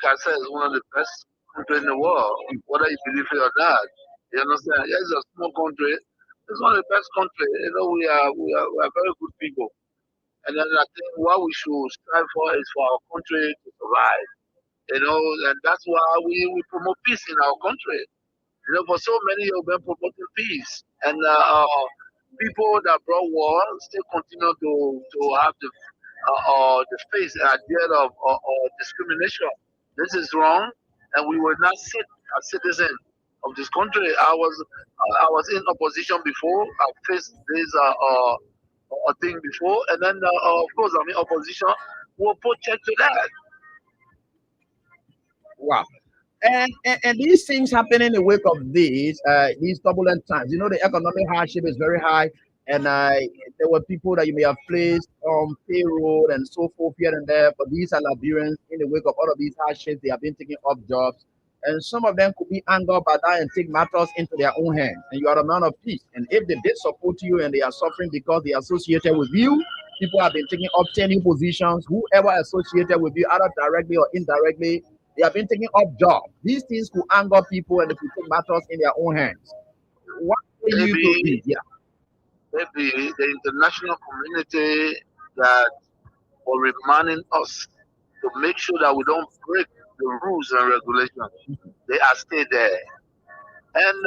I said, is one of the best countries in the world, whether you believe it or not. You understand? Yeah, it's a small country. It's one of the best countries. We are very good people. And then I think what we should strive for is for our country to survive. And that's why we promote peace in our country. For so many years, we've been promoting peace. And people that brought war still continue to have the face and idea of discrimination. This is wrong, and we will not sit as citizens of this country. I was in opposition before. I faced this thing before, and then of course I'm in opposition. We'll put check to that. Wow. And these things happen in the wake of these turbulent times. The economic hardship is very high, and there were people that you may have placed on payroll and so forth here and there. But these are Liberians in the wake of all of these hardships. They have been taking up jobs, and some of them could be angered by that and take matters into their own hands. And you are a man of peace. And if they did support you and they are suffering because they are associated with you, people have been taking up tenure positions. Whoever associated with you, either directly or indirectly, they have been taking up jobs. These things could anger people and they could take matters in their own hands. What do you to Maybe be? Yeah. maybe the international community that for reminding us to make sure that we don't break the rules and regulations. They are still there. And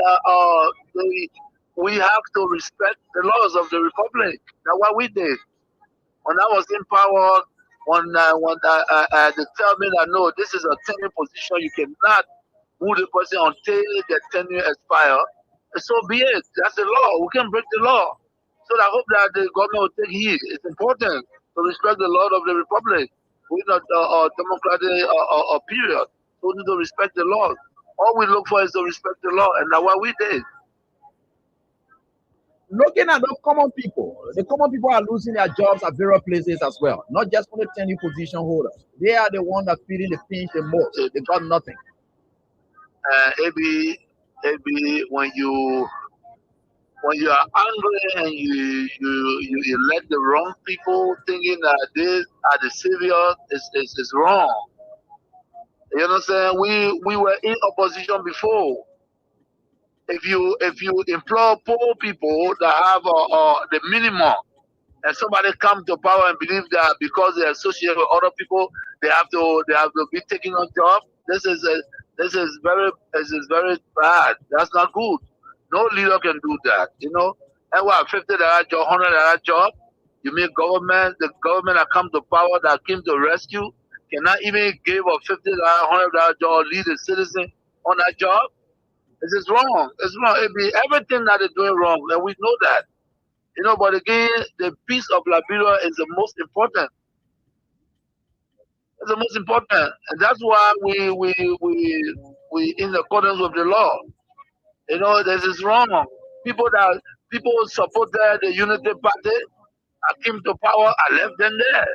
we have to respect the laws of the republic. That's what we did. When I was in power, when they tell me that no, this is a tenure position, you cannot move the person until the tenure expire. So be it. That's the law. We can break the law. So I hope that the government will take heed. It's important to respect the law of the republic. We're not a democratic period. So we need to respect the law. All we look for is to respect the law, and that's what we did. Looking at the common people are losing their jobs at various places as well. Not just only tenure position holders. They are the ones that feeling the pinch the most. They got nothing. Maybe when you are angry and you elect the wrong people, thinking that these are the saviors, is wrong. You understand? We were in opposition before. If you employ poor people that have the minimum, and somebody come to power and believe that because they associate with other people, they have to be taking on job. This is very bad. That's not good. No leader can do that. And what, $50 job, $100 job? You mean the government that come to power that came to rescue cannot even give a $50, $100 job lead a citizen on that job? This is wrong. It's wrong. Everything that they're doing wrong, and we know that. But again, the peace of Liberia is the most important. It's the most important, and that's why we in accordance with the law. This is wrong. People supported the Unity Party. I came to power. I left them there.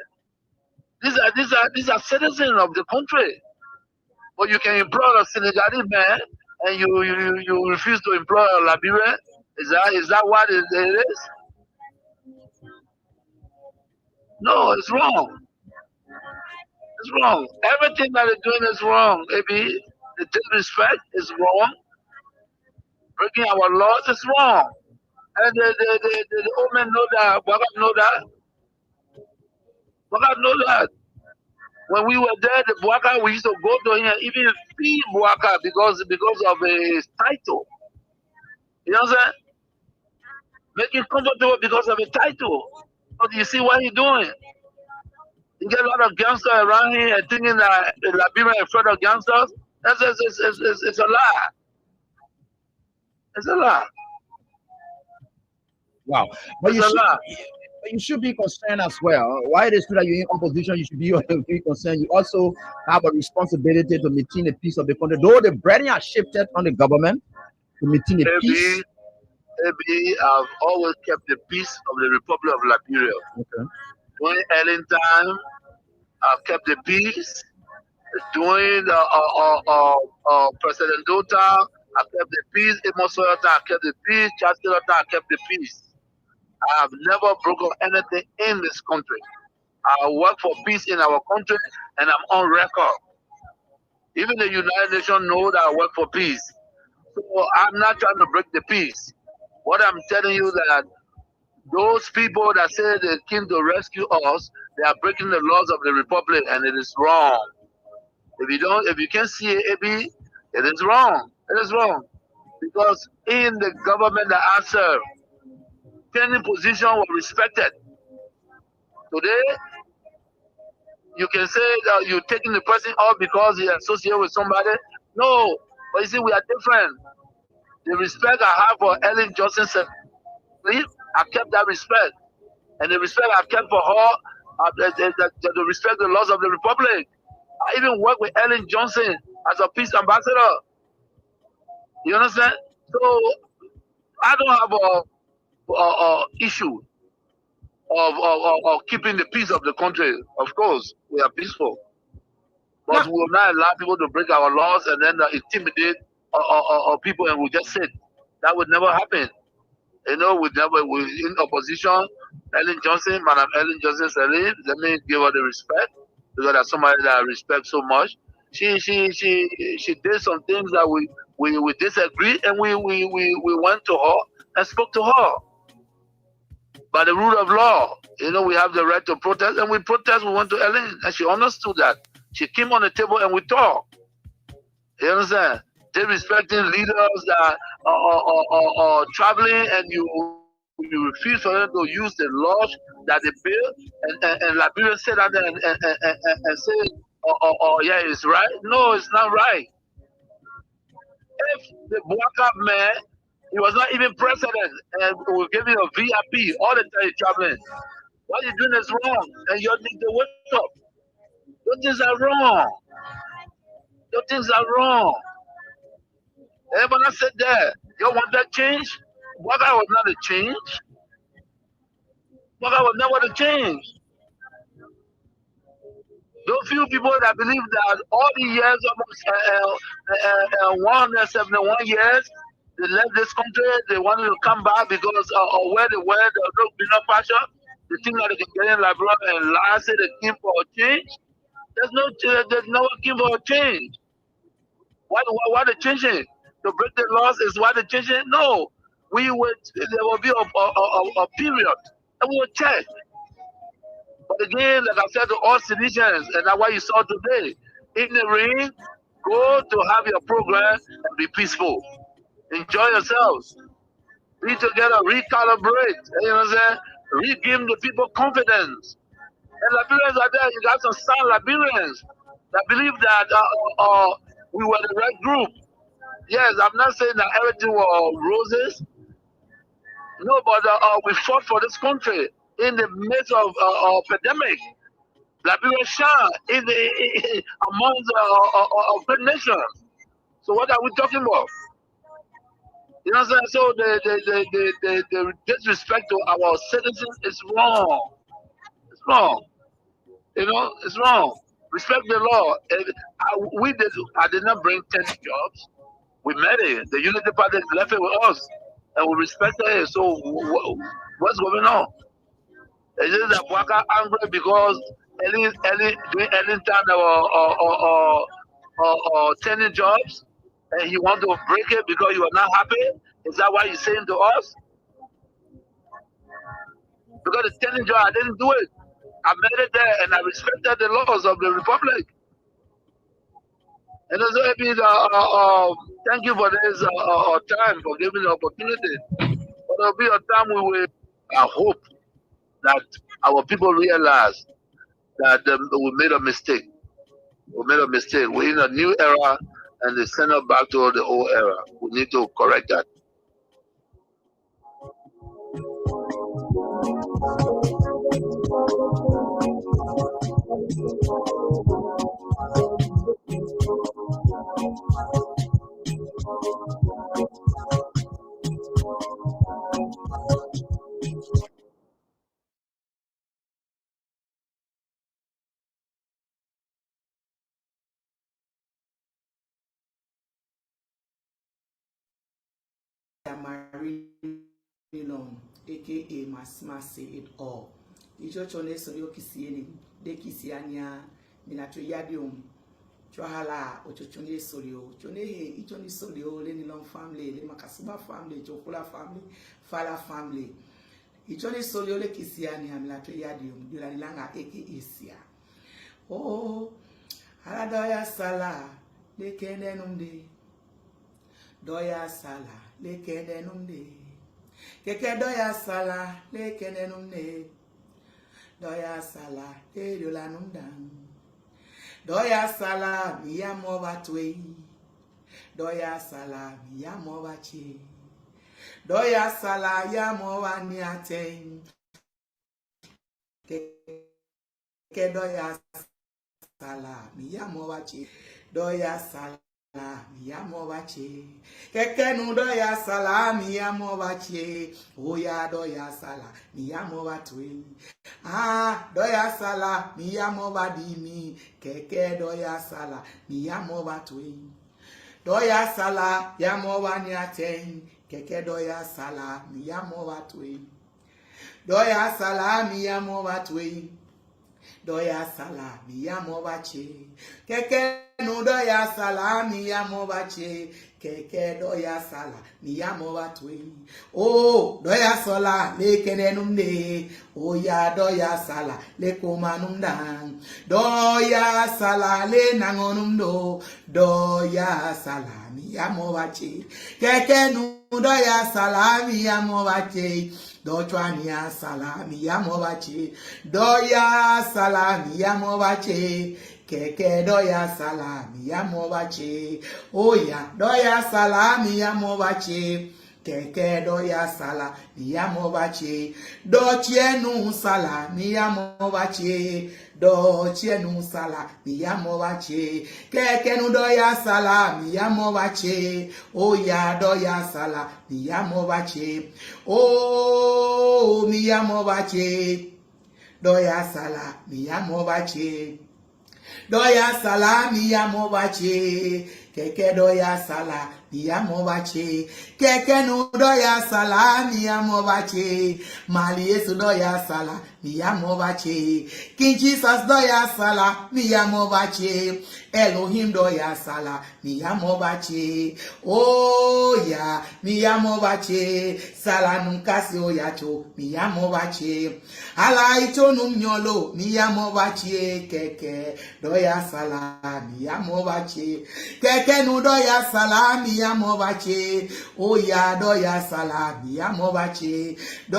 These are citizens of the country. But you can employ a Senegalese man, and you refuse to employ a Liberian. Is that what it is? No, it's wrong. It's wrong. Everything that they're doing is wrong. Maybe the disrespect is wrong. Breaking our laws is wrong. And the old men know that. Baba know that. Baba know that. When we were there, the Buaka, we used to go to him, even fee Buaka because of his title. You know what I'm saying? Make it comfortable because of his title. But you see what he's doing? You get a lot of gangsters around here and thinking that Liberia is afraid of gangsters. It's a lie. It's a lie. Wow. But It's a lie. you should be concerned as well. Why it is true that you're in opposition, you should be concerned. You also have a responsibility to maintain the peace of the country. Though the burden has shifted on the government to maintain the peace. Maybe I've always kept the peace of the Republic of Liberia. Okay. During Ellen time, I've kept the peace. During President Dota, I kept the peace. Amos Soyota, I kept the peace. Charles Taylor, I kept the peace. I have never broken anything in this country. I work for peace in our country, and I'm on record. Even the United Nations know that I work for peace. So I'm not trying to break the peace. What I'm telling you that those people that say they came to rescue us, they are breaking the laws of the republic, and it is wrong. If you can't see it, AB, it is wrong. It is wrong because in the government that I serve, any position was respected. Today, you can say that you're taking the person off because he associated with somebody. No, but you see, we are different. The respect I have for Ellen Johnson Sirleaf, I kept that respect. And the respect I've kept for her, the respect the laws of the Republic. I even worked with Ellen Johnson as a peace ambassador. You understand? So I don't have a issue of keeping the peace of the country. Of course, we are peaceful. But Now, we will not allow people to break our laws and then intimidate people and we just sit. That would never happen. You know, we in opposition. Ellen Johnson, Madam Ellen Johnson Sirleaf, let me give her the respect because that's somebody that I respect so much. She did some things that we disagree and we went to her and spoke to her by the rule of law. You know, we have the right to protest and we protest. We went to Ellen and she understood that. She came on the table and we talked. You understand? They respecting leaders that are traveling and you refuse for them to use the laws that they built and Liberia sit out there and say, yeah, it's right. No, it's not right. If the Bwaka man, he was not even president and we gave him a VIP all the time he's traveling. What you're doing is wrong and you need to wake up. Those things are wrong. Those things are wrong. Everyone said that. You want that change? Waka was not a change. Waka was never a change. Those few people that believe that all the years, almost 171 years, they left this country, they wanted to come back because of where they were, there was no greener pasture. They think that they can get in Liberia and lie, say they came for a change. There's no one came for a change. Why they changing? To break the laws is why they changing? No. There will be a period and we will check. But again, like I said to all citizens, and that's what you saw today, in the ring, go to have your program and be peaceful. Enjoy yourselves. Be together, recalibrate. You know what I'm saying? Give the people confidence. And Liberians are there. You got some sound Liberians that believe that we were the right group. Yes, I'm not saying that everything was roses. No, but we fought for this country in the midst of pandemic. Liberia shine among the great nations. So what are we talking about? You know what I'm saying? So the disrespect to our citizens is wrong. It's wrong. You know, it's wrong. Respect the law. I did not bring 10 jobs. We met it. The Unity Party left it with us, and we respected it. So what's going on? Is it that Waka angry because during early time there were 10 jobs, and he want to break it because you are not happy? Is that why he's saying to us? Because the 10 job, I didn't do it. I made it there, and I respected the laws of the republic. And also, thank you for this time, for giving the opportunity. But there'll be a time we will, I hope that our people realize that we made a mistake. We made a mistake. We're in a new era and they send us back to the old era. We need to correct that. Marilyn, aka Masmase it all. The church on this so you see any, they kiss Yania, Minato Yadium, Chwahala ochochoni solio chone he ichoni solio le ni long family le makasuba family chokula family fala family ichoni solio le kisiani amla to yadium dulani langa eki isia oh ala doya sala le kende numde doya sala le kende numde keke doya sala le kende numde doya sala le dola numdang doya sala miyamo batwe doya sala miyamo bache doya sala yamo waniate ke doya sala miyamo bache doya sala miyamo bache keke nu doya sala miyamo bache oya doya sala miyamo batwe ah doya sala miyamo badimi keke doya sala miyamo batwe doya sala yamo waniate keke doya sala miyamo batwe doya sala miyamo batwe doya sala miyamo bache keke nu doya sala miyamo bache keke doya sala miyamo batwe oh doya sala le kenenumde oya doya sala le komanumdan doya sala le nangonumdo doya sala miyamo bache keke nu doya sala miyamo bache dochwania salami yamo bache doya salami yamo bache keke doya salami yamo bache oya doya salami yamo bache keke doya sala miyamo bache dochienu sala miyamo bache dochienu sala miyamo bache keke nu doya sala miyamo bache oya doya sala miyamo bache oh miyamo bache doya sala miyamo bache doya sala miyamo bache keke doya sala miyamo bache keke nu doya sala miyamo bache mali yesu doya sala miyamo bache King Jesus doya sala miyamo bache Elohim doya sala miyamo bache oh ya miyamo bache sala nunkasi oyacho miyamo bache ala ito numnyolo miyamo bache keke doya sala miyamo bache keke nu doya sala miyamo bache oya doya sala miyamo bache do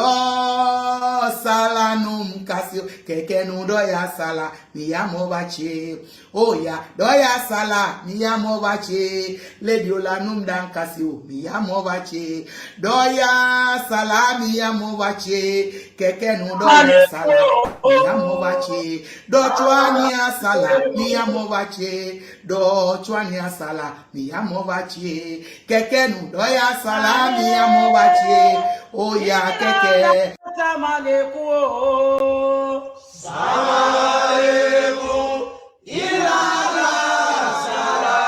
sala numkasi keke nu doya sala miyamo bache oya doya sala miyamo bache lediola numdan kasio miyamo bache doya sala miyamo bache keke nu doya sala miyamo bache do chwania sala miyamo bache do chwania sala miyamo bache keke nu doya sala miyamo bache oya keke samaleku samaleku ilala sala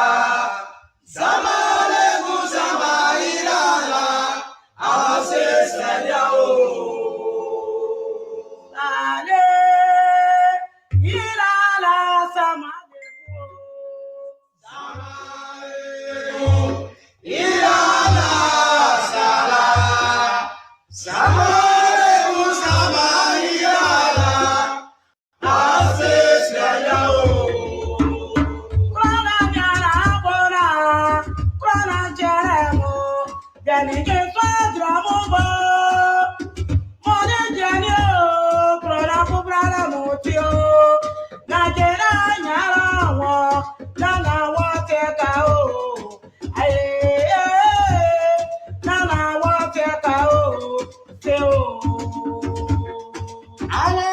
samaleku samailala asesaya ale ilala samaleku samaleku ilala sala samaleku samailala asesaya Jani ke fadra moba, mone jani o, prora kubrara mutio, na jera nyara wo, na wo teka o, aye, na wo teka o, te o, ale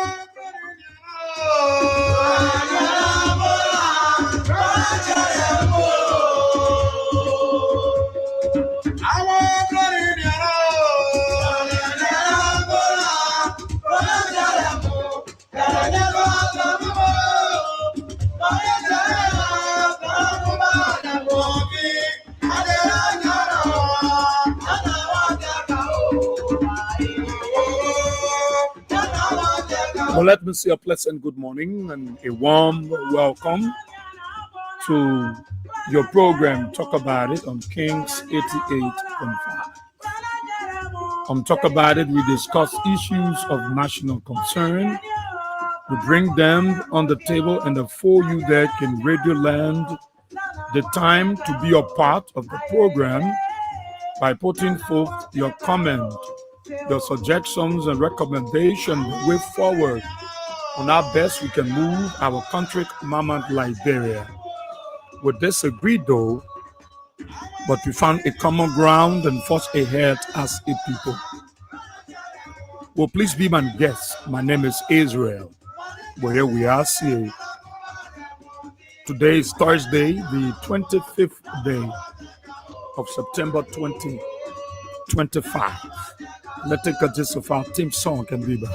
Well, let me say a pleasant good morning and a warm welcome to your program, Talk About It, on Kings 88.5. On Talk About It, we discuss issues of national concern. We bring them on the table, and the four you there can radio land the time to be a part of the program by putting forth your comment, your suggestions and recommendations the way forward on how best we can move our country, Mama Liberia. We disagreed though, but we found a common ground and forced ahead as a people. Well, please be my guest. My name is Israel. Well, here we are. See, today is Thursday, the 25th day of September 2025. Let's take a gist of our team song and be back.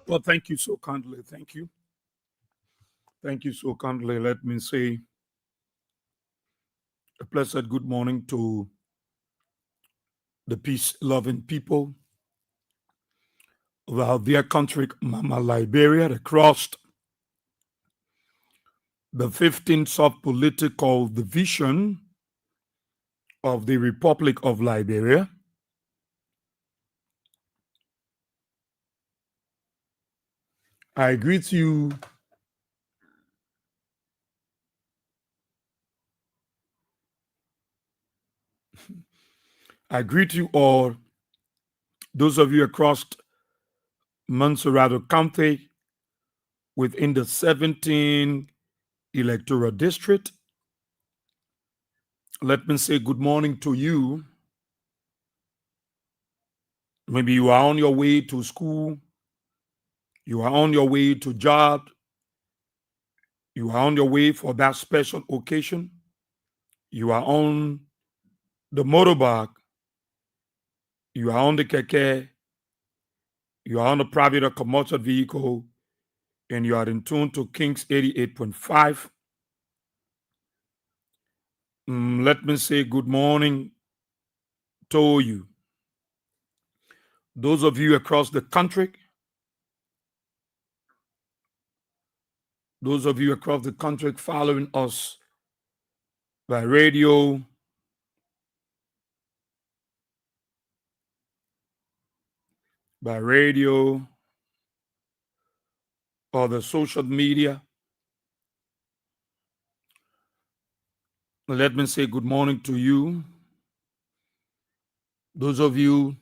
Well, thank you so kindly. Thank you. Thank you so kindly. Let me say a blessed good morning to the peace-loving people of our dear country, Mama Liberia, that crossed the 15th of political division of the Republic of Liberia. I greet you all, those of you across Montserrat County within the 17 electoral district. Let me say good morning to you. Maybe you are on your way to school, you are on your way to job, you are on your way for that special occasion, you are on the motorbike, you are on the keke, you are on a private or commercial vehicle, and you are in tune to Kings 88.5. Let me say good morning to you. Those of you across the country, following us by radio, or the social media, let me say good morning to you. Those of you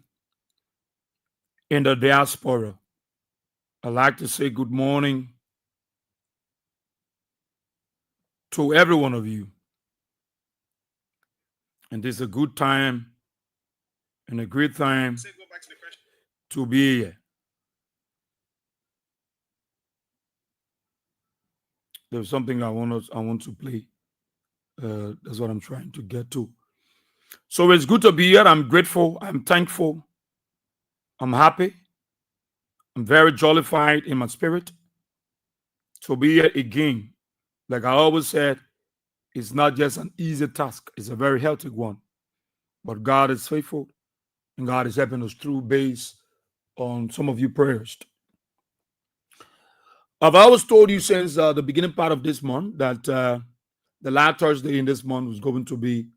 in the diaspora, I'd like to say good morning to every one of you. And this is a good time and a great time to be here. There's something I want to play. That's what I'm trying to get to. So it's good to be here. I'm grateful. I'm thankful. I'm happy. I'm very jollified in my spirit to be here again. Like I always said, it's not just an easy task. It's a very healthy one. But God is faithful, and God is helping us through based on some of your prayers. I've always told you since the beginning part of this month that the last Thursday in this month was going to be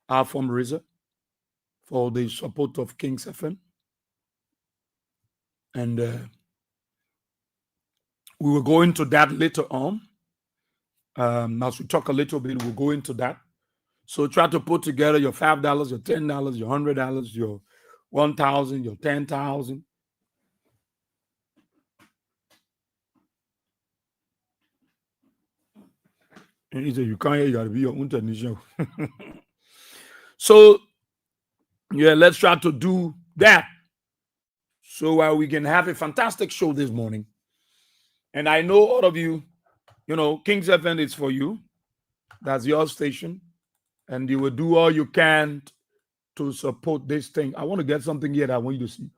our fundraiser for the support of King's FM. And we will go into that later on. As we talk a little bit, we'll go into that. So try to put together your $5, your $10, your $100, your $1,000, your $10,000. And he said, you can't hear, you got to be your own technician. So, yeah, let's try to do that. So we can have a fantastic show this morning. And I know all of you, King's FM is for you. That's your station. and you will do all you can to support this thing. I want to get something here that I want you to see.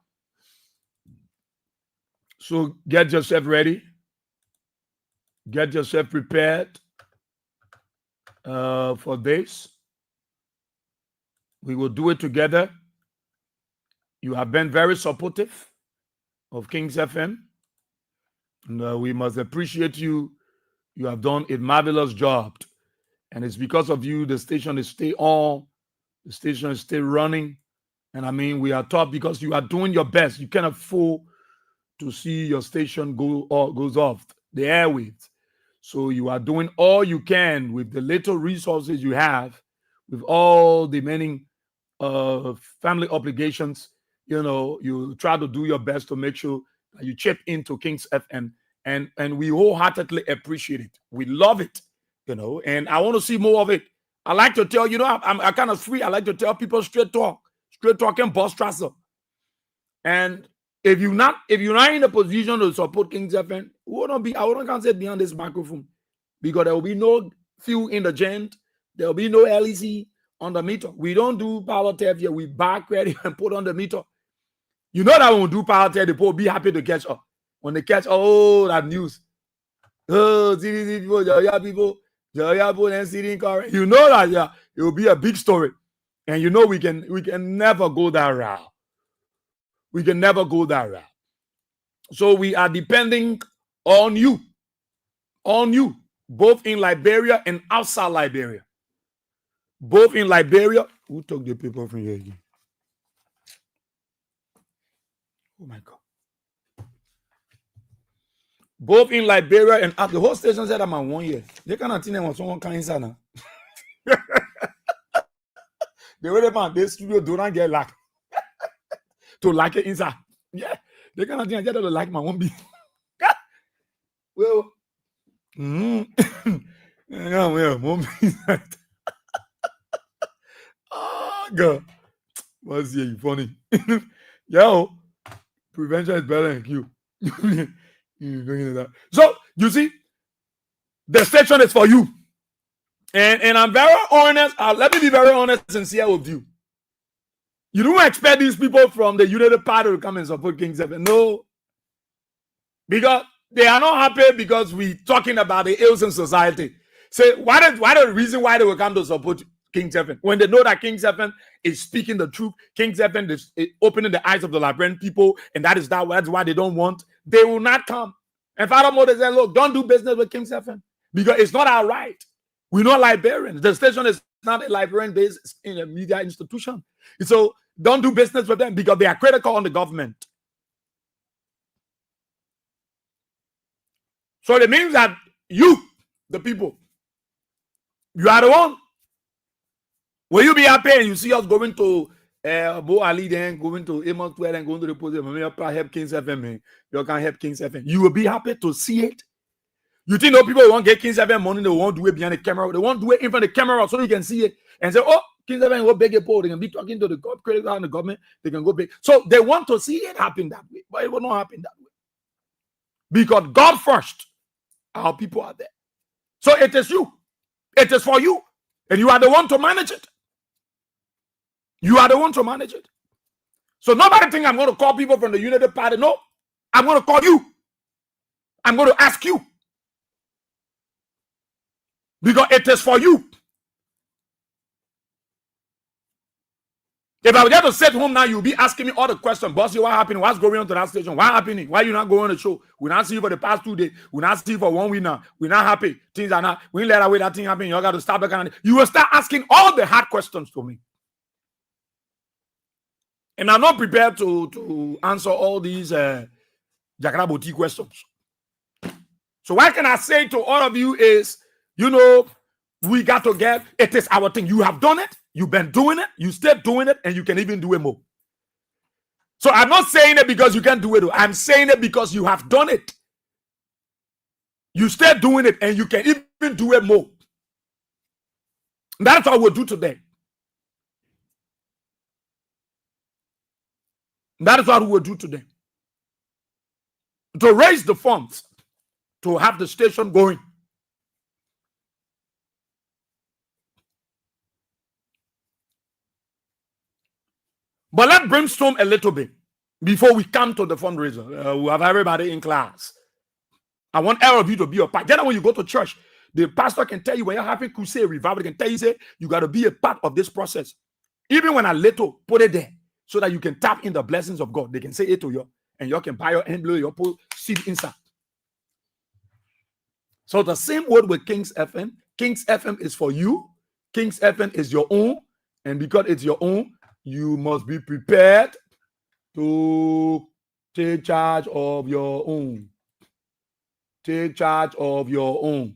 So get yourself ready. Get yourself prepared for this. We will do it together. You have been very supportive of Kings FM. And we must appreciate you. You have done a marvelous job. And it's because of you the station is still on. The station is still running. And I mean, we are top because you are doing your best. You can't afford to see your station goes off the airwaves. So you are doing all you can with the little resources you have, with all the many family obligations. You try to do your best to make sure that you chip into Kings FM, and we wholeheartedly appreciate it. We love it, and I want to see more of it. I like to tell, I kind of free. I like to tell people straight talking boss trusser. And if you're not in a position to support Kings FM, I wouldn't sit behind this microphone, because there will be no fuel in the gent, there will be no LEC on the meter. We don't do power theft here. We buy credit and put on the meter. You know that when we do power theft, the people will be happy to catch up. When they catch that news, CDC people, and CD car, you know that it will be a big story, and we can never go that route. We can never go that route. So we are depending on you, both in Liberia and outside Liberia. Both in Liberia. Who took the paper from here again? Oh my God. Both in Liberia and the whole station said I'm on 1 year. They cannot think when someone can inside now. They really found this studio do not get like to like it inside. Yeah. They cannot think I get to like my one be. Well, oh God. What's you funny? Yo, prevention is better than cure. So you see, the station is for you. And I'm very honest. Let me be very honest and sincere with you. You don't expect these people from the United Party to come and support King 7. No. Because they are not happy because we're talking about the ills in society. Say, why the reason why they will come to support King 7? When they know that King 7 is speaking the truth, King 7 is opening the eyes of the Liberian people, and that's why they don't want, they will not come. And Father Mother said, look, don't do business with King 7 because it's not our right. We're not Liberians. The station is not a Liberian-based media institution. So don't do business with them because they are critical on the government. So it means that you, the people, you are the one. Will you be happy and you see us going to Bo Ali, then going to Amos 12 and going to the podium? Help Kings FM. You can help Kings FM. You will be happy to see it. You think no people won't get Kings FM money, they won't do it behind the camera. They won't do it in front of the camera so you can see it and say, oh, Kings FM will beg a poll. They can be talking to the critical and the government. They can go big. So they want to see it happen that way, but it will not happen that way. Because God first, our people are there. So it is you. It is for you. And you are the one to manage it. You are the one to manage it. So nobody think I'm going to call people from the United Party. No, I'm going to call you. I'm going to ask you. Because it is for you. If I were to sit home now, you'll be asking me all the questions. Bossy, what happened? What's going on to that station? What happening? Why you not going on the show? We not see you for the past 2 days. We not see you for 1 week now. We're not happy. Things are not. We didn't let away that thing happen. You got to start back on. You will start asking all the hard questions to me. And I'm not prepared to answer all these Jakaraboti questions. So what can I say to all of you is, we got to get, it is our thing. You have done it. You've been doing it. You still doing it. And you can even do it more. So I'm not saying it because you can't do it. I'm saying it because you have done it. You still doing it. And you can even do it more. That's what we'll do today. That is what we'll do today. To raise the funds to have the station going. But let's brainstorm a little bit before we come to the fundraiser. We have everybody in class. I want all of you to be a part. Then when you go to church, the pastor can tell you when you're having crusade revival, they can tell you, say, you got to be a part of this process. Even when I little, put it there so that you can tap in the blessings of God. They can say it to you, and you can buy your envelope, your put seed inside. So the same word with Kings FM. Kings FM is for you. Kings FM is your own. And because it's your own, you must be prepared to take charge of your own. Take charge of your own.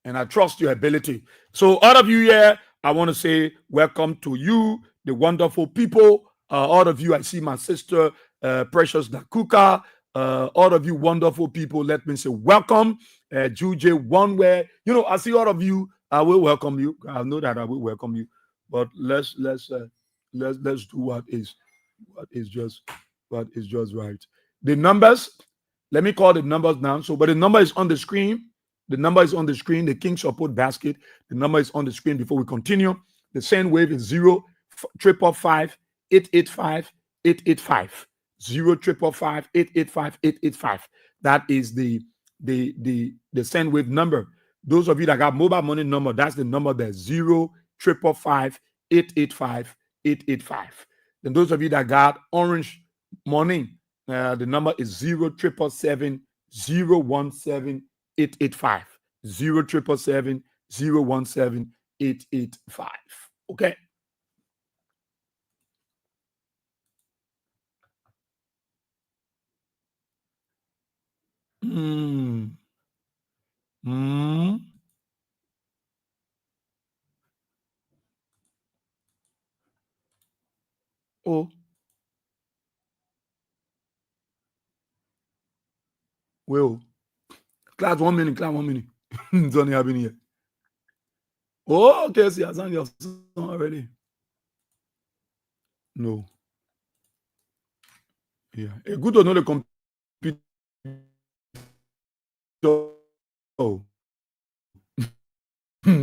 And I trust your ability. So all of you here, I want to say welcome to you, the wonderful people. All of you, I see my sister, Precious Nakuka. All of you wonderful people, let me say welcome. Juje One Way. You know, I see all of you. I will welcome you. I know that I will welcome you. But let's do what is just right. The numbers, let me call the numbers now. So, but the number is on the screen. The number is on the screen. The King Support Basket. The number is on the screen before we continue. The send wave is 0-555-885-885. 0-555-885-885. That is the send wave number. Those of you that got mobile money number, that's the number that's 0-555-885-885. Then those of you that got orange money, the number is 0-777-017-885. 0-777-017-885. Okay. Oh. Well, class 1 minute, class 1 minute. It's only happening here. Oh, okay, see, I sang your song already. No. Yeah. It's good to know the computer. Oh. Yeah.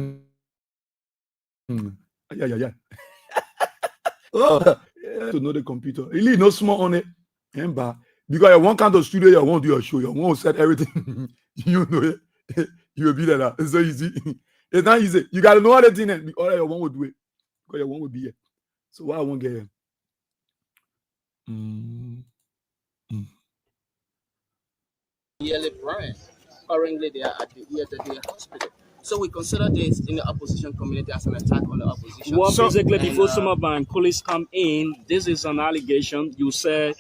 Oh, yeah, to know the computer. Really no small on it. Because you one kind of studio, you won't do a show, you won't set everything. You know it. You will be like that. It's so easy. It's not easy. You gotta know other thing and all your one will do it. Because your one will be here. So why I won't get here? Yearly brand. Currently, they are at the year-to-day hospital. So we consider this in the opposition community as an attack on the opposition. Well, So, basically, before some of my police come in, this is an allegation. You said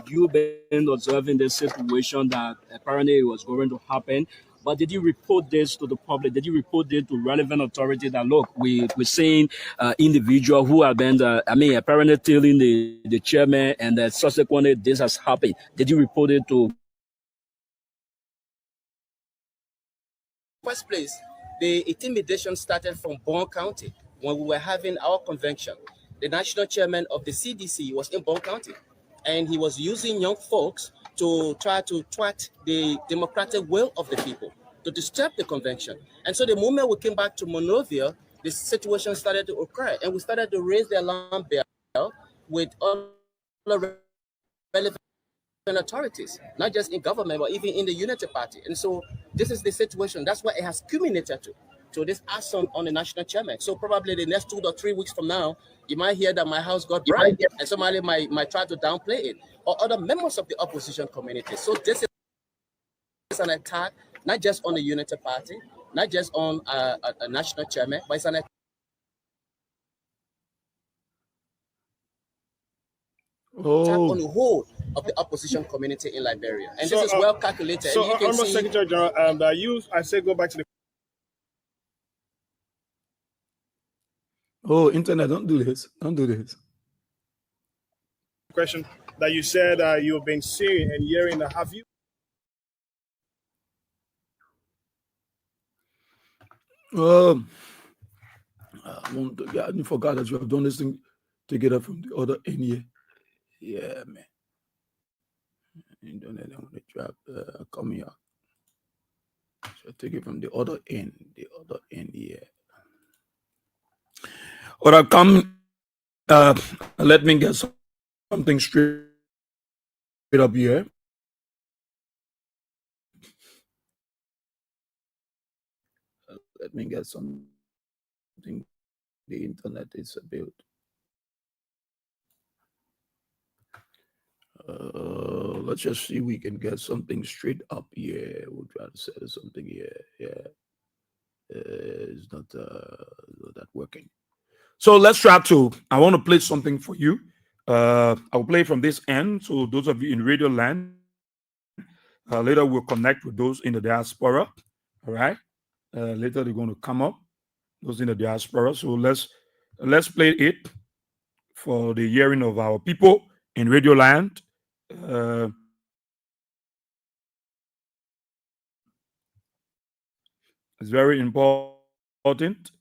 you've been observing this situation that apparently it was going to happen. But did you report this to the public? Did you report it to relevant authority that, look, we're seeing individual who have been, apparently telling the chairman and that subsequently this has happened? Did you report it to? First place, the intimidation started from Bond County when we were having our convention. The national chairman of the CDC was in Bond County, and he was using young folks to try to thwart the democratic will of the people, to disturb the convention. And so the moment we came back to Monrovia, this situation started to occur, and we started to raise the alarm bell with all the relevant authorities, not just in government, but even in the Unity Party. And so this is the situation. That's what it has culminated to this action on the national chairman. So probably the next 2 or 3 weeks from now, you might hear that my house got burned, and somebody might try to downplay it, or other members of the opposition community. So this is an attack, not just on the Unity Party, not just on a national chairman, but it's an attack on the whole of the opposition community in Liberia. And so, this is well calculated. So, and you can see, Secretary General, I say go back to the Internet, don't do this. Don't do this. question that you said you've been seeing and hearing. Have you? I forgot that you have done this thing. Take it up from the other end here. Yeah, man. Internet, I want to drop coming out. So take it from the other end here. Or I come Let me get something straight up here. Let me get something. The internet is a bit. Let's just see we can get something straight up here. We'll try to set something here. Yeah, it's not that working. So let's try to. I want to play something for you. I'll play from this end. So those of you in Radio Land, later we'll connect with those in the diaspora. All right. Later they're going to come up. Those in the diaspora. So let's play it for the hearing of our people in Radio Land. Uh, it's very important.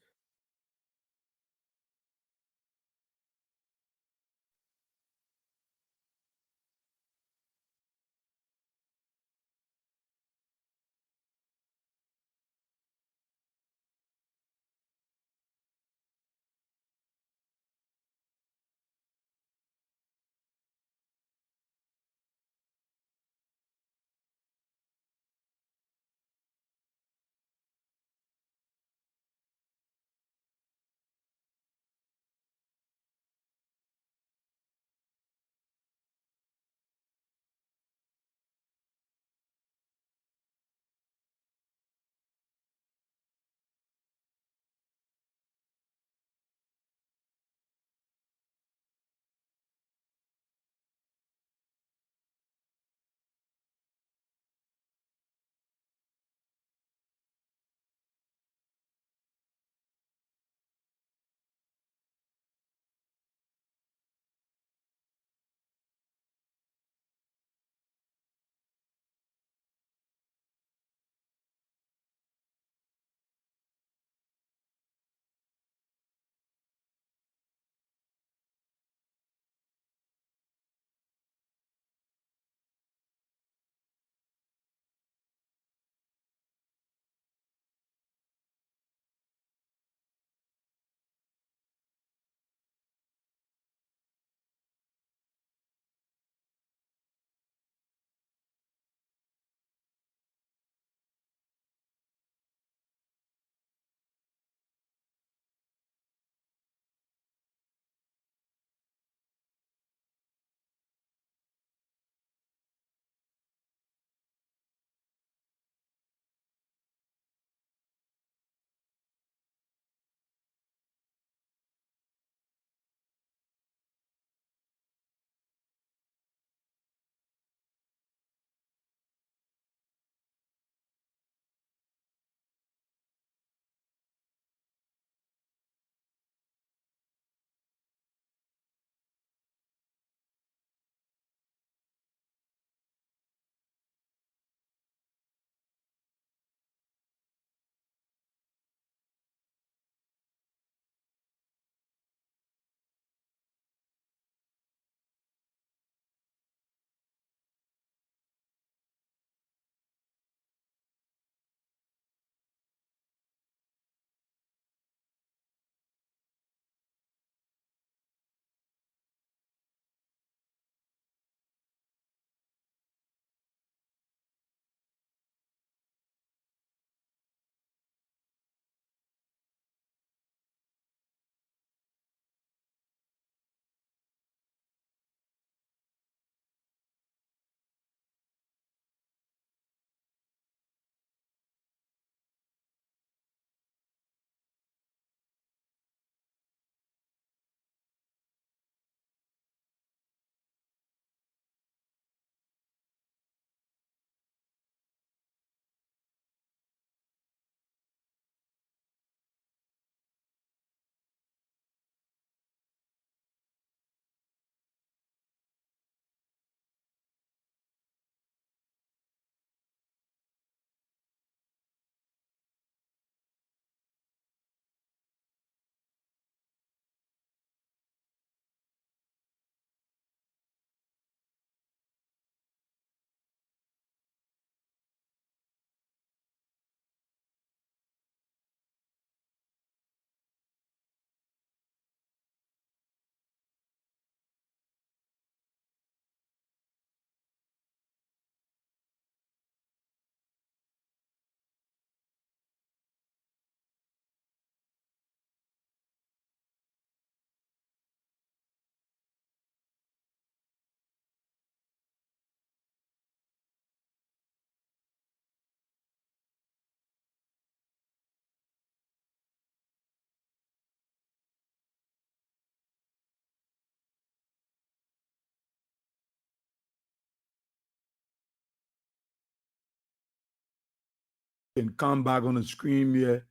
can come back on the screen here.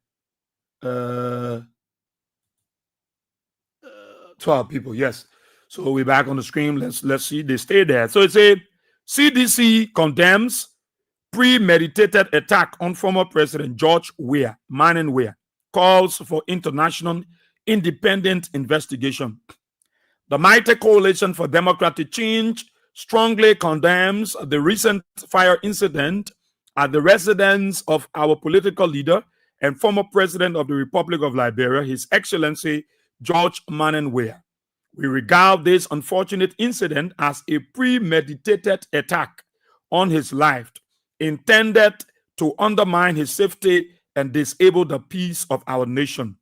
12 people, yes. So we're back on the screen. Let's see. They stay there. So it's a CDC condemns premeditated attack on former President George Manning Weah, calls for international independent investigation. The Mighty Coalition for Democratic Change strongly condemns the recent fire incident at the residence of our political leader and former President of the Republic of Liberia, His Excellency George Manning Weah. We regard this unfortunate incident as a premeditated attack on his life, intended to undermine his safety and disable the peace of our nation.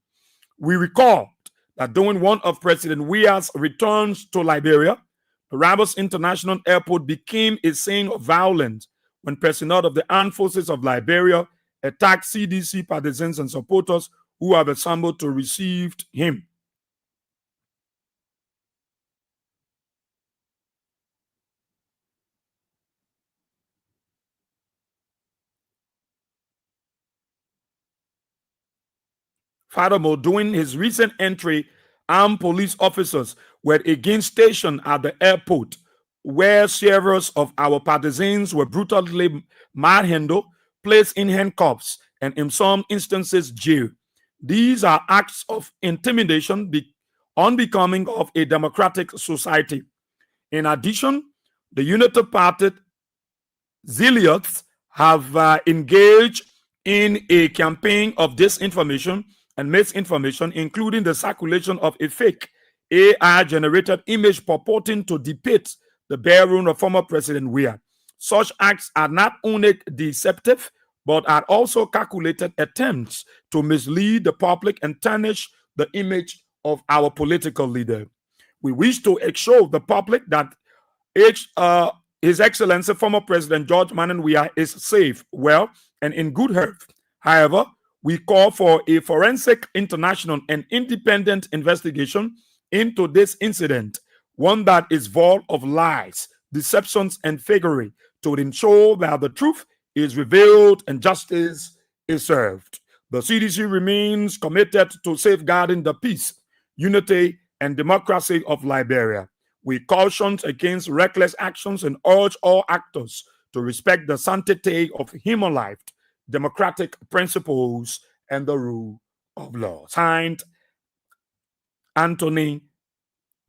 We recall that during one of President Weah's returns to Liberia, the Rabos International Airport became a scene of violence when personnel of the armed forces of Liberia attacked CDC partisans and supporters who have assembled to receive him. Furthermore, during his recent entry, armed police officers were again stationed at the airport, where several of our partisans were brutally manhandled, placed in handcuffs, and in some instances jailed. These are acts of intimidation unbecoming of a democratic society. In addition, the United Party zealots have engaged in a campaign of disinformation and misinformation, including the circulation of a fake AI-generated image purporting to depict the bedroom of former President Weah. Such acts are not only deceptive, but are also calculated attempts to mislead the public and tarnish the image of our political leader. We wish to assure the public that His Excellency, former President George Manning Weah, is safe, well, and in good health. However, we call for a forensic, international, and independent investigation into this incident, one that is void of lies, deceptions, and fakery, to ensure that the truth is revealed and justice is served. The CDC remains committed to safeguarding the peace, unity, and democracy of Liberia. We caution against reckless actions and urge all actors to respect the sanctity of human life, democratic principles, and the rule of law. Signed, Anthony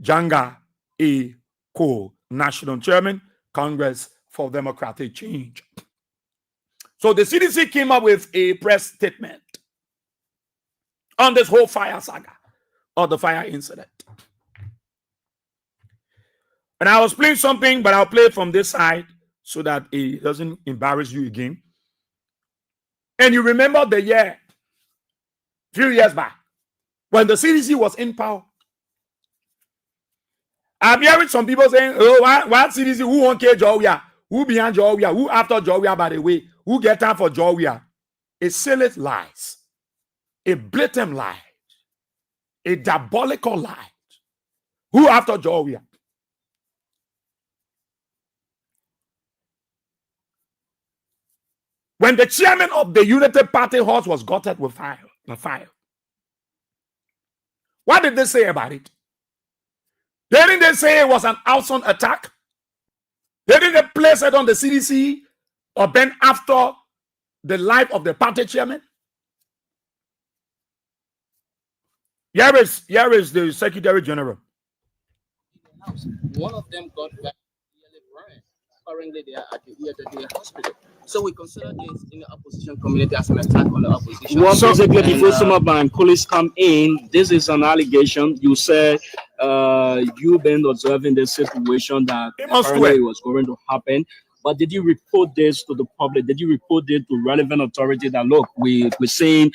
Janga A. Cole, National Chairman, Congress for Democratic Change. So the CDC came up with a press statement on this whole fire saga or the fire incident. And I was playing something, but I'll play it from this side so that it doesn't embarrass you again. And you remember the year, few years back, when the CDC was in power. I'm hearing some people saying, oh, what CDC, who won't care Georgia? Who behind Georgia? Who after Georgia, by the way? Who get time for Georgia? A silly lies. A blatant lie. A diabolical lie. Who after Georgia? When the chairman of the United Party horse was gutted with fire, what did they say about it? Didn't they say it was an arson attack? Didn't they place it on the CDC or been after the life of the party chairman? Here is the Secretary General. One of them got back really burned. Currently, they are at the Day Hospital. So we consider this in the opposition community as an attack on the opposition. Well, basically, before some of our police come in, this is an allegation. You said you've been observing the situation that apparently was going to happen. But did you report this to the public? Did you report it to relevant authority that, look, we're seeing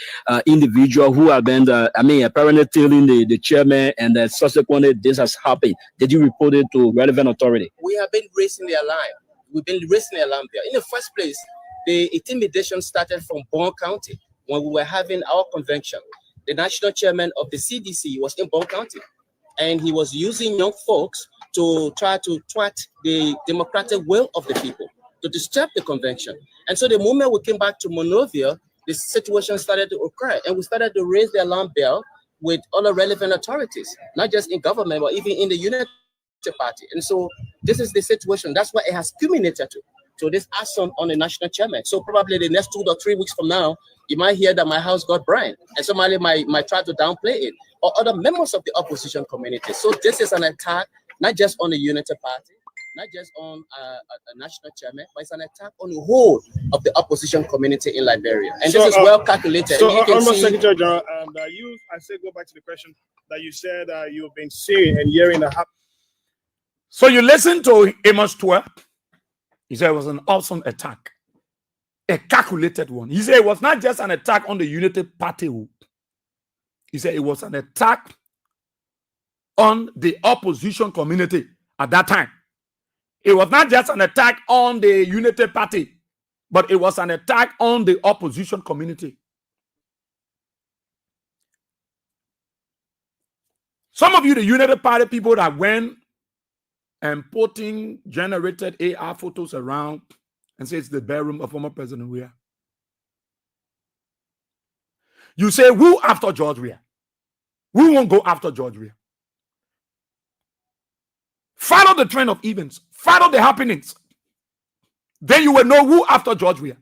individual who have been, apparently telling the chairman and that subsequently this has happened? Did you report it to relevant authority? We have been raising the alarm. We've been raising the alarm there. In the first place, the intimidation started from Bond County when we were having our convention. The national chairman of the CDC was in Bond County, and he was using young folks to try to thwart the democratic will of the people, to disturb the convention. And so the moment we came back to Monrovia, this situation started to occur, and we started to raise the alarm bell with other relevant authorities, not just in government, but even in the Unity Party. And so this is the situation. That's what it has culminated to this action on the national chairman. So probably the next 2 or 3 weeks from now, you might hear that my house got burned, and somebody might try to downplay it, or other members of the opposition community. So this is an attack, not just on the Unity Party, not just on a national chairman, but it's an attack on the whole of the opposition community in Liberia. And So, this is well calculated. So, You can Honorable see, Secretary General, and I say go back to the question that you said you've been seeing and hearing that happen. So you listen to Amos 12. He said it was an awesome attack, a calculated one. He said it was not just an attack on the Unity Party. He said it was an attack on the opposition community at that time. It was not just an attack on the Unity Party, but it was an attack on the opposition community. Some of you, the Unity Party people that went and putting generated AR photos around and say it's the bedroom of former President Weah. You say, who after George Weah? We won't go after George Weah. Follow the trend of events. Follow the happenings. Then you will know who after George Weah.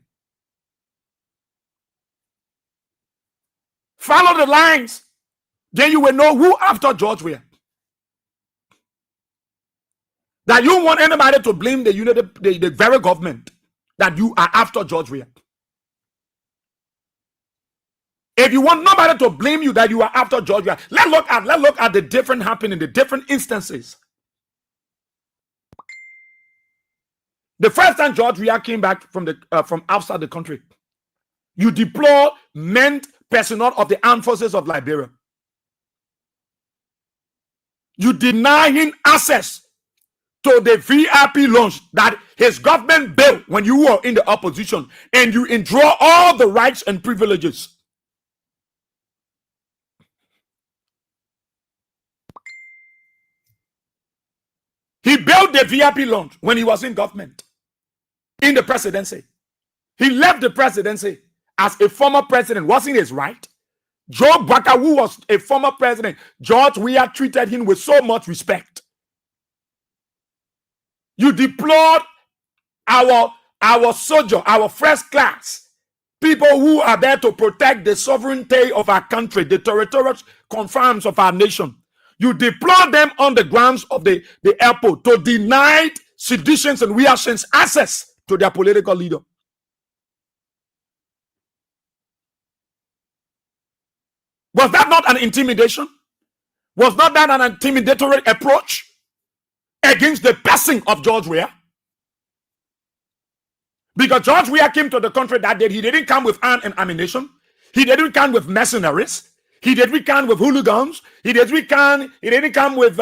Follow the lines. Then you will know who after George Weah. That you want anybody to blame the very government that you are after George Weah. If you want nobody to blame you that you are after George Weah, let's look at the different happening, the different instances. The first time George Weah came back from outside the country, you deploy manned personnel of the armed forces of Liberia. You deny him access to the VIP lounge that his government built when you were in the opposition, and you withdraw all the rights and privileges. He built the VIP lounge when he was in government, in the presidency. He left the presidency as a former president. Wasn't his right? Joe Baka, who was a former president, George Weah treated him with so much respect. You deployed our soldier, our first class, people who are there to protect the sovereignty of our country, the territorial confines of our nation. You deploy them on the grounds of the airport to deny seditions and reactions access to their political leader. Was that not an intimidation? Was not that an intimidatory approach against the person of George Weah? Because George Weah came to the country that day. He didn't come with arms and ammunition. He didn't come with mercenaries. He didn't come with hooligans. He didn't come with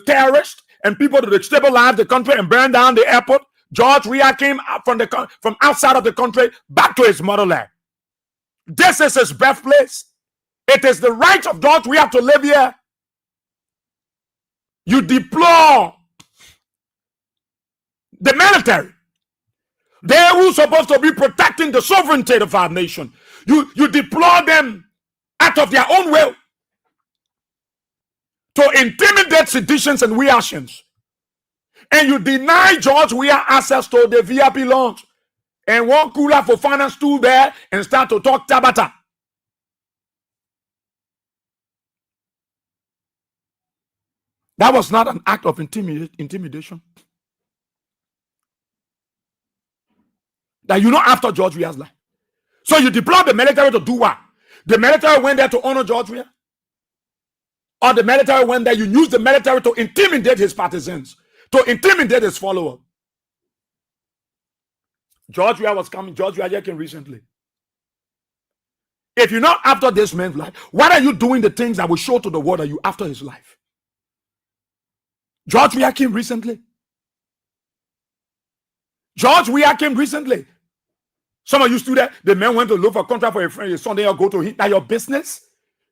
terrorists and people to destabilize the country and burn down the airport. George Weah came from outside of the country back to his motherland. This is his birthplace. It is the right of George Weah to live here. You deploy the military. They who are supposed to be protecting the sovereignty of our nation. You deploy them out of their own will to intimidate seditions and reactions. And you deny George Weah access to the VIP lounge. And one cooler for finance stool there and start to talk tabata. That was not an act of intimidation. That you know after George Weah's life. So you deploy the military to do what? The military went there to honor George Weah? Or the military went there, you use the military to intimidate his partisans, to intimidate his followers? George Weah was coming, George Weah came recently. If you're not after this man's life, why are you doing the things that will show to the world that you after his life? George Weah came recently. George Weah came recently. Some of you stood there, the man went to look for a contract for a friend, your son, then you go to him. Now your business,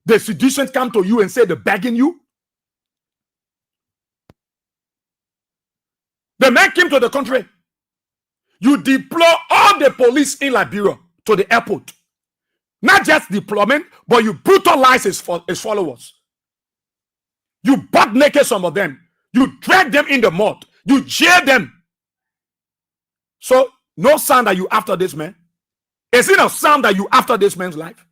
the seditions come to you and say they're begging you. The man came to the country. You deploy all the police in Liberia to the airport. Not just deployment, but you brutalize his followers. You butt naked some of them. You drag them in the mud. You jail them. So, no sound that you after this man. Is it a sound that you after this man's life?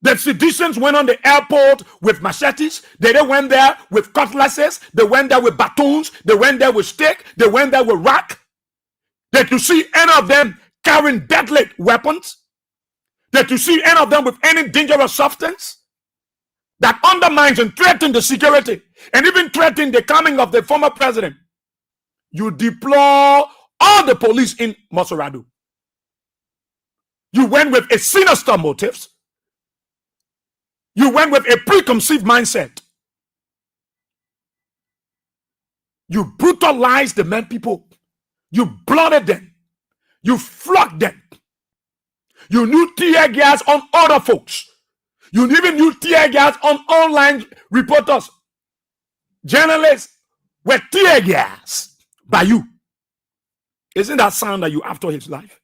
The seditions went on the airport with machetes. They went there with cutlasses. They went there with batons. They went there with stick. They went there with rock. Did you see any of them carrying deadly weapons? Did you see any of them with any dangerous substance that undermines and threatens the security and even threatens the coming of the former president? You deploy all the police in Masorado. You went with a sinister motives. You went with a preconceived mindset. You brutalized the men people. You blooded them. You flogged them. You knew tear gas on other folks. You even knew tear gas on online reporters. Journalists were tear gas by you. Isn't that sound that you after his life?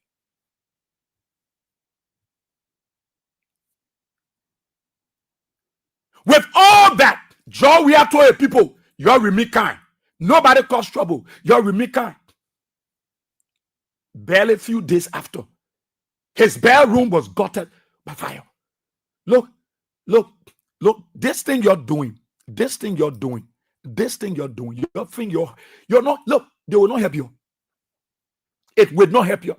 With all that, Joe, we are told people, you're Remikai. Nobody caused trouble. You're Remikai. Barely a few days after, his bare room was gutted by fire. Look, this thing you're doing, you're not, look, they will not help you. It will not help you.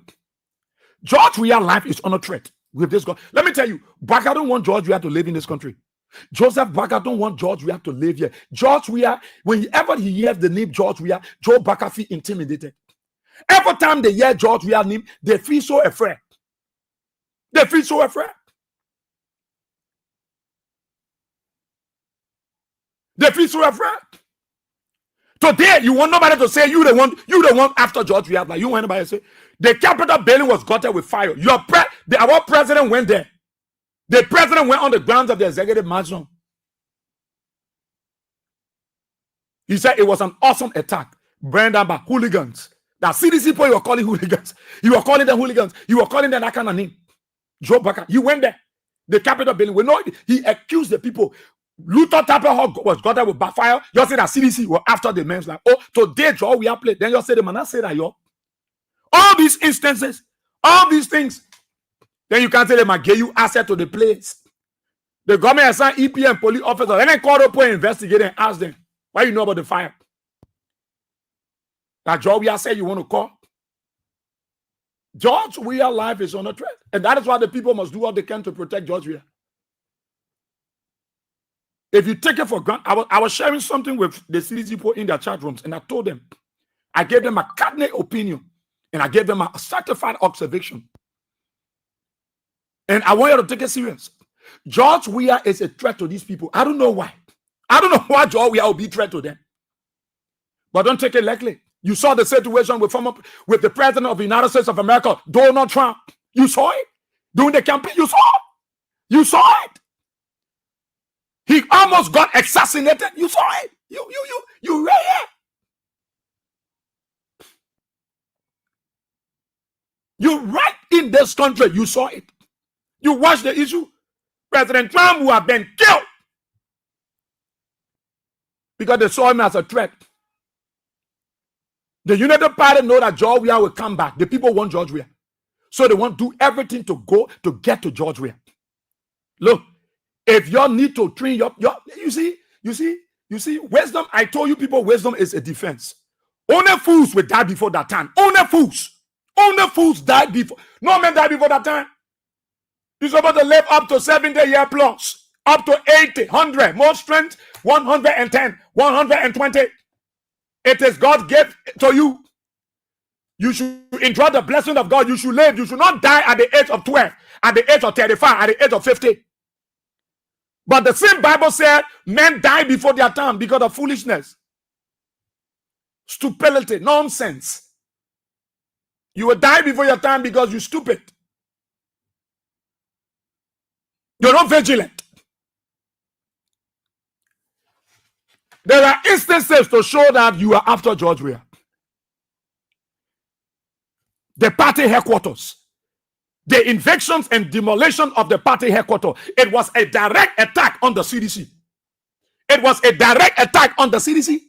George Weah's life is under threat with this God. Let me tell you, Baka don't want George Weah to live in this country. Joseph Baka don't want George Weah to live here. George Weah, whenever he hears the name George Weah, Joe Baka feel intimidated. Every time they hear George Weah's name, they feel so afraid. They feel so afraid. They feel so afraid. Today, you want nobody to say you the one after George Weah. Like you want anybody to say the Capitol building was gutted with fire. Our president went there. The president went on the grounds of the executive mansion. He said it was an awesome attack, burned down by hooligans. That CDC people you were calling hooligans. You were calling them hooligans. You were calling them that kind of name. Joe Baka, you went there. The Capitol building. We know he accused the people. Luther Tapper was got there with backfire. You say that CDC were after the men's like, oh, today, Joe, we are played. Then you say the man, I say that, yo. All these instances, all these things. Then you can't say them, I gave you asset to the place. The government assigned EP and police officers. Then they called up and investigate and ask them, why you know about the fire? That George Weah said you want to call. George Weah's life is under threat. And that is why the people must do what they can to protect George Weah. If you take it for granted, I was sharing something with the CDC people in their chat rooms, and I told them, I gave them a cabinet opinion, and I gave them a certified observation. And I want you to take it serious. George Weah is a threat to these people. I don't know why. I don't know why George Weah will be a threat to them. But don't take it lightly. You saw the situation with the president of the United States of America, Donald Trump. You saw it during the campaign. You saw it. You saw it. He almost got assassinated. You saw it. You read it. You right in this country. You saw it. You watched the issue. President Trump would have been killed because they saw him as a threat. The United Party know that George Weah will come back. The people want George Weah. So they want to do everything to go to get to George Weah. Look, if you need to train you see, wisdom, I told you people, wisdom is a defense. Only fools will die before that time. Only fools died before. No man died before that time. You're supposed to live up to 70 years plus, up to 80, 100, more strength, 110, 120. It is God gave to you. You should enjoy the blessing of God. You should live. You should not die at the age of 12, at the age of 35, at the age of 50. But the same Bible said men die before their time because of foolishness, stupidity, nonsense. You will die before your time because you're stupid. You're not vigilant. There are instances to show that you are after George Weah. the party headquarters. The invasions and demolition of the party headquarters. It was a direct attack on the CDC. It was a direct attack on the CDC.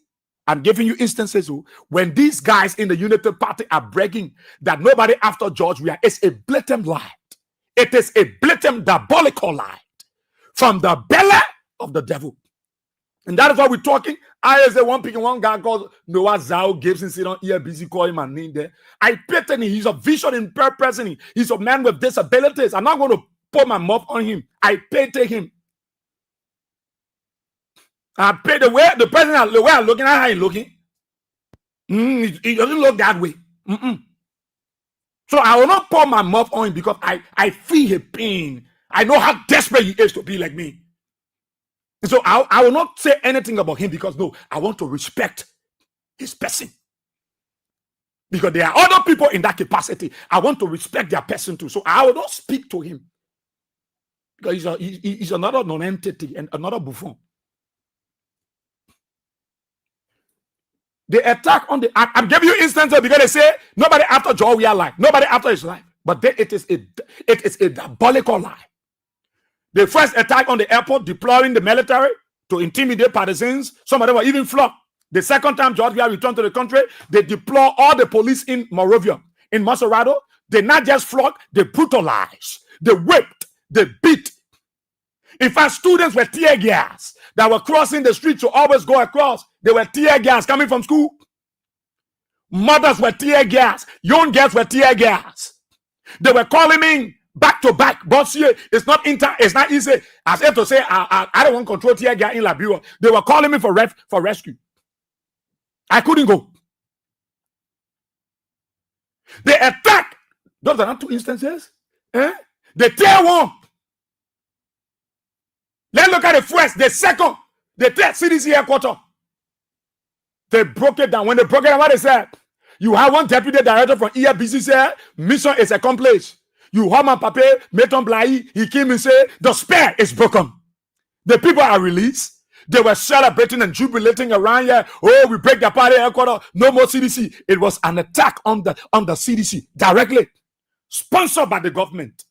I'm giving you instances when these guys in the United Party are bragging that nobody after George Weah. It's a blatant lie. It is a blatant diabolical lie from the belly of the devil. And that is why we're talking. I say one guy called Noah Zhao Gibson sit on here busy calling my name there. I pity him. He's a vision in purpose. He's a man with disabilities. I'm not going to put my mouth on him. I pity him. I pay the way the president, the way I'm looking at how he's looking. He doesn't look that way. So I will not pour my mouth on him because I feel his pain. I know how desperate he is to be like me. And so I will not say anything about him because no, I want to respect his person. Because there are other people in that capacity. I want to respect their person too. So I will not speak to him. Because he's another non-entity and another buffoon. The attack on the I'm giving you instances because they say nobody after George Weah life, nobody after his life. But it is a diabolical lie. The first attack on the airport, deploying the military to intimidate partisans. Some of them were even flogged. The second time George Weah returned to the country, they deploy all the police in Moravia, in Macerado. They not just flogged, they brutalized, they whipped, they beat. In fact, students were tear gas that were crossing the street to always go across. They were tear gas coming from school. Mothers were tear gas. Young girls were tear gas. They were calling me back to back. But see, it's not easy. As if to say, I don't want to control tear gas in Liberia. They were calling me for rescue. I couldn't go. They attack. Those are not two instances. They tear one. Let's look at the first, the second, the third CDC headquarters. They broke it down. When they broke it down, what they said? You have one deputy director from EFBC said, mission is accomplished. You have my papa, Meton Blai, he came and said, the spare is broken. The people are released. They were celebrating and jubilating around here. Oh, we break the party headquarters. No more CDC. It was an attack on the CDC directly, sponsored by the government.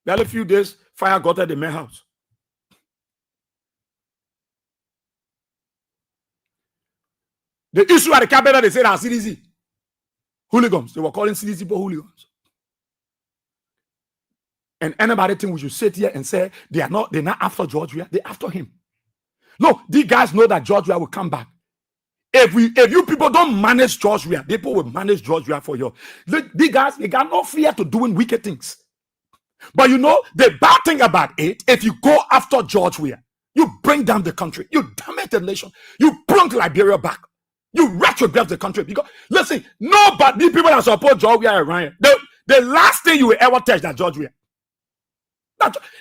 There are a few days, fire got at the main house. The issue at the capital, they said, are CDC hooligans. They were calling CDC people hooligans. And anybody think we should sit here and say they're not after George Weah, they're after him. No, these guys know that George Weah will come back. If you people don't manage George Weah, people will manage George Weah for you. These guys, they got no fear to doing wicked things. But you know, the bad thing about it, if you go after George Weah, you bring down the country, you damage the nation, you bring Liberia back, you retrogress the country. Because listen, nobody, people that support George Weah around here, the last thing you will ever touch that George Weah.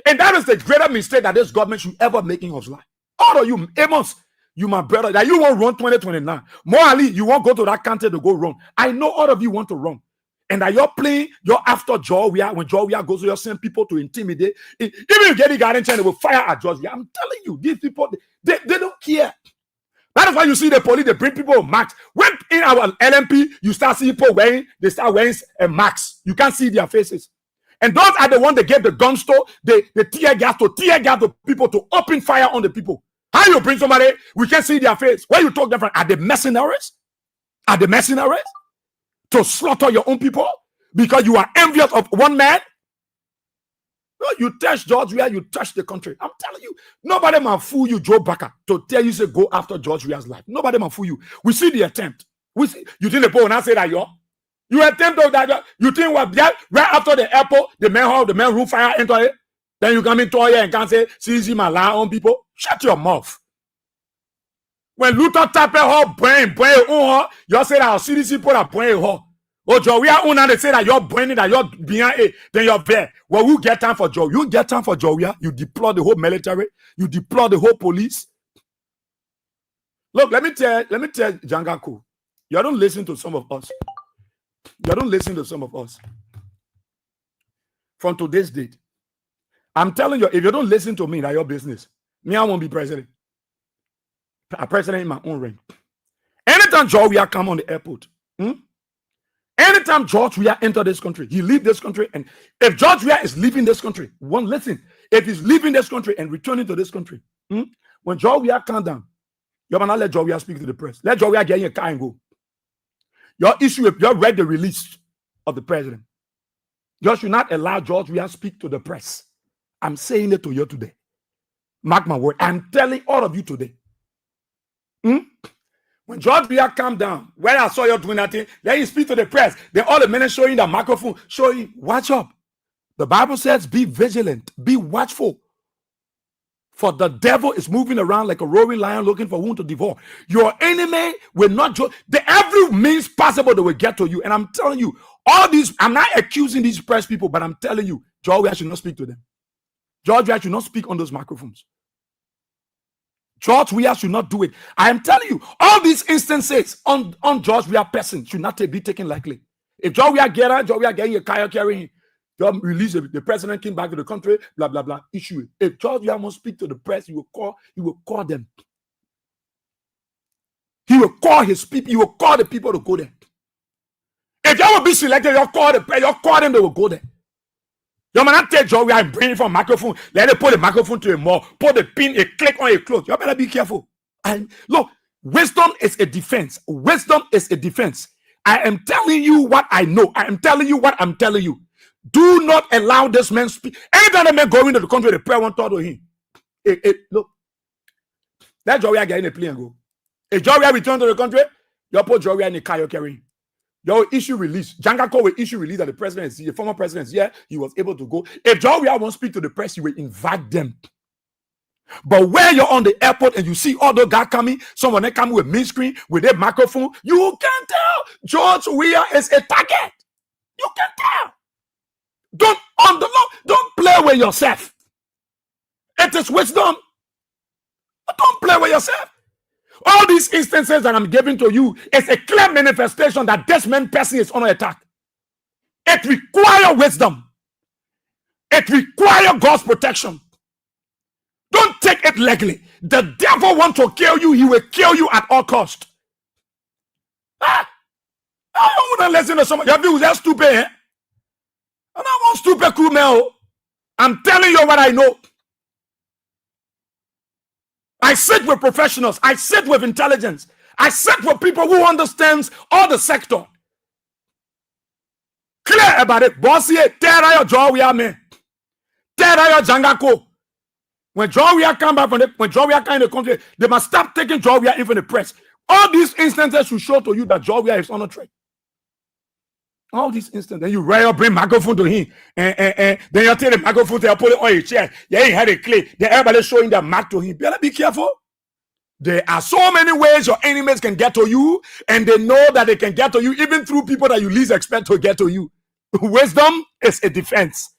And that is the greatest mistake that this government should ever make in his life. All of you, Amos, you my brother, that you won't run 2029. Morally, you won't go to that country to go run. I know all of you want to run. And that you're after George Weah. When George Weah goes, you're sending people to intimidate. Even if you get the guardian channel, they will fire at George Weah. I'm telling you, these people, they don't care. That is why you see the police, they bring people marks. When in our LMP, you start seeing people they start wearing marks. You can't see their faces. And those are the ones that get the guns to, the tear gas the people to open fire on the people. How you bring somebody, we can't see their face. Why you talk different? Are they mercenaries? Are they mercenaries? To slaughter your own people? Because you are envious of one man? No, you touch George Weah, you touch the country. I'm telling you, nobody man fool you, Joe Baker, to tell you to go after George Weah's life. Nobody man fool you. We see the attempt. We see, you think the people will not say that you attempt to that. You think what right after the airport, the main room fire enter it, then you come into here and can say, see my lie on people. Shut your mouth. When Luther tapped her brain on her, you say that our CDC put a brain her. Oh, Joe, we are on and they say that you're braining, that you're behind it, then you're there. Well, we get time for Joe. You get time for Joe, yeah? You deploy the whole military, you deploy the whole police. Look, let me tell Jangaku, you don't listen to some of us. You don't listen to some of us. From today's date, I'm telling you, if you don't listen to me, that's your business. Me, I won't be president. I'm president in my own reign. Anytime Joe, we are come on the airport, Hmm? Anytime George Weah enter this country, he leave this country. And if George Weah is leaving this country, listen, if he's leaving this country and returning to this country, when George Weah calm down, you better not let George Weah speak to the press. Let George Weah get in your car and go. Your issue, if you read the release of the president, you should not allow George Weah speak to the press. I'm saying it to you today. Mark my word. I'm telling all of you today. When George Weah calm down, when I saw you doing that thing, then you speak to the press. Then all the men showing the microphone, showing, watch up. The Bible says, be vigilant, be watchful. For the devil is moving around like a roaring lion looking for whom to devour. Your enemy will not every means possible they will get to you. And I'm telling you, all these, I'm not accusing these press people, but I'm telling you, George Weah should not speak to them. George Weah should not speak on those microphones. George Weah should not do it. I am telling you, all these instances on George Weah person should not be taken lightly. If George Weah getting a kayak carrying, release the president came back to the country, blah blah blah. Issue it. If George Weah must speak to the press, he will call them. He will call his people. He will call the people to go there. If you will be selected, you'll call the press. You'll call them. They will go there. You might not take George Weah and bring it from microphone. Let it put the microphone to a more. Put the pin, a click on a cloth. You better be careful. And look, wisdom is a defense. Wisdom is a defense. I am telling you what I know. I am telling you what I'm telling you. Do not allow this man speak. Anytime the man go into the country, the prayer won't talk to him. Look, let George Weah get in a plane and go. If George Weah return to the country, you put George Weah in a car you're carrying. Your issue release. Jangako will issue release that the president is here, the former president is here. He was able to go. If George Weah won't speak to the press, you will invite them. But when you're on the airport and you see all the guys coming, someone they come with main screen, with their microphone, you can tell George Weah is a target. You can tell. Don't play with yourself. It is wisdom. Don't play with yourself. All these instances that I'm giving to you is a clear manifestation that this man person is under attack. It requires wisdom. It requires God's protection. Don't take it lightly. The devil wants to kill you. He will kill you at all cost. I don't want to listen to someone. You feel that stupid, eh? I don't want stupid crew man. I'm telling you what I know. I sit with professionals. I sit with intelligence. I sit with people who understands all the sector. Clear about it. Bossy, tell your George Weah man. Tell your Jangako. When George Weah come back when George Weah come in the country, they must stop taking George Weah in from the press. All these instances should show to you that George Weah is on a track. All these instances, then you bring microphone to him, and then you take the microphone to put it on your chair. You ain't had a clay. Then everybody showing that mark to him. Better be careful. There are so many ways your enemies can get to you, and they know that they can get to you even through people that you least expect to get to you. Wisdom is a defense.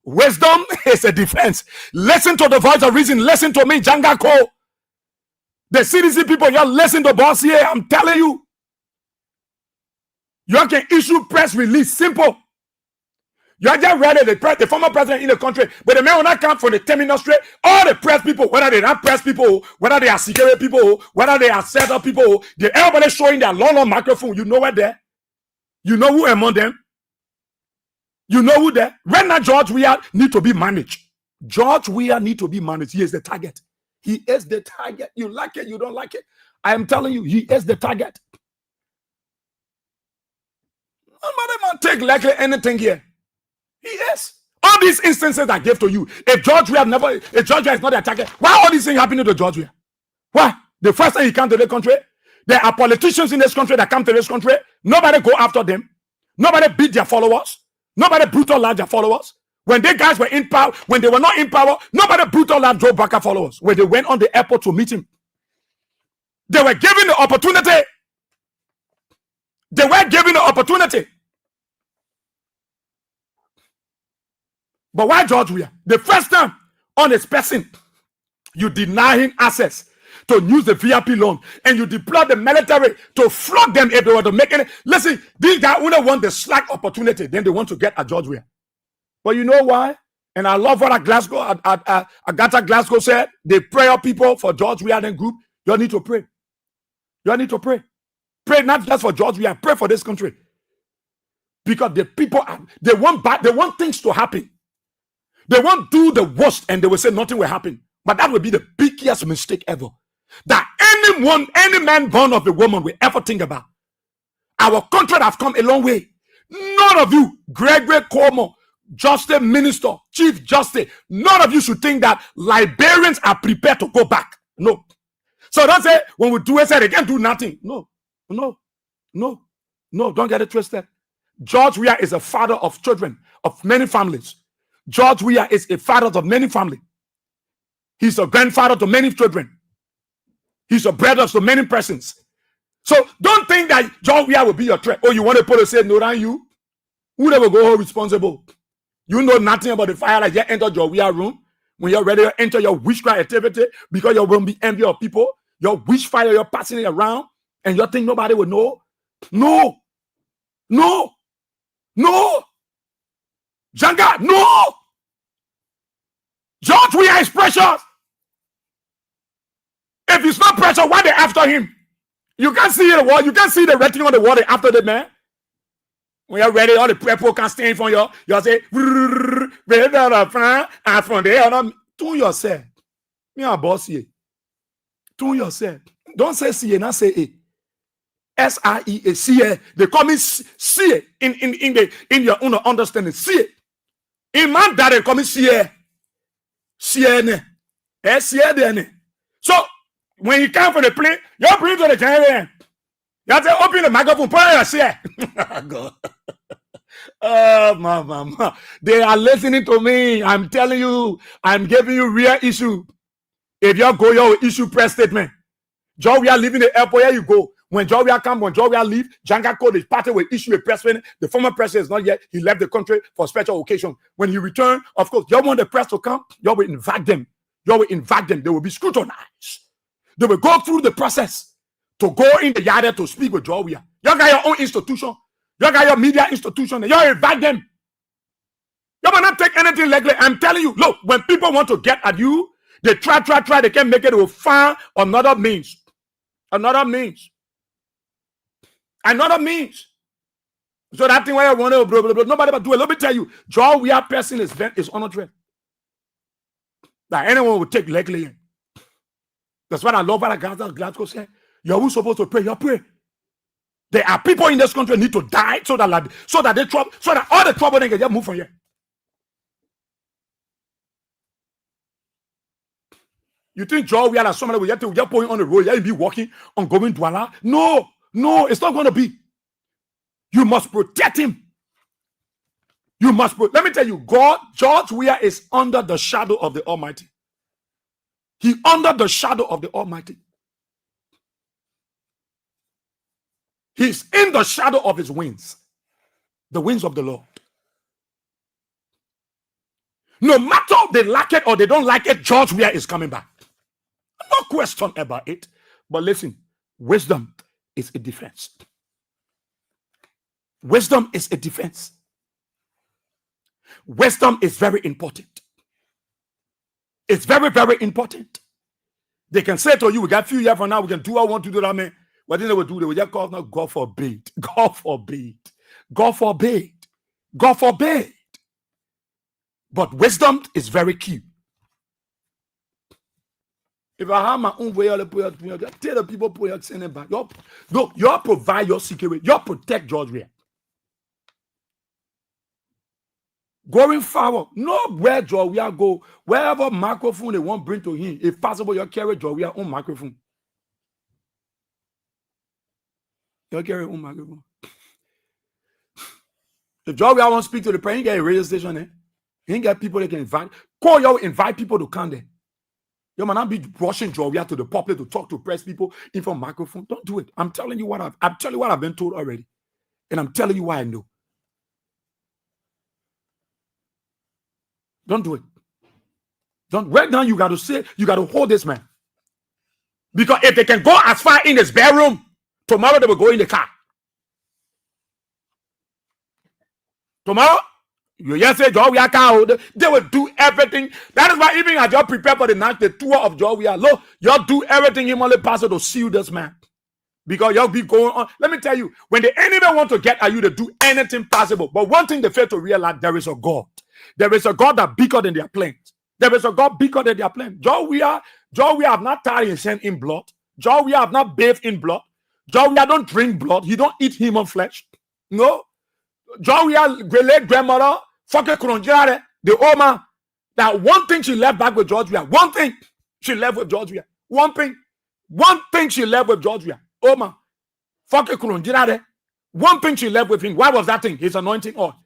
Wisdom is a defense. Listen to the voice of reason. Listen to me, Jangako. The CDC people, you listen to boss here. I'm telling you. You can issue press release. Simple. You are just ready the former president in the country, but the man will not come from the terminal straight. All the press people, whether they are press people, whether they are security people, whether they are setup people, everybody showing their long microphone. You know what there? You know who among them? You know who there? Right now, George Weah need to be managed. George Weah need to be managed. He is the target. He is the target. You like it, you don't like it. I am telling you, he is the target. Nobody man take likely anything here. He is. All these instances I gave to you. If George Weah is not the target, why all these things happening to George Weah? Why? The first time he came to the country, there are politicians in this country that come to this country. Nobody go after them. Nobody beat their followers. Nobody brutalized their followers. When they guys were in power, when they were not in power, nobody brutalized Joe Barker followers. When they went on the airport to meet him, they were given the opportunity. They were given the opportunity. But why George Weah? The first time on his person, you deny him access to use the VIP loan, and you deploy the military to flog them if they were to make it. Listen, these guys only want the slight opportunity, then they want to get at George Weah. But you know why? And I love what Agatha Glasgow said. They pray up people for George Weah and group. You need to pray. You need to pray. Pray not just for George Weah, pray for this country. Because the people, they want things to happen. They won't do the worst and they will say nothing will happen. But that will be the biggest mistake ever. That any man born of a woman will ever think about. Our country have come a long way. None of you, Gregory Cuomo, Justice Minister, Chief Justice, none of you should think that Liberians are prepared to go back. No. So don't say, when we do it, they can't do nothing. No, don't get it twisted. George Weah is a father of children, of many families. George Weah is a father of many families. He's a grandfather to many children. He's a brother to many persons. So don't think that George Weah will be your threat. Oh, you want to put a say no than you? Who never go home responsible? You know nothing about the fire that you enter George Weah room when you're ready to enter your witchcraft activity because you won't be envy of people. Your witch fire, you're passing it around and you think nobody will know? No. Janga, no. George Weah is precious. If it's not precious, why they after him? You can't see the wall. You can't see the writing on the wall after the man. When you're ready, all the people can stand for you. You say, to yourself. Me a boss here. To yourself. Don't say C, not say A. S-I-E-A, C-A. They call me C in your own understanding. C. In my dad, they call me C-A. C-A-N. S-C-A-D-N. So, when you come for the plane, you're bring to the Canadian. You have to open the microphone, put it here. God. Oh, mama. They are listening to me. I'm telling you, I'm giving you real issue. If you go your issue press statement, George Weah leaving the airport, here you go. When George Weah come, when George Weah leave, Janga Code, the party will issue a press statement. The former president is not yet. He left the country for a special occasion. When he return, of course, you want the press to come, you will invite them. You will invite them. They will be scrutinized. They will go through the process to go in the yard to speak with George Weah. You got your own institution. You got your media institution. You invite them. You will not take anything lightly. I'm telling you, look, when people want to get at you, they try. They can't make it. They will find another means. Another means. So that thing where you want to blah, blah, blah, nobody but do it. Let me tell you, George Weah person is honored. That anyone will take lightly. That's what I love what Glasgow said. You're supposed to pray. You pray. There are people in this country need to die so that all the trouble they can just move from here. You think George Weah somebody will just put him on the road? He'll be walking on going Douala? No, it's not going to be. You must protect him. Let me tell you, George Weah is under the shadow of the Almighty. He under the shadow of the Almighty. He's in the shadow of his wings. The wings of the Lord. No matter they like it or they don't like it, George Weah is coming back. No question about it. But listen, wisdom is a defense. Wisdom is a defense. Wisdom is very important. It's very, very important. They can say to you, we got a few years from now, we can do what we want to do that, man. What they will do, they will just call now, God forbid. God forbid. God forbid. God forbid. But wisdom is very key. If I have my own way, I'll tell the people put your sending back. You provide your security. You protect George Weah. Going forward, nowhere George Weah go, wherever microphone they want bring to him, if possible, you carry George Weah own microphone. You carry own microphone. If George Weah want to speak to the president, he get a radio station there. He ain't got people they can invite. Invite people to come there. You might not be rushing George Weah to the public to talk to press people in front of microphone. Don't do it. I'm telling you what I've been told already. And I'm telling you why I know. Don't do it. Right now you got to hold this man. Because if they can go as far in his bedroom, tomorrow they will go in the car. Tomorrow, you just say George Weah car, they will do everything. That is why even as you prepare for the tour of George Weah, look, you do everything humanly possible to seal this man. Because you'll be going on. Let me tell you, when the enemy want to get at you to do anything possible, but one thing they fail to realize, there is a God. There is a God that bigger than their plans. There is a God bigger than their plans. We have not tied his hand in blood. We have not bathed in blood. We don't drink blood. He don't eat human flesh. No. We are great grandmother, fucking Kronjare, the Oma. That one thing she left back with Georgia. One thing she left with Georgia. One thing she left with Georgia. Oma. Fucking Kronjare. One thing she left with him. Why was that thing? His anointing oil.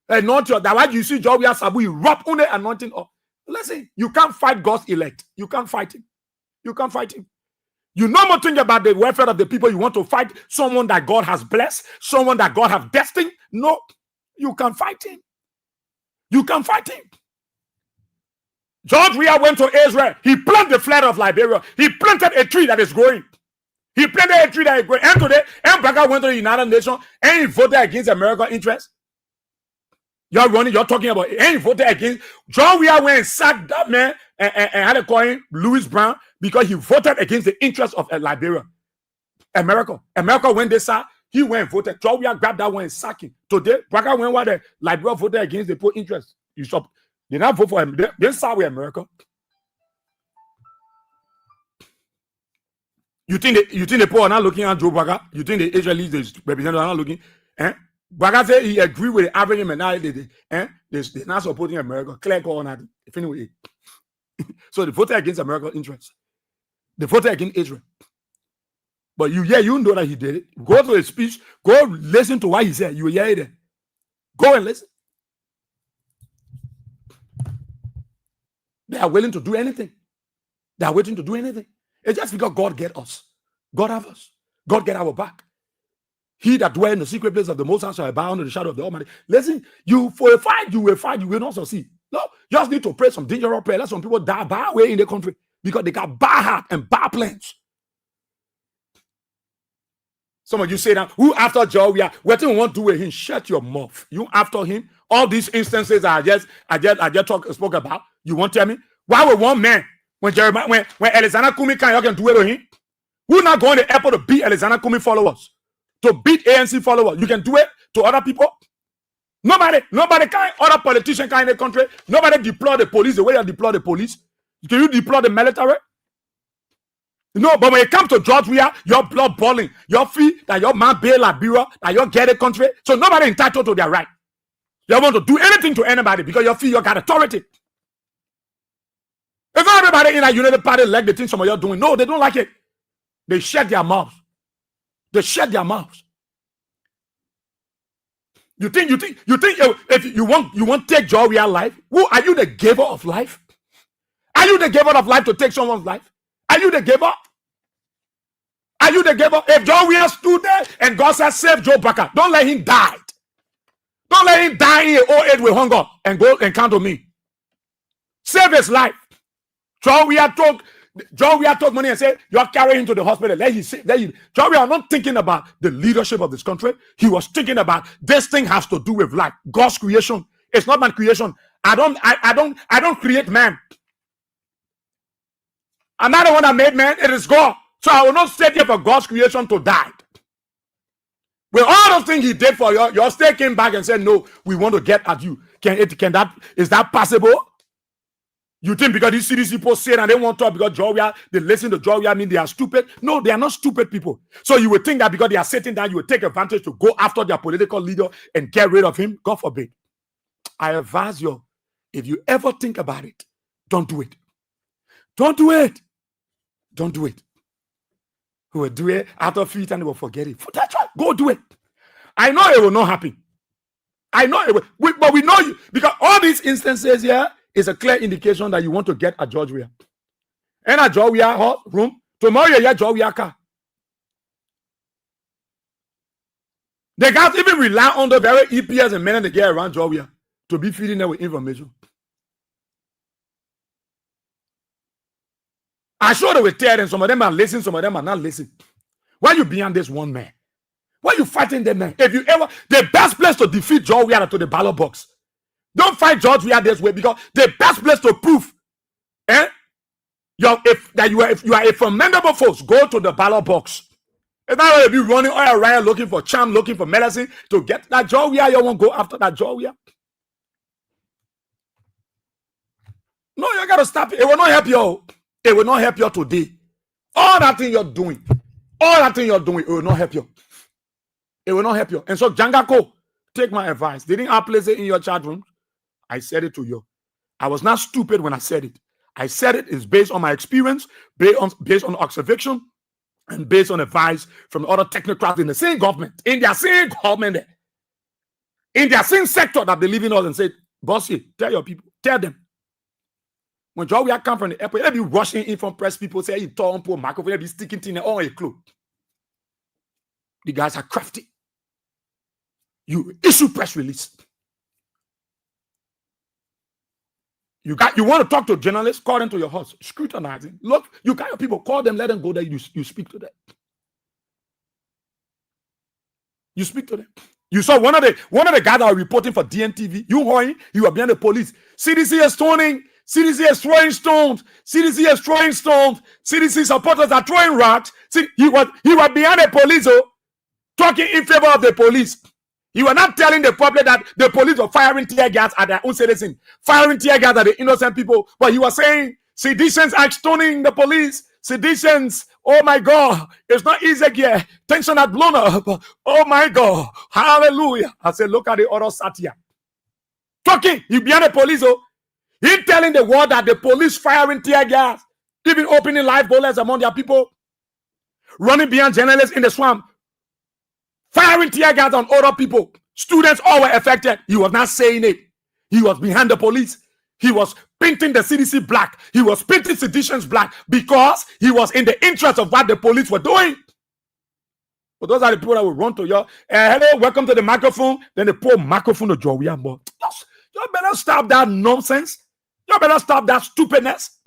Anointing. That's why you see Georgia Sabu, he rub on the anointing oil. Listen, you can't fight God's elect. You can't fight him. You can't fight him. You no more think about the welfare of the people. You want to fight someone that God has blessed, someone that God has destined. No, you can't fight him. You can't fight him. George Weah went to Israel. He planted the flag of Liberia. He planted a tree that is growing. He planted a tree that is growing. And today, Mbaka went to the United Nations and he voted against American interests. You're running, you're talking about it. And he voted against. John Weah went and sacked that man and had to call him Louis Brown because he voted against the interests of Liberia. America when they sacked, he went and voted. John Weah grabbed that one and sacked him. Today, Baka went where the Liberia voted against the poor interests. You stop. They not vote for him. They side with America. You think the poor are not looking at Joe Baka? You think the Israelis, the representatives are not looking? Baka said he agreed with the average minority. They're not supporting America. Clear call on that. Anyway. So they voted against America's interests. They voted against Israel. But you know that he did it. Go to his speech. Go listen to what he said. You hear it. Go and listen. They are willing to do anything. They are waiting to do anything. It's just because God get us. God have us. God get our back. He that dwell in the secret place of the Most High shall abide under the shadow of the Almighty. Listen, you will fight, you will not succeed. No, you just need to pray some dangerous prayer. Let some people die bad way in the country because they got bad heart and bad plans. Some of you say that, who after Joe, what do you want to do with him? Shut your mouth. You after him? All these instances I just spoke about, you won't tell me? Why would one man, when Alexander Kumi can do it to him? Who not going to the airport to beat Alexander Kumi followers? To beat ANC followers? You can do it to other people? Nobody can, other politician can in the country. Nobody deploy the police the way you deploy the police. Can you deploy the military? No, but when it comes to George Weah, your blood boiling, your feet, that your man bail Liberia, that you get a country. So nobody entitled to their right. You want to do anything to anybody because you feel you got authority. If not everybody in a United Party like the things some of you are doing, no, they don't like it. They shut their mouths. They shut their mouths. You think if you want to take George Weah's life? Who are you, the giver of life? Are you the giver of life to take someone's life? Are you the giver? Are you the giver? If George Weah stood there and God said, save Joe Baka, don't let him die. Don't let him die in old age with hunger and go and count on me. Save his life. George Weah took money and said, you're carrying him to the hospital. George Weah was not thinking about the leadership of this country. He was thinking about this thing has to do with life. God's creation. It's not my creation. I don't create man. I'm not the one that made man. It is God. So I will not stay here for God's creation to die. With all those things he did for you, your state came back and said, no, we want to get at you. Is that possible? You think because these CDC people say and they won't talk because George Weah, they listen to George Weah, mean they are stupid? No, they are not stupid people. So you would think that because they are sitting down, you would take advantage to go after their political leader and get rid of him? God forbid. I advise you, if you ever think about it, don't do it. Don't do it. Don't do it. Who will do it after a few times, they will forget it. That's right. Go do it. I know it will not happen. I know it will. But we know you because all these instances here is a clear indication that you want to get a George Weah. And a George Weah room. Tomorrow you hear George Weah car. They can't even rely on the very EPS and men they get around George Weah to be feeding them with information. I'm sure they will tell them, some of them are listening, some of them are not listening. Why you behind this one man? Why you fighting them man? If you ever, the best place to defeat George Weah to the ballot box. Don't fight George Weah this way because the best place to prove if you are a formidable force, go to the ballot box. It's not going to be running all around looking for charm, looking for medicine to get that joy. You won't go after that joy. No, you got to stop it. It will not help you. It will not help you today. All that thing you're doing, it will not help you. It will not help you. And so, Jangako, take my advice. Didn't I place it in your chat room? I said it to you. I was not stupid when I said it. I said it is based on my experience, based on observation, and based on advice from other technocrats in the same government, in their same government, in their same sector that they live in us and say, bossy, tell your people, tell them. When we are come from the airport, they be rushing in from press people, say, you torn poor microphone, they be sticking in all a clue. The guys are crafty. You issue press release. You want to talk to journalists, call them to your house, scrutinizing. Look, you got your people, call them, let them go there, you speak to them. You speak to them. You saw one of the guys that are reporting for DNTV, you are behind the police. CDC is stoning, CDC is throwing stones, CDC is throwing stones, CDC supporters are throwing rocks. He was behind the police, talking in favor of the police. You are not telling the public that the police were firing tear gas at their own citizens, firing tear gas at the innocent people. But you are saying seditions are stoning the police. Seditions, oh my God, it's not easy here. Tension has blown up. Oh my God, hallelujah. I said, look at the other satya. Talking, he behind the police, he telling the world that the police firing tear gas, even opening live bullets among their people, running behind journalists in the swamp, firing tear gas on other people. Students all were affected. He was not saying it. He was behind the police. He was painting the CDC black. He was painting seditions black because he was in the interest of what the police were doing. But those are the people that will run to you. Hello, welcome to the microphone. Then they pull microphone to Joey. You better stop that nonsense. You better stop that stupidness.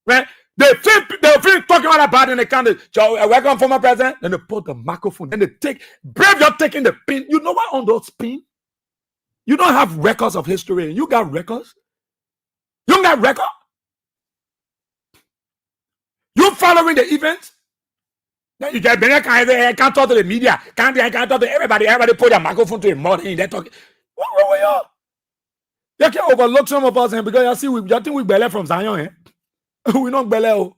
Right? They feel talking about in the country. Welcome, former president. Then they put the microphone. Then they brave you're taking the pin. You know what on those pin? You don't have records of history. You got records. You got record. You following the events. Then you can't talk to the media. Can't talk to everybody. Everybody put their microphone to a mouth and they're talking. What wrong with you? You can overlook some of us because you think we belay from Zion. We not belay.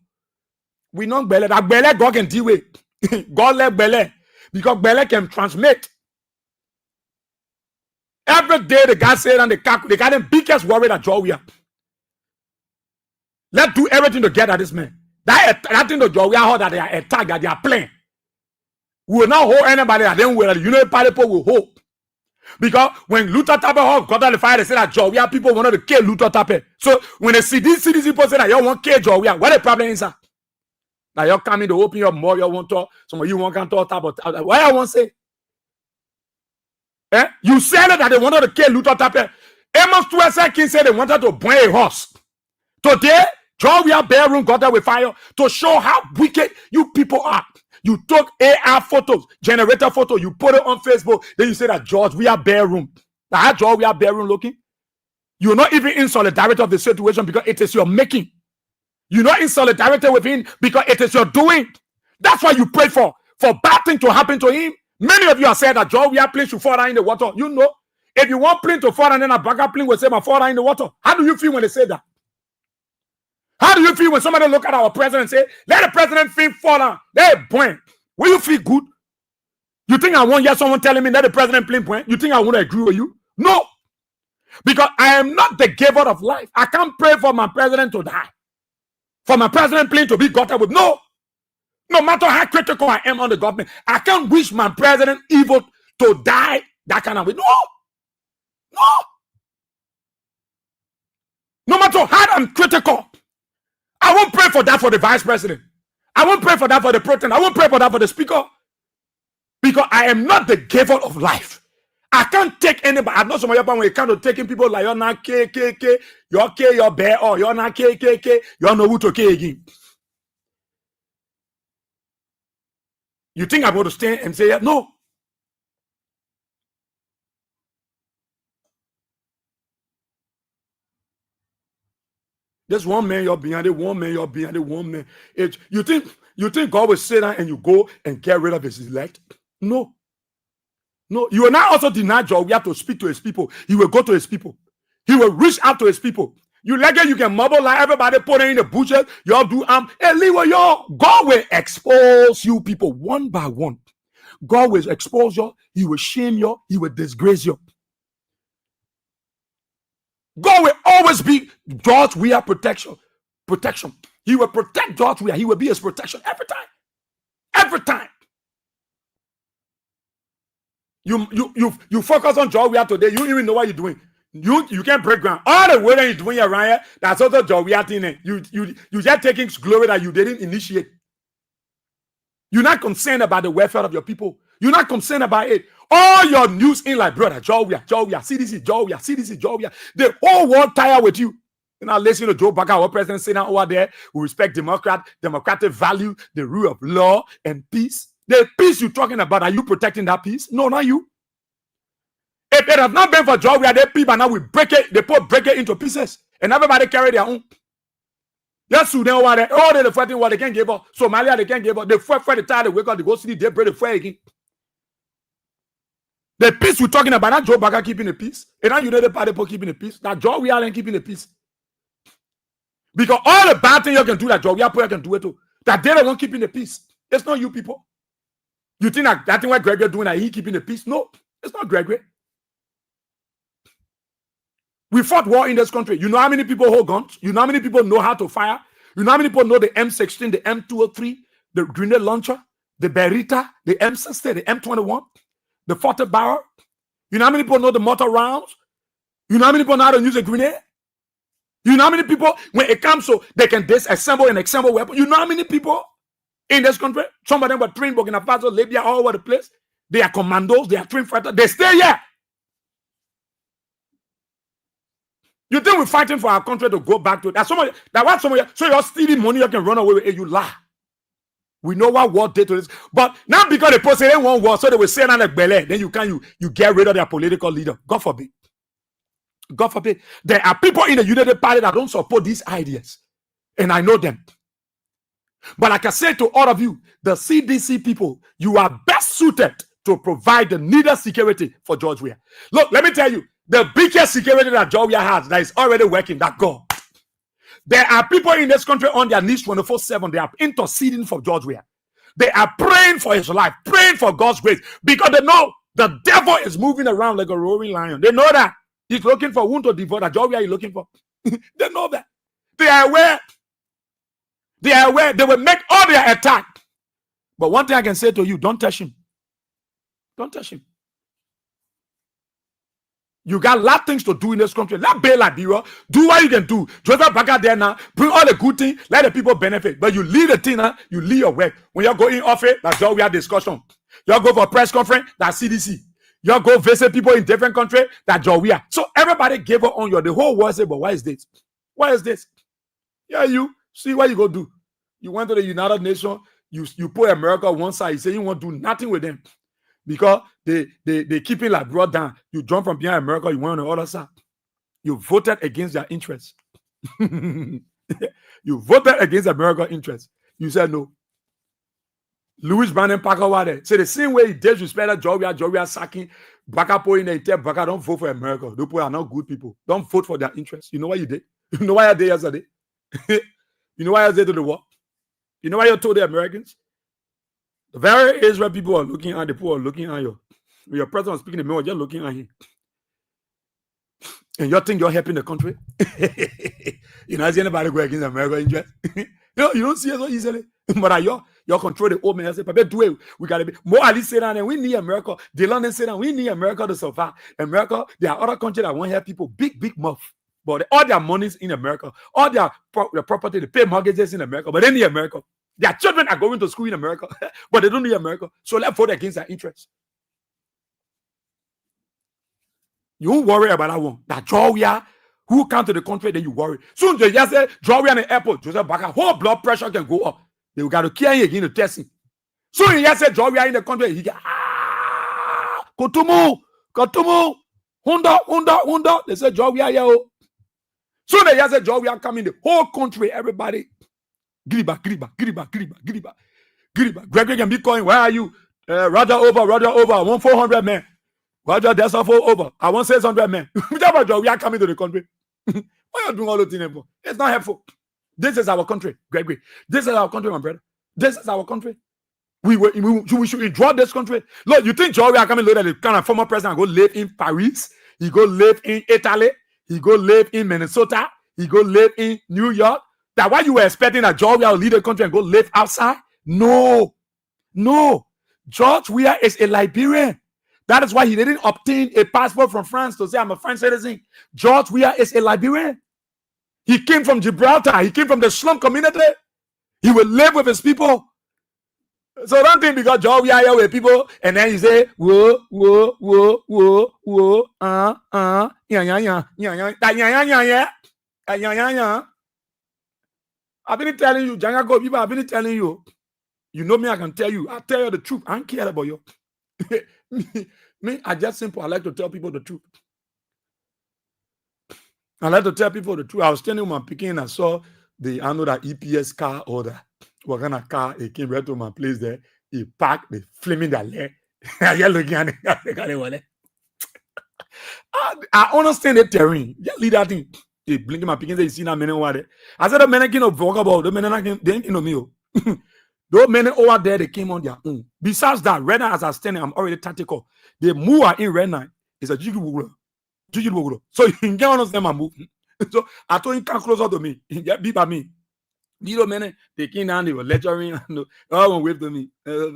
We not belay. That belay God can deal with. God let belay because belay can transmit. Every day the guy said and the got the biggest worry that Joe we are. Let's do everything to get at this man. That thing to Joe we are that they are attacked, that they are playing. We will not hold anybody that then will. You know, people will hold. Because when Luther Tappe got out the fire, they said that Joe we are people wanted to kill Luther Tappe. So when they see these people say that you want to kill Joe we are, what the problem is that? Now you're coming to open your mouth, you want to talk. Some of you want to talk about what I want to say. You said that they wanted to kill Luther Tappe. Amos 12 said they wanted to burn a horse. Today, Georgia Bedroom got there with fire to show how wicked you people are. You took AR photos, generator photo, you put it on Facebook, then you say that George, we are Bedroom. Now, how George, we are Bedroom looking? You're not even in solidarity of the situation because it is your making. You're not in solidarity with him because it is your doing. That's why you pray for bad thing to happen to him. Many of you have said that George, we are plane should fall down in the water. You know, if you want plane to fall down, then a backup plane will say, fall down in the water. How do you feel when they say that? How do you feel when somebody look at our president and say, let the president feel fall down? Hey, point. Will you feel good? You think I want someone telling me let the president plane point? You think I want to agree with you? No. Because I am not the giver of life. I can't pray for my president to die. For my president plane to be got up with. No. No matter how critical I am on the government, I can't wish my president evil to die that kind of way. No. No. No matter how I'm critical, I won't pray for that for the vice president. I won't pray for that for the president. I won't pray for that for the speaker. Because I am not the giver of life. I can't take anybody. I know some of you when you can't taking people like you're not KKK, you're K, you're bear, or you're not KKK, you're no who to K again. You think I'm going to stand and say that? No. There's one man you're behind it, one man you're behind it, one man. You think You think God will sit down and you go and get rid of his elect? No. No, you will not also deny Joe. We have to speak to his people. He will go to his people. He will reach out to his people. You like it, you can mumble like everybody put it in the bushes. Y'all do hey, leave y'all. God will expose you people one by one. God will expose you. He will shame you. He will disgrace you. God will always be George Weah protection. He will protect George Weah. He will be his protection every time. Every time. You focus on George Weah today. You don't even know what you're doing. You can't break ground. All the way that you're doing around here, that's also George Weah thing. You just taking glory that you didn't initiate. You're not concerned about the welfare of your people. You're not concerned about it. All your news in like, brother, George Weah, CDC, George Weah, CDC, George Weah. The whole world tired with you. You know, listen to Joe Biden, our president, sitting over there. We respect democratic value, the rule of law and peace. The peace you're talking about, are you protecting that peace? No, not you. If it has not been for George Weah, they people now we break it, break it into pieces. And everybody carry their own. Yes, Sudan over there, all the fighting what they can't give up. Somalia, they can't give up. They fight the time, they wake up, they go sleep, they break the fire again. The peace we're talking about, not Joe Biden keeping the peace. And now you know the party for keeping the peace. That George Weah ain't keeping the peace. Because all the bad things you can do, that George Weah can do it too. That they don't keeping the peace. It's not you people. You think that thing what Gregory doing, that he keeping the peace? No, it's not Gregory. We fought war in this country. You know how many people hold guns? You know how many people know how to fire? You know how many people know the M16, the M203, the grenade launcher, the Beretta, the M60, the M21, the 40 barrel? You know how many people know the mortar rounds? You know how many people know how to use a grenade? You know how many people, when it comes so they can disassemble and assemble weapons? You know how many people in this country? Some of them were trained Burkina Faso, Libya, all over the place. They are commandos, they are trained fighters. They stay here. You think we're fighting for our country to go back to that? So you're stealing money, you can run away with it. You lie. We know what war did to this. But now because they posted they want war, so they will say that like Bele, then you get rid of their political leader. God forbid. God forbid. There are people in the United Party that don't support these ideas. And I know them. But like I said to all of you, the CDC people, you are best suited to provide the needed security for George Weah. Look, let me tell you, the biggest security that George Weah has that is already working, that God. There are people in this country on their knees 24/7. They are interceding for George Weah. They are praying for his life, praying for God's grace, because they know the devil is moving around like a roaring lion. They know that he's looking for whom to devour. That George Weah is looking for. They know that. They are aware. They are aware. They will make all their attack. But one thing I can say to you, don't touch him. Don't touch him. You got a lot of things to do in this country. Let bail Liberia. Do what you can do. Joseph back out there now. Bring all the good things. Let the people benefit. But you leave the thing now. You leave your work. When you go in office, that's how we have discussion. You go for a press conference, that's CDC. You go visit people in different countries, that's how we are. So everybody gave up on you. The whole world said, but why is this? Why is this? Yeah, you see what you go do. You went to the United Nations. You put America on one side. You say you won't do nothing with them. Because they keep it like brought down. You jump from behind America, you went on the other side. You voted against their interests. You voted against America's interests. You said no. Louis Brandon Parker over there. Say the same way he disrespected Georgia sacking Bakapo in the tell Baka, don't vote for America. Those people are not good people. Don't vote for their interests. You know what you did? You know what I did yesterday? You know what I did to the war? You know what you told the Americans? The very Israel people are looking at the people are looking at you. When your president was speaking to me, you're looking at him. And you think you're helping the country? You know, I see anybody go against America interest. You don't see it so easily. But you control the old man. I say, Papa, do it. We gotta be more at least say that, and we need America. The London say that we need America to survive. America, there are other countries that won't help people. Big mouth. But all their money's in America, all their property, they pay mortgages in America, but they need America. Their children are going to school in America, but they don't need America. So let's vote against their interests. You won't worry about that one. That Georgia, who come to the country, then you worry. Soon they just say Georgia in the airport, Joseph Baka, whole blood pressure can go up. They got to carry him again to test him. Soon he just said Georgia in the country, he get Kotumu, Honda. They said Georgia, yo. Soon they just said Georgia coming the whole country, everybody. Giriba, Giriba, Giriba, Giriba, Giriba, Giriba. Gregory can be calling, where are you? Roger over. I want 400 men. Roger, that's all over. I want 600 men. We are coming to the country. Why are you doing all those things? It's not helpful. This is our country, Gregory. This is our country, my brother. This is our country. We should enjoy this country. Look, you think George we are coming later, the kind of former president go live in Paris, he go live in Italy, he go live in Minnesota, he go live in New York. That why you were expecting that George will lead the country and go live outside? No. George Weah is a Liberian. That is why he didn't obtain a passport from France to say I'm a French citizen. George Weah is a Liberian. He came from Gibraltar. He came from the slum community. He will live with his people. So don't think because George Weah here with people and then you say yeah. I've been telling you, Jangago people, I've been telling you. You know me, I can tell you. I tell you the truth. I don't care about you. me, I just simple. I like to tell people the truth. I like to tell people the truth. I was standing with my picking and I saw I know that EPS car order. What kind of car? It came right to my place there. He parked, they flaming that leg. I just looking at it. I understand the terrain. Just leave that thing. He blinking my picking, they see that man over there. I said the man can talk about the man they ain't know me. Those men over there, they came on their own. Besides that, right now as I stand, I'm already tactical. The move are in right now is a Juju. So you can understand my move. So I told him come closer to me. He get beat by me. These men, they came down, they were lecturing. Oh, wave to me. I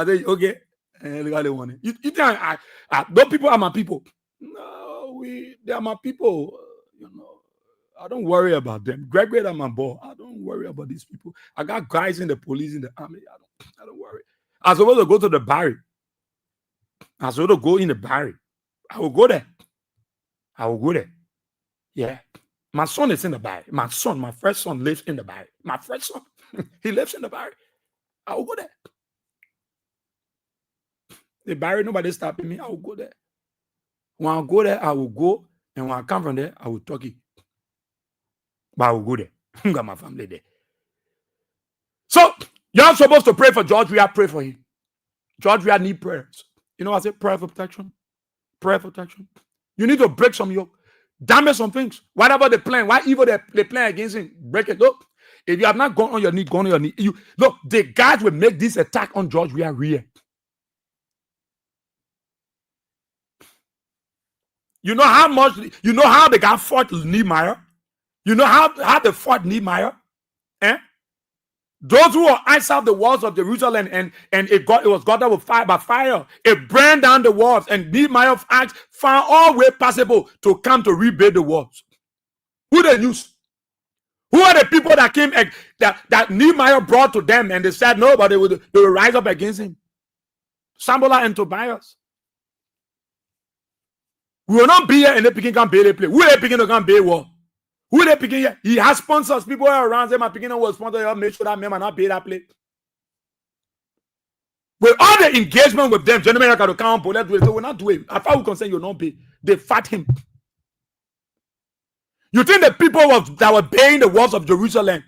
said, okay. And the guy they wanted. You think those people are my people? No, they are my people. You know. I don't worry about them. Gregory are my boy. I don't worry about these people. I got guys in the police, in the army. I don't worry. I was supposed to go to the Barry. I was supposed to go in the Barry. I will go there. Yeah. My son is in the Barry. My first son lives in the Barry. My first son, he lives in the Barry. I will go there. The Barry, nobody stopping me. I will go there. When I go there, I will go. And when I come from there, I will talk it. But I will go there. I got my family there. So, you're supposed to pray for George Weah. Pray for him. George Weah need prayers. You know what I say? Prayer for protection. Prayer for protection. You need to break some yoke. Damage some things. Whatever they plan, why evil they plan against him, break it. Look, if you have not gone on your knee, look, the guys will make this attack on George Weah real. You know how the guy fought Nehemiah? You know how they fought Nehemiah? Those who were outside the walls of Jerusalem and it was got up with fire by fire. It burned down the walls, and Nehemiah asked found all way possible to come to rebuild the walls. Who they use? Who are the people that came that Nehemiah brought to them and they said no, but they will rise up against him? Sanballat and Tobias. We will not be here and they picking can build a place. Who they picking to come build wall? Who they picking here? He has sponsors. People around them are picking up with sponsors. Make sure that man not pay that plate. With all the engagement with them, gentlemen, I got to come on, they will not do it. As far as we concern, you not pay. They fight him. You think the people that were baying the walls of Jerusalem,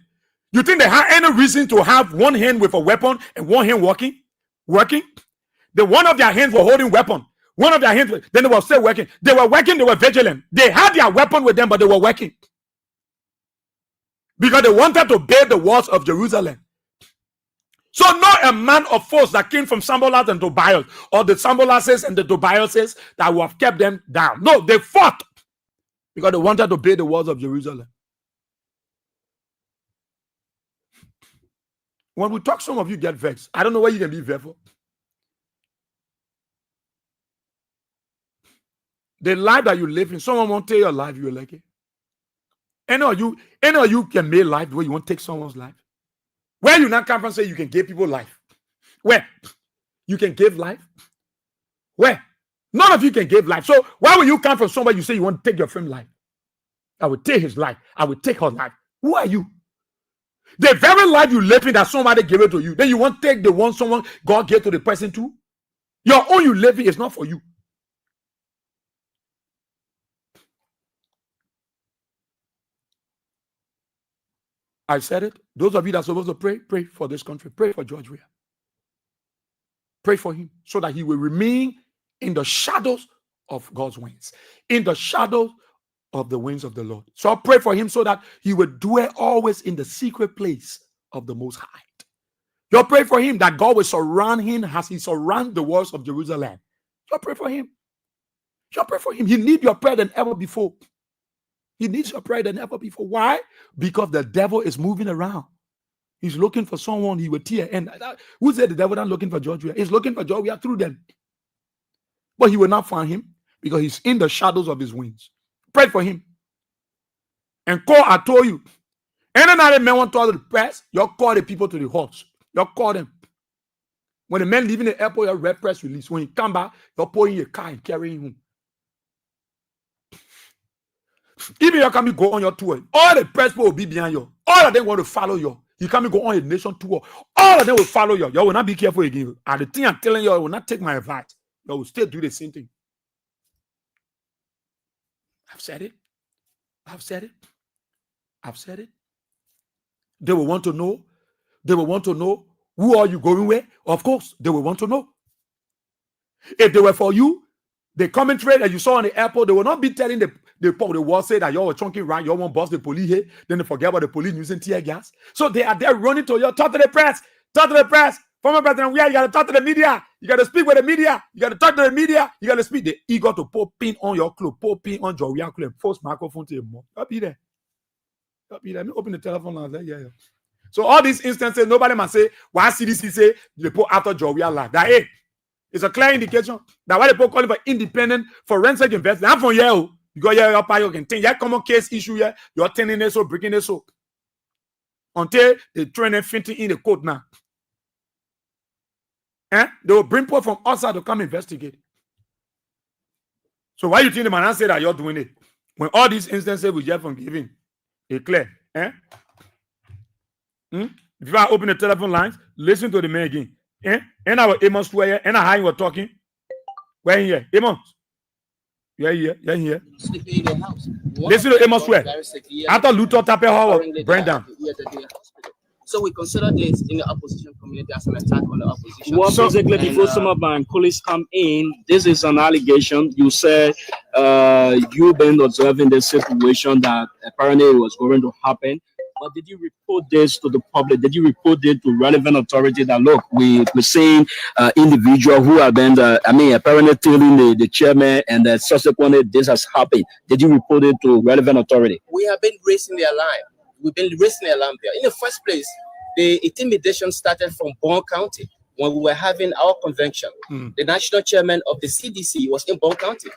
you think they had any reason to have one hand with a weapon and one hand working? The one of their hands were holding weapon. One of their hands, then they were still working. They were working, they were vigilant. They had their weapon with them, but they were working. Because they wanted to build the walls of Jerusalem. So not a man of force that came from Sanballat and Tobias, or the Sanballates and the Tobiases that would have kept them down. No, they fought because they wanted to build the walls of Jerusalem. When we talk, some of you get vexed. I don't know why you can be vexed for. The life that you live in, someone won't take your life, you will like it. Any of you can make life the way you want to take someone's life. Where you not come from say you can give people life? Where? You can give life? Where? None of you can give life. So why will you come from somewhere you say you want to take your friend's life? I will take his life. I will take her life. Who are you? The very life you live in that somebody gave it to you. Then you want to take the one someone God gave to the person too? Your own you live in is not for you. I said it. Those of you that are supposed to pray, pray for this country. Pray for George Weah. Pray for him so that he will remain in the shadows of God's wings, in the shadows of the wings of the Lord. So I pray for him so that he will dwell always in the secret place of the Most High. You pray for him that God will surround him as he surrounds the walls of Jerusalem. You pray for him. You pray for him. He needs your prayer than ever before. He needs your prayer than ever before. Why? Because the devil is moving around. He's looking for someone he will tear. And who said the devil not looking for George Weah? He's looking for George Weah through them. But he will not find him because he's in the shadows of his wings. Pray for him. And call, I told you. Any other man want to talk to the press, you call the people to the horse. You call them. When the man leaving the airport, you red press release. When he come back, you pour in your car and carry him home. Even you come go on your tour, all the press people will be behind you. All of them want to follow you. You come go on a nation tour. All of them will follow you. You will not be careful again. And the thing I'm telling you, I will not take my advice. You will still do the same thing. I've said it. I've said it. I've said it. They will want to know. They will want to know who are you going with. Of course, they will want to know. If they were for you, the commentary that you saw on the airport, they will not be telling the world say that you were chunking right, you want boss the police here, then they forget about the police using tear gas. So they are there running to you, talk to the press, former president, you got to talk to the media, you got to speak with the media, you got to talk to the media, you got to speak. They eager to put pin on your clothes, put pin on your real clothes, force microphone to you. You'll be there. You'll be there. Let me open the telephone line. Yeah. So all these instances, nobody must say, why CDC say they put after Joria life. That hey, it's a clear indication that why they put calling for independent forensic investigation. I'm from here. Because your pilot can think your common case issue here, you're turning this so breaking this so until they train and finting in the court now. They will bring people from outside to come investigate. So why you think the man say that you're doing it? When all these instances we get from giving, it's clear. If you want to open the telephone lines, listen to the man again. And our Amos where and how you were talking. Where here? Amos. Yeah. Sleeping in the house. Listen to Amos where. After Luther Tape Hall burned down. So we consider this in the opposition community as an attack on the opposition. Well, basically, before some of our police come in, this is an allegation. You said you've been observing the situation that apparently was going to happen. But did you report this to the public? Did you report it to relevant authority that, look, we're seeing individual who have been, apparently telling the chairman and that subsequently this has happened. Did you report it to relevant authority? We have been raising the alarm. We've been raising the alarm there. In the first place, the intimidation started from Bond County when we were having our convention. The national chairman of the CDC was in Bond County,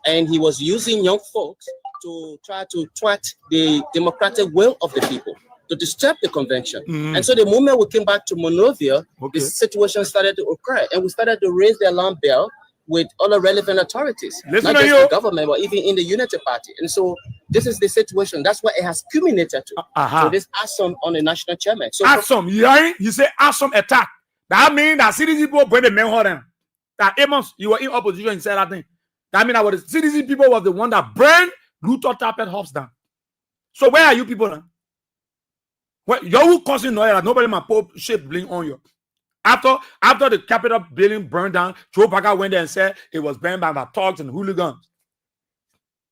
and he was using young folks to try to thwart the democratic will of the people, to disturb the convention. And so the moment we came back to Monrovia, the situation started to occur, and we started to raise the alarm bell with all the relevant authorities, not just the government, but even in the Unity Party. And so this is the situation. That's what it has culminated to. So this awesome on the national chairman. So awesome, you say awesome attack. That means that CDC people bring the men hold. That Amos, you were in opposition and said that thing. That means that the CDC people was the one that burned Luther Tappet House down. So where are you people now? Well, you're causing noise that nobody might put shape bling on you. After the Capitol building burned down, Joe Parker went there and said it was burned by the thugs and hooligans.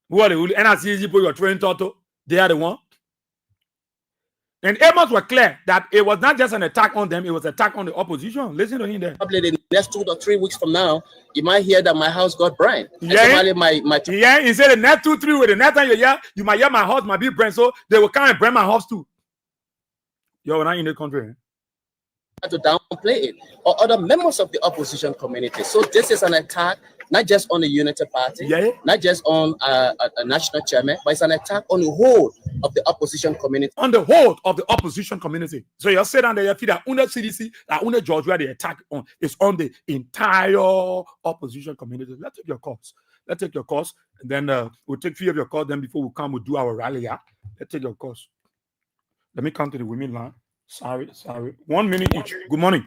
Who are the hooligans? NRCG people you're throwing Toto. They are the one. And Amos were clear that it was not just an attack on them, it was an attack on the opposition. Listen to him there. Probably the next 2 or 3 weeks from now, you might hear that my house got burned. Yeah, he said the next 2, 3 weeks, the next time you might hear my house might be burned, so they will come and burn my house too. You're not in the country. To downplay it, or other members of the opposition community. So this is an attack not just on the Unity Party, not just on a national chairman, but it's an attack on the whole of the opposition community. On the whole of the opposition community. So you're saying that you feel that under CDC, that under George, where the attack on is on the entire opposition community. Let's take your calls. And then we'll take 3 of your calls. Then before we come, we'll do our rally. Let's take your calls. Let me come to the women line. Sorry. 1 minute each. Good morning.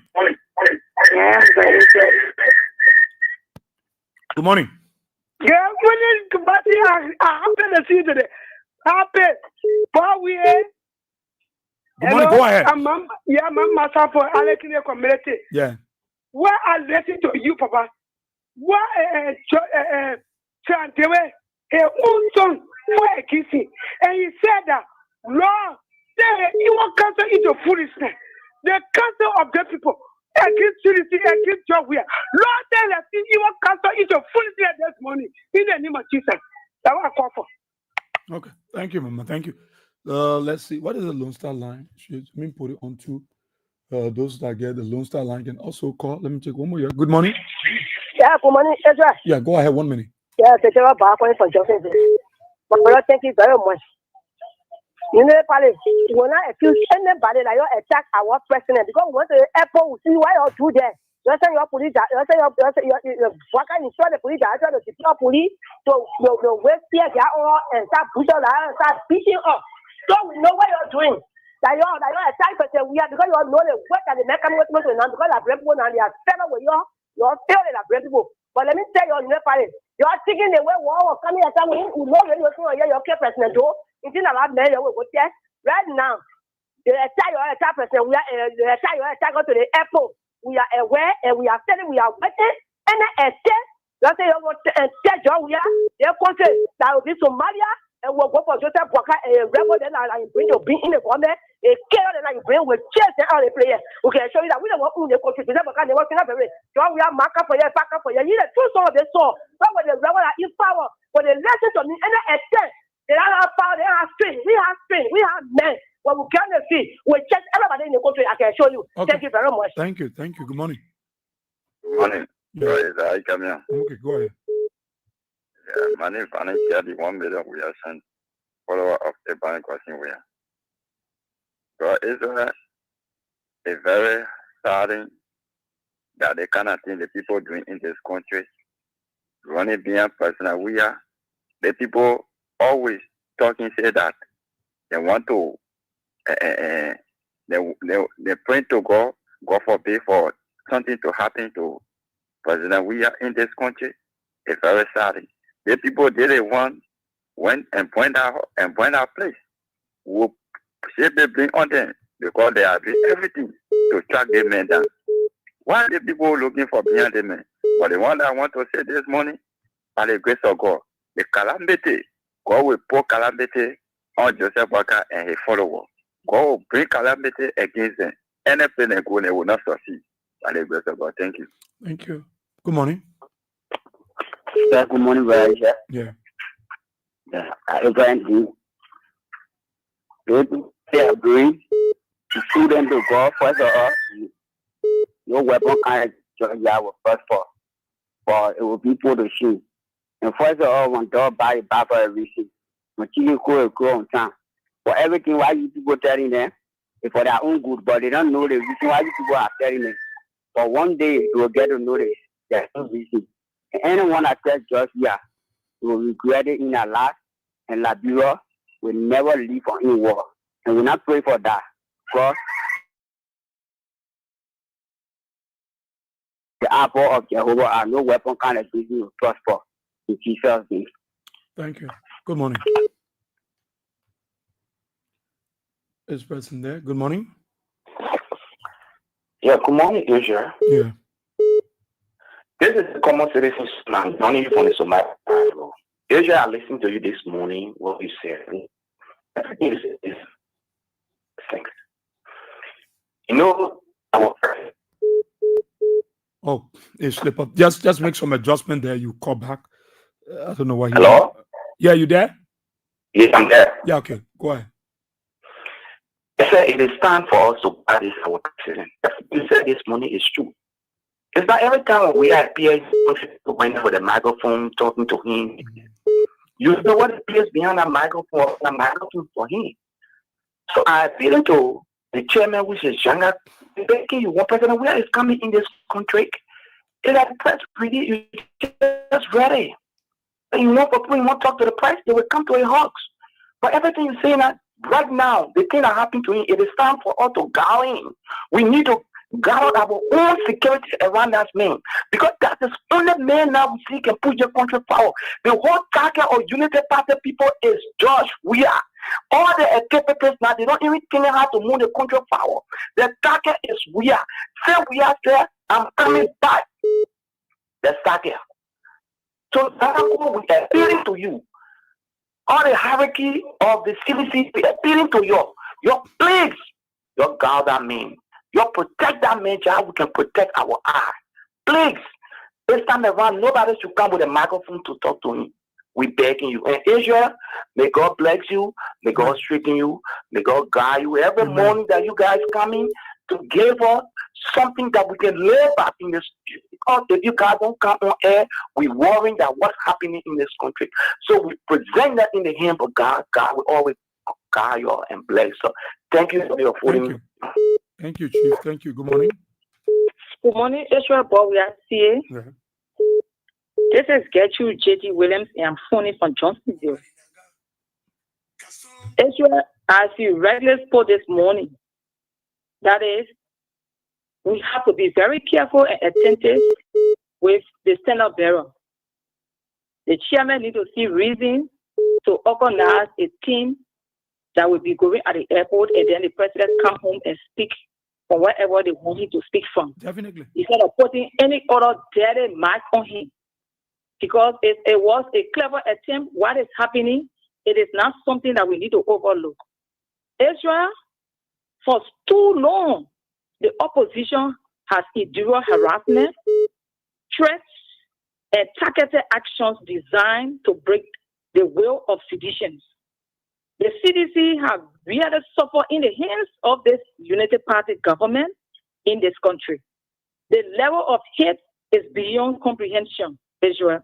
Good morning. Yeah, I'm gonna see today. Happy. Good morning. Go ahead. Yeah, Mama for Alekine community. Yeah. Where I listen to you, Papa. Where Chantewe, her own son, for a kissing. And he said that, Lord, he will cancel into foolishness. The counsel of the people against unity, against job here. Lord, tell us he will cancel into foolishness this morning. In the name of Jesus. That's what I call for. Okay. Thank you, Mama. Thank you. Let's see. What is the Lone Star line? Should me put it on to those that get the Lone Star line can also call. Let me take one more. Yeah. Good morning. Yeah, good morning, Ezra. Yeah, go ahead. 1 minute. Yeah, thank you very much. You know, when I accuse anybody that you attack our president because we want to airport, we see why you do that. You say your police, you say your worker ensure the police are trying to secure police, so the West here and start pushing and start beating up. So we know what you're doing. That you're attack person we are because you know the work and the mechanism now because I bring people and they are fed up with you're failing at bring people. But let me tell you, you're taking the way war coming at time you know you're your president do. It's in about men right now. The entire person we are the entire attack to the airport. We are aware and we are telling we are waiting and let's say we are their country that will be Somalia and we'll go for Joseph Walker and rebel then I bring your being in the government a care that I bring with chairs and all the players. Okay, show you that we don't want the country to never can they working up very. So we are marker for your back up for your you two song of the song. But when the rebel are in power, when they listen to me and they don't have power, they have strength, we have men. When we can see, we check everybody in the country. I can show you. Okay. Thank you very much. Thank you. Good morning. Good morning. Yeah. I come here. Okay, go ahead. Yeah, my name is Annie Kelly, 1 million we are sent follower of the bank question we are. So it's a very sad thing that the kind of thing the people doing in this country, running being personal we are, the people always talking say that they want to they pray to God forbid for something to happen to President we are in this country. It's very sad. The people didn't went and point out place. Will shape the blame on them because they are doing everything to track the men down. Why are the people looking for behind the men? But the one that I want to say this morning, by the grace of God, the calamity, God will pour calamity on Joseph Walker and his followers. God will bring calamity against them. Anything they go, they will not succeed. By the grace of God. Thank you. Thank you. Good morning. Yeah, good morning, brother. Yeah. Everyone, they are doing to sue them to God first of all. No weapon can join our first for it will be put to shame. And first of all, when dog buy a bar for a reason, when children go on time. For everything why you people telling them, it's for their own good, but they don't know the reason why you people are telling them. But one day you will get to notice there's no reason. And anyone that tells just here will regret it in their life, and Liberia will never leave on any war. And we'll not pray for that. God, the apple of Jehovah are no weapon kind of business will prosper. In Jesus' name. Thank you. Good morning. Is person there? Good morning. Yeah, good morning, Asia. Yeah. This is a common citizen man, not even from the Somali. Asia, I listened to you this morning, what you said. Everything is thanks. You know, oh, it slip up. Just make some adjustment there. You call back. I don't know why. Hello? Yeah, you there? Yes, I'm there. Yeah, okay. Go ahead. I said it is time for us to practice our president. You said this morning is true. It's not every time we are here going with a microphone talking to him. You know what it is behind a microphone for him. So I appeal to the chairman, which is younger, begging you, what President Weah is coming in this country. It's like the press really, you just ready. And you want to talk to the press, they will come to a hoax. But everything you're saying that right now, the thing that happened to him, it is time for us to go in. We need to guard our own security around that man. Because that's the only man now we see can push the country forward. The whole target of Unity Party people is George Weah. All the executives now, they don't even think how to move the country forward. The target is we are. Say we are there, I'm coming back. The target. So that's what we are appealing to you. All the hierarchy of the CDC, we are appealing to your please, your guard that man, your protect that man, child, we can protect our eye. Please, this time around, nobody should come with a microphone to talk to him. We begging you. And Israel, may God bless you. May God strengthen you. May God guide you. Every morning that you guys coming to give us something that we can live back in this. Because if you guys don't come on air, we worrying that what's happening in this country. So we present that in the hand of God. God will always guide you all and bless. So thank you for your food. Thank you, Chief. Thank you. Good morning. Good morning, Israel Boy. We are here. Yeah. This is Gertrude J.D. Williams, and I'm phoning from Johnsonville. Israel, as you regularly spoke this morning, that is, we have to be very careful and attentive with the standard bearer. The chairman needs to see reason to organize a team that will be going at the airport, and then the president come home and speak from wherever they want him to speak from. Definitely. Instead of putting any other dirty mark on him. Because it was a clever attempt, what is happening, it is not something that we need to overlook. Israel, for too long, the opposition has endured harassment, threats, and targeted actions designed to break the will of seditions. The CDC have really suffered in the hands of this United Party government in this country. The level of hate is beyond comprehension, Israel.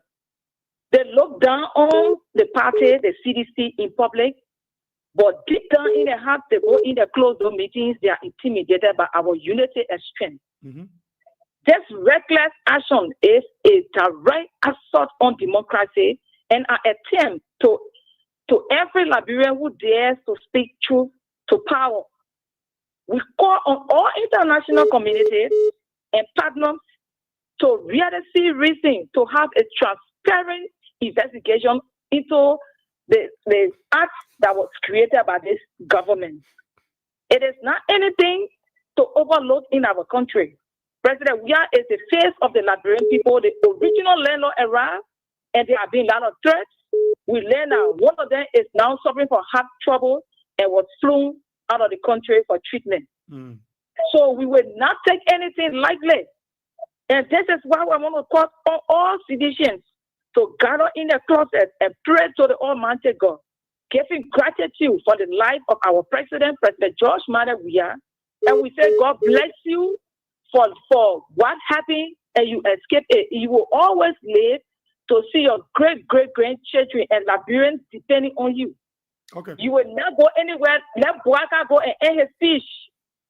They look down on the party, the CDC in public, but deep down in their heart, they go in their closed door meetings, they are intimidated by our unity and strength. Mm-hmm. This reckless action is a direct assault on democracy and an attempt to every Liberian who dares to speak truth to power. We call on all international communities and partners to really see reason to have a transparent investigation into the act that was created by this government. It is not anything to overlook in our country. President Weah is the face of the Liberian people. The original landlord arrived, and there have been a lot of threats. We learn now one of them is now suffering from heart trouble and was flown out of the country for treatment. So we will not take anything lightly. And this is why I want to call on all citizens to gather in the closet and pray to the Almighty God, giving gratitude for the life of our President George Mada Weah. And we say, God bless you for what happened, and you escaped it. You will always live to see your great-great-grandchildren and Liberians depending on you. Okay. You will not go anywhere. Let Boaka go and end his speech.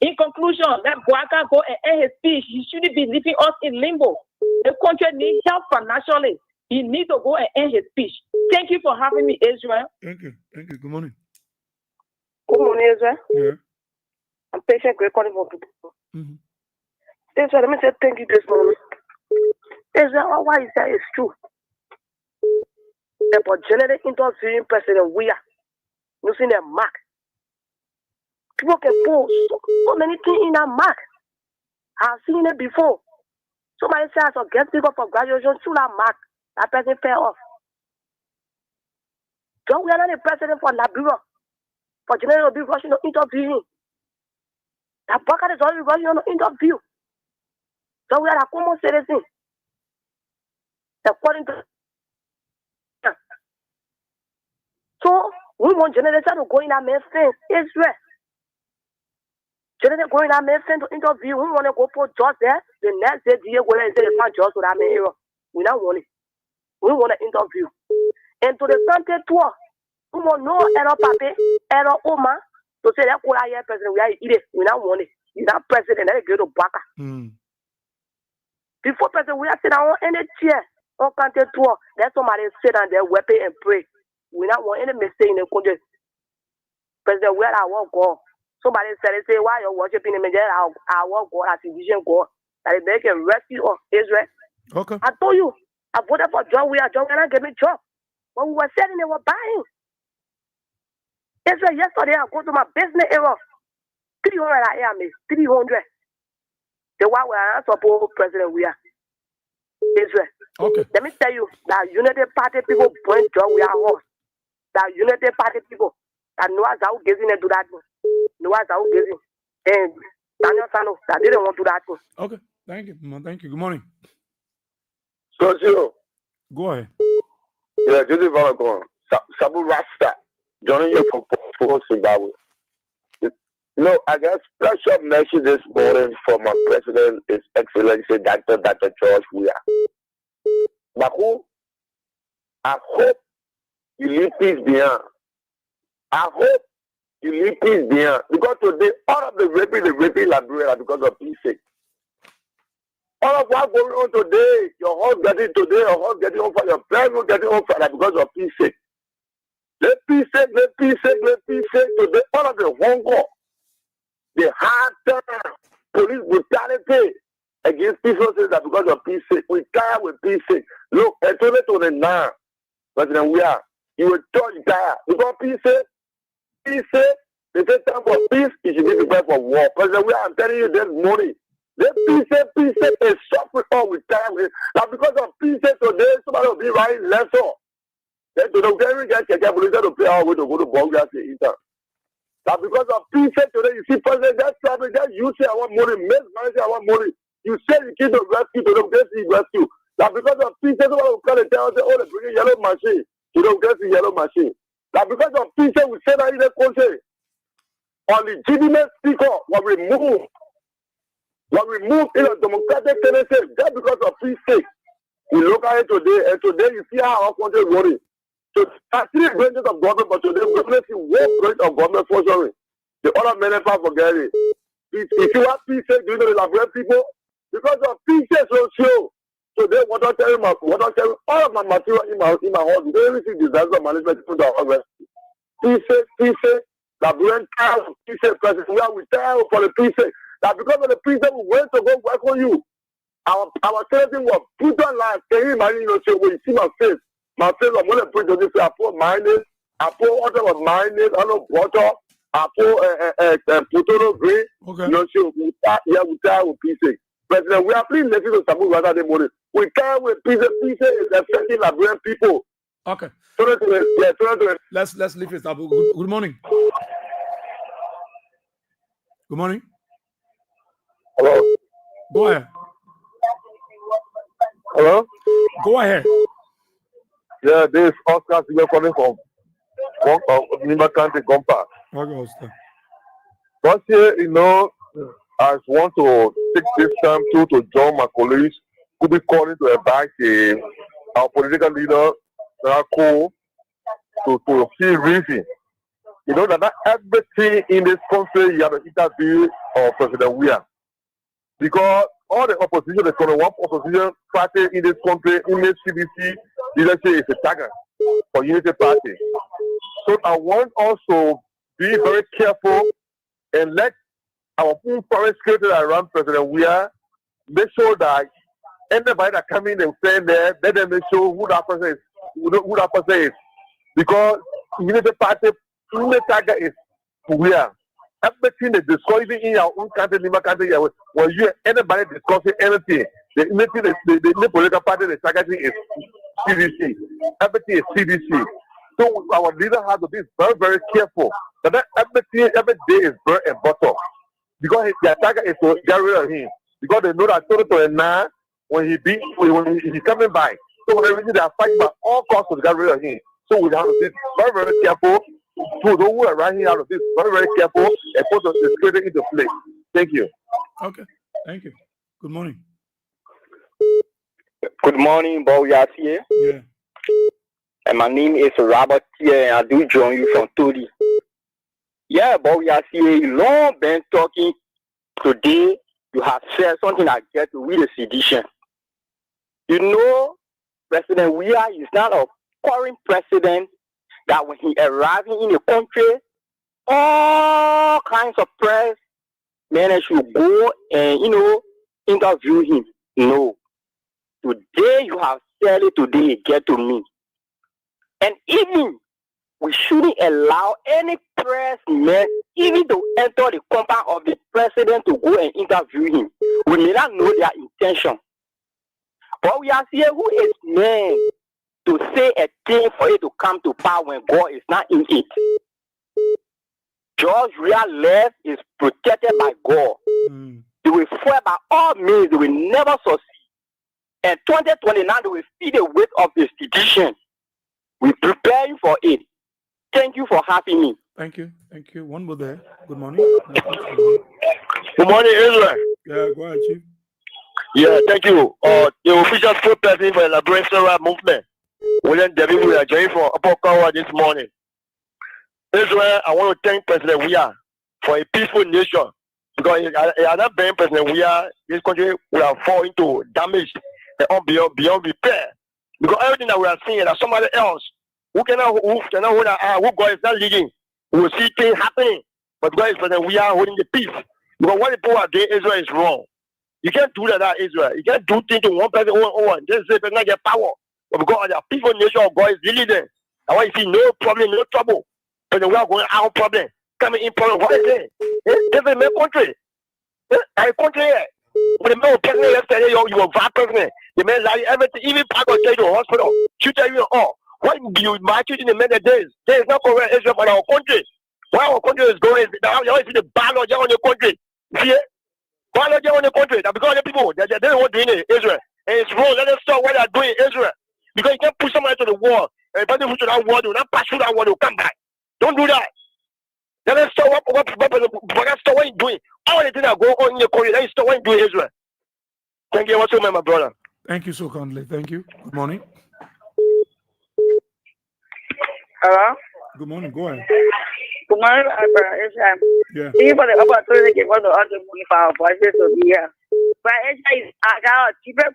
In conclusion, let Boaka go and end his speech. He shouldn't be leaving us in limbo. The country needs help financially. He needs to go and end his speech. Thank you for having me, Israel. Thank you. Thank you. Good morning. Good morning, Israel. Yeah. I'm patient, great calling for people. Mm-hmm. Israel, let me say thank you this morning. Israel, why is that? It's true. About generally interviewing President Weah using a mark. People can post so many things in that mark. I've seen it before. Somebody says, I get people for graduation through that mark. That person fell off. John, we are not the president for Liberia. For generally be rushing to interview him. That bucket is already rushing on the interview. So we are a common citizen. According to so we want generation to go in our main fence. Israel. Generation go in our main fence to interview. We want to go put George there. The next day, they go and say they find George to that main area. We don't want it. We want to interview. And to the Sunday tour, we want no error papi, error Oma to say that could I hear president we are eating. We don't want it. He's not president. Let it go to Baka. Before president we are sitting on any chair on Sunday tour, let somebody sit on their weapon and pray. We don't want any mistake in the country. President, where I walk God. Somebody said, say, why you're worshiping him? I walk God as a vision God. That they can rescue of Israel. Okay. I told you, I voted for John Weah. John Weah gave me job. When we were selling, they were buying. Israel, yesterday I go to my business area. 300 I am, 300. The one where I support President we are. Israel. Okay. Let me tell you that United Party people point job we are horse. That United Party people that know us out giving to that. Know us out giving. And Daniel Sano, that didn't want to that. Okay. Thank you. Thank you. Good morning. So zero. Go ahead. Yeah, this is Valagon. Sabu Rasta. Joining you for Zimbabwe. You know, I got special message this morning from my president, His Excellency Dr. George Weah. Baku, I hope you leave peace behind. I hope you leave peace behind. Because today, all of the raping Liberia because of peace sake. All of what's going on today, your house getting today, your house getting on fire, your parents getting on fire because of peace sake. Let peace sake, let peace sake, let peace sake. Today, all of the hunger, the hard time, police brutality against peaceful citizens because of peace sake. We tired with peace sake. Look, at 2029, President we are. You will touch tired. Because peace sake, they say time for peace, you should be prepared for war. President we are, I'm telling you this morning. The peace sake is suffering all with time. Now because of peace sake today, somebody will be writing lesson. Then to the very get police to pay our way to go to Bulgaria to eat. Now because of peace sake today, you see president that's traveling, that you say I want money, make money say I want money. You say you keep the rescue to them, get the rescue. Now because of peace sake, somebody will come and tell us, oh, they bring a yellow machine. You don't get the yellow machine. Now because of peace sake, we say that in the country, on legitimate speaker was removed. Was removed in a democratic tendency just because of peace sake. We look at it today, and today you see how our country is running. So, 3 branches of government, but today we only see 1 branch of government functioning. The other men never forget it. If you have peace sake, do you know the Liberian people? Because of peace sake, so today, what I'm telling all of my material in my house, they only see disaster management to the arrest. Peace sake, Liberian tired of peace sake, president. We are retired for the peace sake. That because of the peace sake, we went to go work on you. Our citizen was put on life. Can you imagine, when you see my face, I'm going to put this, I pour mayonnaise, I pour water of mayonnaise, I know butter, I pour potato green. Okay. We tired with peace sake. President, we are please listening to Sabu rather than money. We tired with peace sake. Peace sake is affecting Liberian people. Okay. Yeah, let's leave it, Sabu. Good morning. Good morning. Hello. Go ahead. Hello? Go ahead. Yeah, this is Oscar Singer calling from Nima County, Gompa. Okay, Oscar. First here, I want to take this time to join my colleagues who be calling to advise our political leader, to see reason. You know that not everything in this country you have an interview of President Weah. Because all the opposition, the 21 opposition party in this country, in this CDC, leadership is a target for Unity Party. So I want us to be very careful and let our own foreign secretary around President Weah make sure that anybody that come in and stand there, let them make sure who that person is. Because Unity Party, only target is Weah. Everything they discuss, even in our own country, Lima country, when you anybody discussing anything, the political party, the targeting is CDC. Everything is CDC. So our leader has to be very, very careful. That everything, every day is bread and butter. Because their target is to get rid of him. Because they know that 2029, when he's coming by, so whatever they are fighting by all costs to get rid of him. So we have to be very, very careful. To those who are writing out of this, very, very careful and put the security into place. Thank you. Okay. Thank you. Good morning. Good morning, Bob Yassier. Yeah. And my name is Robert here, and I do join you from Todi. Yeah, Bob Yassier, you long been talking. Today, you have said something that gets to with the sedition. You know, President Weah is not a foreign president that when he arriving in the country, all kinds of press managed to go and, interview him. No. Today you have said it, today it get to me. And even we shouldn't allow any pressman even to enter the compound of the president to go and interview him. We may not know their intention. But we are here who is man to say a thing for it to come to power when God is not in it. George real life is protected by God. They will fight by all means, they will never succeed. And 2029, they will see the weight of the institution. We're preparing for it. Thank you for having me. Thank you. Thank you. One more there. Good morning. Good morning, Israel. Yeah, go ahead, Chief. Yeah, thank you. The official spokesperson for the Liberation Movement, William David, we are joining from Apokawa this morning. Israel, I want to thank President Weah for a peaceful nation. Because I not being President Weah, this country will have fallen into damage and beyond repair. Because everything that we are seeing, that somebody else who cannot hold our eye, who God is not leading, we will see things happening. But God is President Weah holding the peace. Because what the people are doing, Israel is wrong. You can't do that, Israel. You can't do things to one person, one. This person not get power. But because the people nation of God is leading them. That's why you see no problem, no trouble. But we are going out problem. Coming in problem. What is it? This is my country. My country here. When the man was pregnant yesterday, you were vice president. The man lied everything, even part of the hospital. Shoot you all. Why do you march in the many days? There is no correct Israel for our country. Why our country is going, now you always see the biology on the country. See it? Biology on the country. That because the people, they don't want to do it in Israel. And it's wrong. Let them stop what they're doing in Israel. Because you can't push somebody to the wall. And if they push to that wall, they will not pass through that wall, they will come back. Don't do that. Let them stop what you're doing. All the things that go on in your country, let them stop what you're doing in Israel. Thank you. What's your name, my brother? Thank you so kindly. Thank you. Good morning. Hello? Good morning. Go ahead. Good morning, Yeah. People the opportunity to go to other money for our voices to be here. But I got a deeper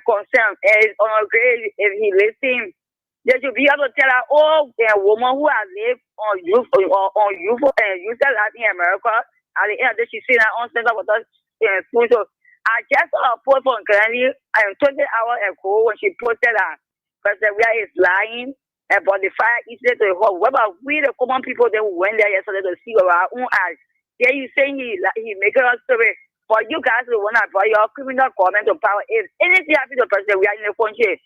concern is on a grade if he listens. They should be able to tell our old woman who has lived on youth life in America. At the end of the day, she seen her own center with us. So I just saw a post from Granny 20 hours ago when she posted that President Weah is lying about the fire incident to her. What about we, the common people, that went there yesterday to see with our own eyes? There you saying he making us story. For you guys to want to buy your criminal government to power, if anything happens to President Weah in the country,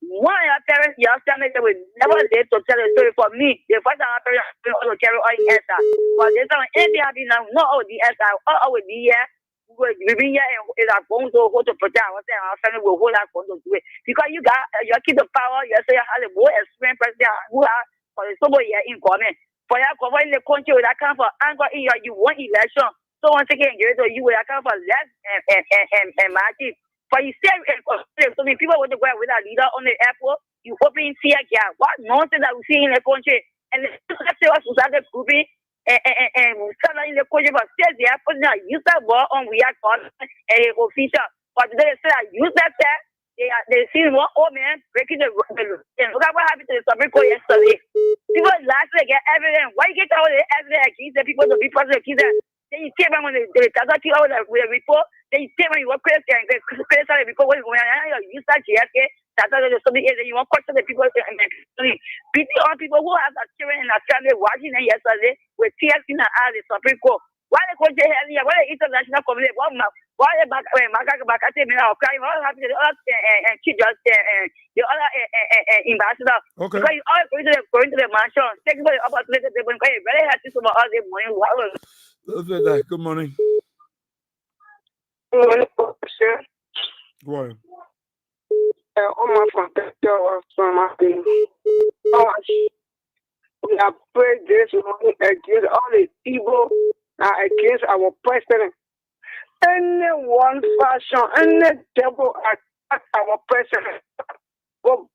one of your parents, your family, they will never live to tell a story. For me, the first time my parents will carry on in ESA. But this time, anything happens now, not all the ESA, all will be here. We will be here and are going to hold to protect ourselves, our family will hold our going to do it. Because you got your kid the power, you say you have a more experienced president who are for the sober year in government. For your government in the country, that come for anger in your, you want election. So once again, you will account for less and margin. For you say, so many people want to go with a leader on the airport, you open fear gap. What nonsense that we see in the country? And let's say what society grouping and in the country, but says they are putting a user ball on we are called a official. But they say I use that they see one old man breaking the and look at what happened to the Supreme Court yesterday. People last week get evidence. Why you get all the evidence against the people to be president? Then you say when they with a report, then you say when you work crazy and criticize because when you use that GSK, that's something is you want to question the people beating on people who have a children and a family watching them yesterday with tears in the eyes of the Supreme Court. Why the country here? Why the international community? Why the back at me now crying? What happened to the other and the other ambassador? Okay. Because you all going to the mansion, take the opportunity to very happy to all the money. Good morning. Good morning, sir. Go ahead. Omar from Texas from my team. We have prayed this morning against all the evil against our president. Anyone fashion, any devil attack our president. Go.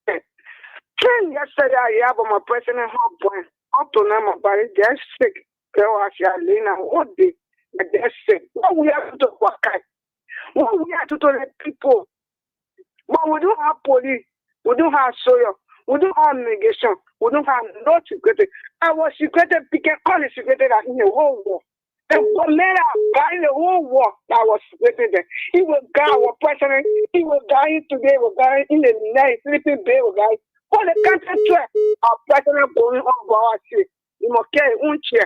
Yesterday I have my president husband. Up to now my body just sick. They were actually what day. They're sick. What we have to do? What we have to tell the people? But we don't have police. We don't have soil. We don't have negation. We don't have no security. Our security became all the security that in the whole war. And for men are in the whole war that was security there. He will guide our president. He will guide today. He will guide in the night. Sleeping day will guide. For the country chair, our president going on our shit. You must carry one chair.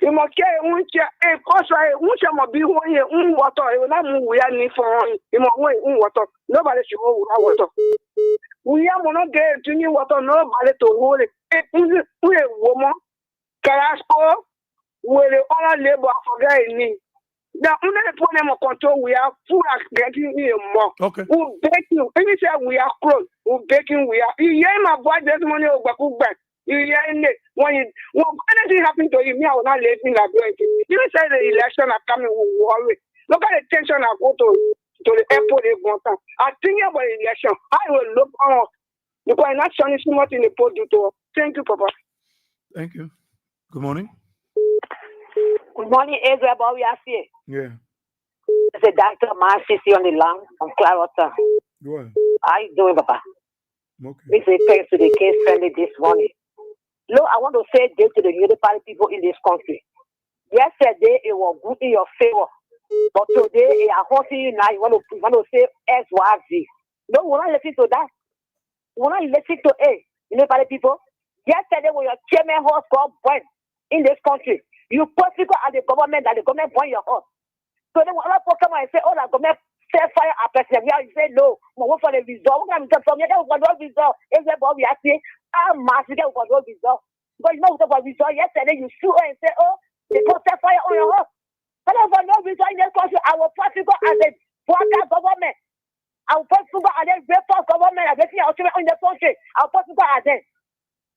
You must carry one chair. And also, one chair must be one here, water. You will not move. We are need for you must wait water. Nobody should go without water. We are not getting drinking water. Nobody to hold it. We a woman. Carasco, where the other labor forget me. The only problem of control we are full of getting here more. Okay. Who baking? Any say we are close. Who baking? We are. You hear my voice this morning over back. You hear it when anything happen to you, me I will not let me like it. You say the election are coming. We worry. Look at the tension I go to the airport. I think about the election. I will look on because I'm not showing so much in the port to. Thank you, Papa. Thank you. Good morning. Good morning, Israel. How we are here? Yeah. It's a Dr. Marcy on the line from Clarota. Go ahead. How you doing, Papa? Okay. We say thanks to the case family this morning. Look, I want to say this to the Unified people in this country. Yesterday, it was good in your favor. But today, it is hurting you now. You want to say X, Y, Z. No, we're not listening to that. We're not listening to A. Unified people. Yesterday, when your chairman horse got burned in this country, you put people at the government that the government burn your house. So then when other people come and say, oh, the government set fire at president, you say, no, we wait for the result. We're going to get from here, we're going to result. Is that what we are saying? I'm massive, we're going to result. But you know what result yesterday, you sue her and say, oh, they put set fire on your house. But for no result in this country, I will put people as a broadcast government. I will put people as a breakfast government, as a children in the country. I will put people as them.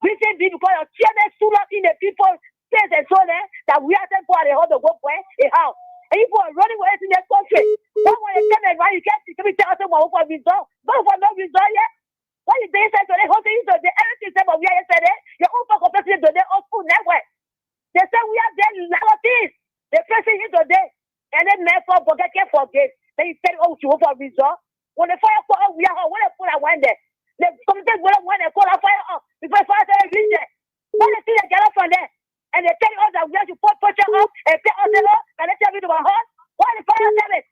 We say this because your chairman stood up in the people. Says and so that we are them for the whole to go for a house. And people are running away in their country. One when they come and run, you can't see me tell them what for result. But for no result yet. What is they said today? How do you do the everything said what we are yesterday? Your own for president today on school network. They say we are there relatives. The president is today. And then men for forget can't forget. Then you tell oh you for result. When the fire for we are when they put a one there. They sometimes when they call a fire up before fire they reach there. When they see they get up from there. And they tell us that we have to put pressure up and tell us and they tell me to my heart. Why the fire service?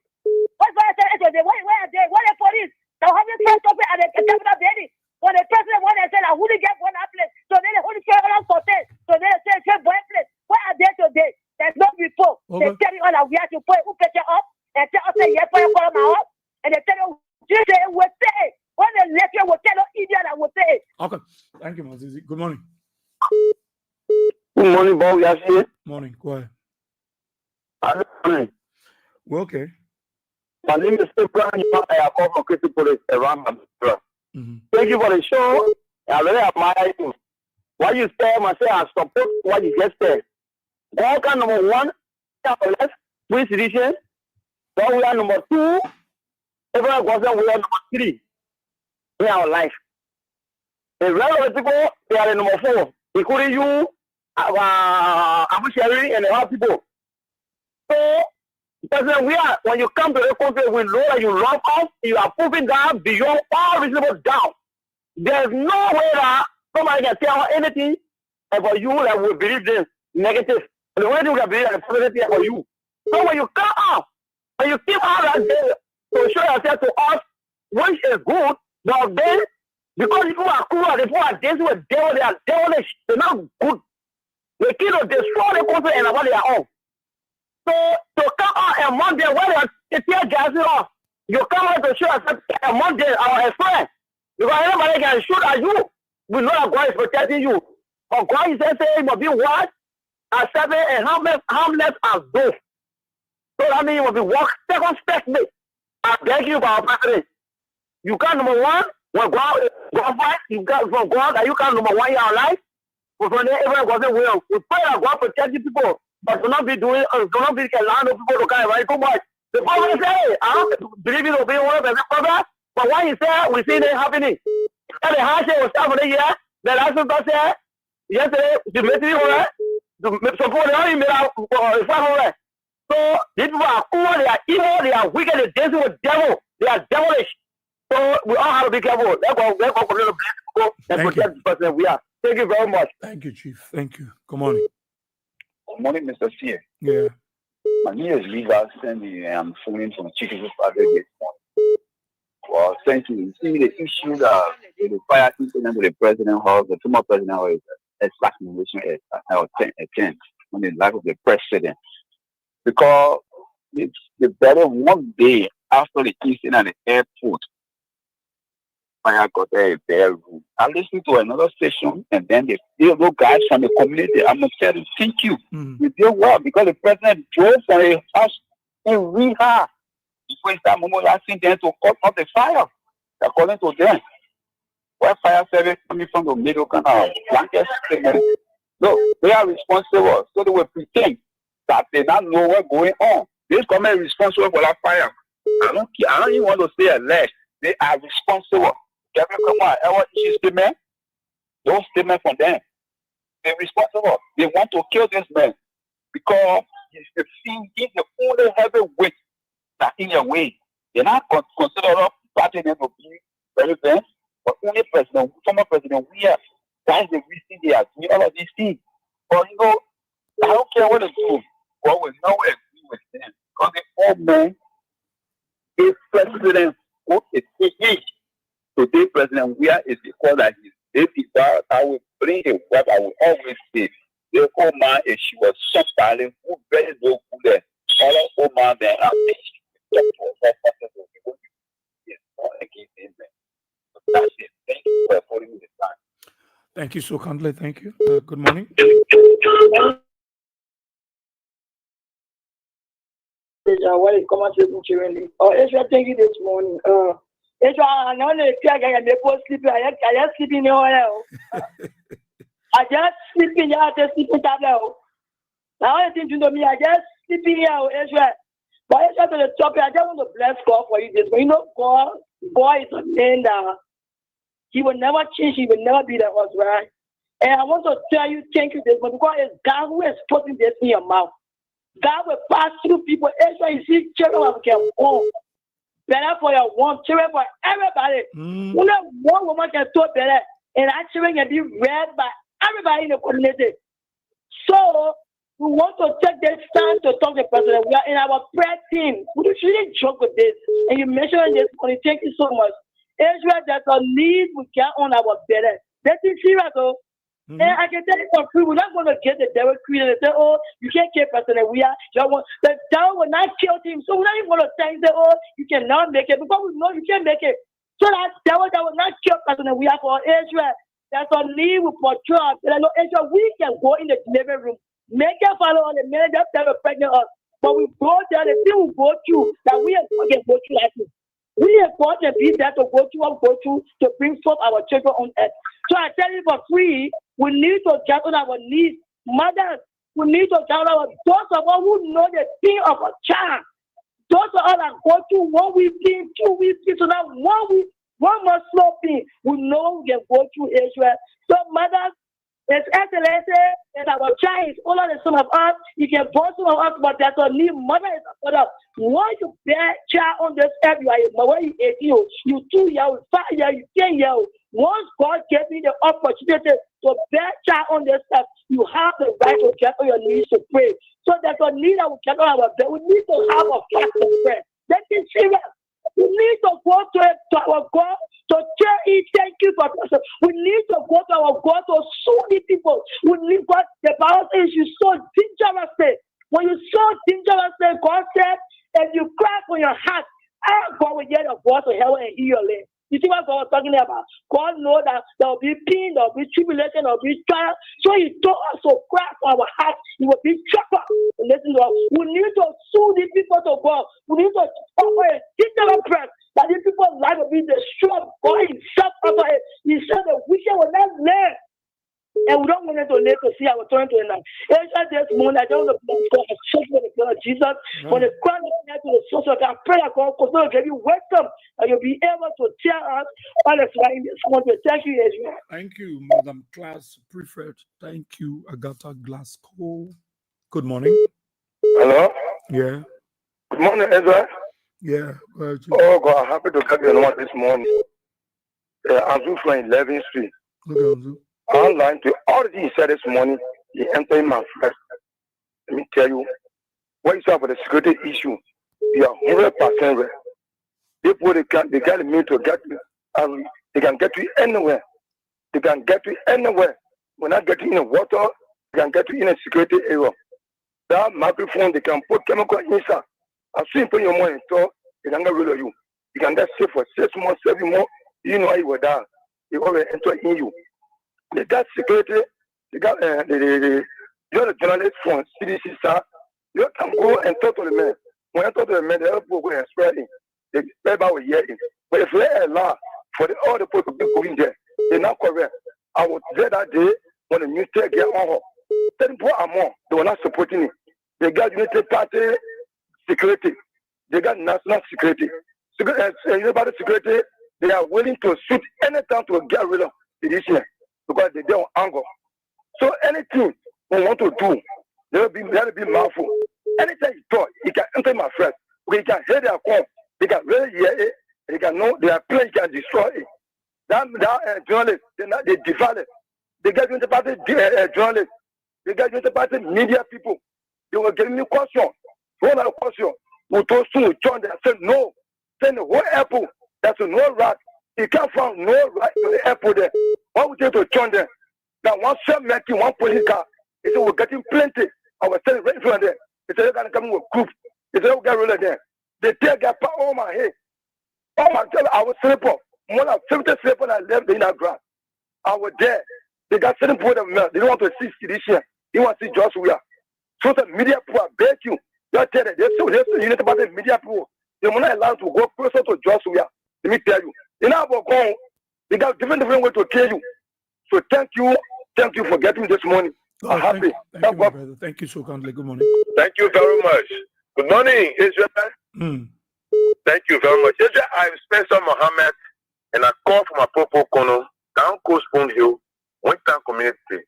What fire service today? Where are they? Where are the police? They have the press up at the capital building. When the president when they say that who did get one place? So then the Holy Spirit on hotel. So then they say one place. Where are they today? There's no report. They tell you all that we have to put pressure up and tell us that yes, fire for my heart. And they tell you Jesus will say when the lecture will tell us idiot that will say. Okay. Thank you, Mazizi. Good morning. Good morning, Bob. You here? Morning. Go ahead. Morning. Well, okay. My name is Abraham. I call for Christy Police around my brother. Thank you for the show. I really admire you. What you say, I say I support what you just said. All kind number one, we citizens. Then we are number two. Everyone goes we are number three in our life. The rest of the people, they are number four, including you. I'm sharing and help people. So, because when you come to the country, we know that you love us, you are proving that beyond all reasonable doubt. There's no way that somebody can tell anything about you that will believe this negative. And the only thing we can believe is positive about you. So when you come out, and you keep out that day to show yourself to us, which is good, but then, because people are cruel, people are dancing with devil, they are devilish, they're not good. They kill to destroy the country and about their own. So to come out among them when they tear gassing off, you come out to show yourself among them our friend. Because anybody can shoot at you. We know that God is protecting you. But God is saying it must be what? Accepted and harmless as both. So that means you must be walk circumspectly. I beg you, our president. You come number one, when God fight, you got from God that you come number one in your life. But from there, everyone goes well. We pray that God protect the people, but do not be doing, do not be allowing the people to kind of right too much. The prophet say, I don't believe in obeying one of the prophet, but what he said, we see it happening. And the handshake was started for the year. The last one said, yesterday, the military were, support the only made out for so these people are cool, they are evil, they are wicked, they dancing with devil, they are devilish. So we all have to be careful. Let's go for the people and protect the person we are. Thank you very much. Thank you, Chief. Thank you. Good morning. Good morning, Mr. Fear. Yeah. My name is Levi Sandy, and I'm phoning from Chicago this morning. Well, thank you. You see, the issue that if the fire incident to the president house, the former president house is assassination attempt on the life of the president. Because it's the better one day after the incident at the airport, fire got there a bare room. I listened to another station, and then the those guys from the community, I'm gonna tell you, thank you. You did well because the president drove from a house in Riha before he started mobilizing them to cut off the fire. According to them, where fire service coming from the middle canal, blanket statement. No, they are responsible, so they will pretend that they don't know what's going on. This government is responsible for that fire. I don't even want to say alleged. They are responsible. Every come ever issue statement, those statements from them. They're responsible. They want to kill this man because he's the only heavyweight that's in your way. They're not considered party them to be president, but only president, former president, we are. That's the reason they are doing all of these things. But you know, I don't care what they do, but we know we agree with them. Because the old man is president, today president, where is the call that he's I will bring a word, I will always say, the old man, if she was somebody who very low good, all old man, then I think that's it. Thank you for putting me the time. Thank you so kindly. Thank you. Good morning. What is common to children? Ezra, thank you this morning. Ezra, I know the guy and they both sleeping. I just sleeping in I just sleeping here at the sleeping tablet. Now, I think you know me, I just sleeping here, Ezra. But Ezra, to the topic, I just want to bless God for you this. But you know, God is a man that He will never change, He will never be the us, right? And I want to tell you, thank you this morning, because it's God who is putting this in your mouth. God will pass through people. Ezra, you see, children can born. Better for your one, children for everybody. One woman can talk better, and that children can be read by everybody in the community. So, we want to take this time to talk to the president. We are in our prayer team. We shouldn't joke with this. And you mentioned this morning. Thank you so much. Israel, there's a need we get on our belly. That is serious, though. And I can tell you for free, we're not going to get the devil created and say, oh, you can't kill president. We are. The devil will not kill him. So we're not even going to tell him, say, oh, you cannot make it. Because we know you can't make it. So that devil that will not kill president. We are for Israel. There's a need we portray. Israel, we can go in the delivery room. Make it follow on the minute that devil pregnant us. But we go there, the thing we go through, that we are going to go through like this. We are going to be there to go through to bring forth our children on earth. So I tell you for free, we need to get on our knees. Mothers, we need to get on our those of us who know the thing of a child. Those of us that go through 1 week, 2 weeks, so now 1 week, 1 month slow thing, we know we can go through Israel. So mothers, it's excellency, and our child is older than some of us. You can born some of us, but there's a new mother is a mother. Once you bear child on this earth, you are a mother, you 18 years, you 2 years, 5 years, you 10 years. Once God gave you the opportunity to bear child on this earth, you have the right to get on your knees to pray. So there's a need that we get on our bed. We need to have a fast to pray. That is serious. We need to go to our God to tell Him thank you for us. We need to go to our God to sue the people. We need God. The Bible says you so dangerously. When you so dangerously, God said, if you cry from your heart, God will hear your voice to heaven and hear your land. You see what God was talking about? God knows that there will be pain, there will be tribulation, there will be trial. So He told us to cry from our heart. He will be chopped up. Listen to us. We need to sue these people to God. We need to offer a digital prayer that these people's life will be destroyed. God Himself offer it. He said the wicked will not live. And we don't want them to live to see our turn to the night. It's just this morning, I don't know God has changed with the blood of Jesus. When the crown of the to the source of God, I pray that God will give you wisdom and you'll be able to tell us all that's right in this morning. Thank you, Israel. Thank you, Madam Class Prefect. Thank you, Agatha Glasgow. Good morning. Hello? Yeah. Good morning, Ezra. Yeah. Oh, God, happy to get you on this morning. I'm from 11th Street. Okay, Online to all the things you said this morning, you enter in my flesh. Let me tell you, what you say about the security issue, you are 100% right. People, they got me to get They can get you anywhere. They can get you anywhere. When I get you in the water, they can get you in a security area. That microphone, they can put chemical inside. As soon as you put your money in store, they can get rid of you. You can get safe for 6 months, 7 months. You know how you were down. They already enter in you. They got security. They got you're the journalist from CDC, sir. You can go and talk to the man. When I talk to the man, they help go and spread it. They spread about a year in. But if they allow for all the people to be going there, they're not correct. I was there that day when the new tech get on. 34 or more, they were not supporting it. They got United Party security. They got national security. Everybody security, they are willing to shoot anytime to get rid of this year because they don't anger. So anything we want to do, they'll be mindful. Anytime you talk, you can enter my friend. You can hear their call. They can really hear it. They can know their plan can destroy it. That journalists, they develop. They get into party journalists. They get into party media people. They were giving me question. One other question. We told soon we joined them. I said no. Send the whole airport. There's no rat. You can't find no rat to the airport there. Why would you to join them? Now one shot making one police car. They said we're getting plenty. I was telling right in front of them. They said they're gonna come with group. They said we'll get rid of them. They take their power over my head. Oh my God, I was sleeping. More than 50 sleeping I left in that grass. I was there. They got certain people that they don't want to see this year. They want to see just we are. So the media people I beg you. You tell them, you need about the media people. They're not allowed to go closer to just we are. Let me tell you. They now go. They got different ways to kill you. So thank you for getting this morning. I'm happy. Thank you, my brother. Thank you so kindly. Good morning. Thank you very much. Good morning, Israel. Thank you very much. Israel, I'm Spencer Mohammed, and I call from Apopo Kono, down Coast Spoon Hill, Winter Community.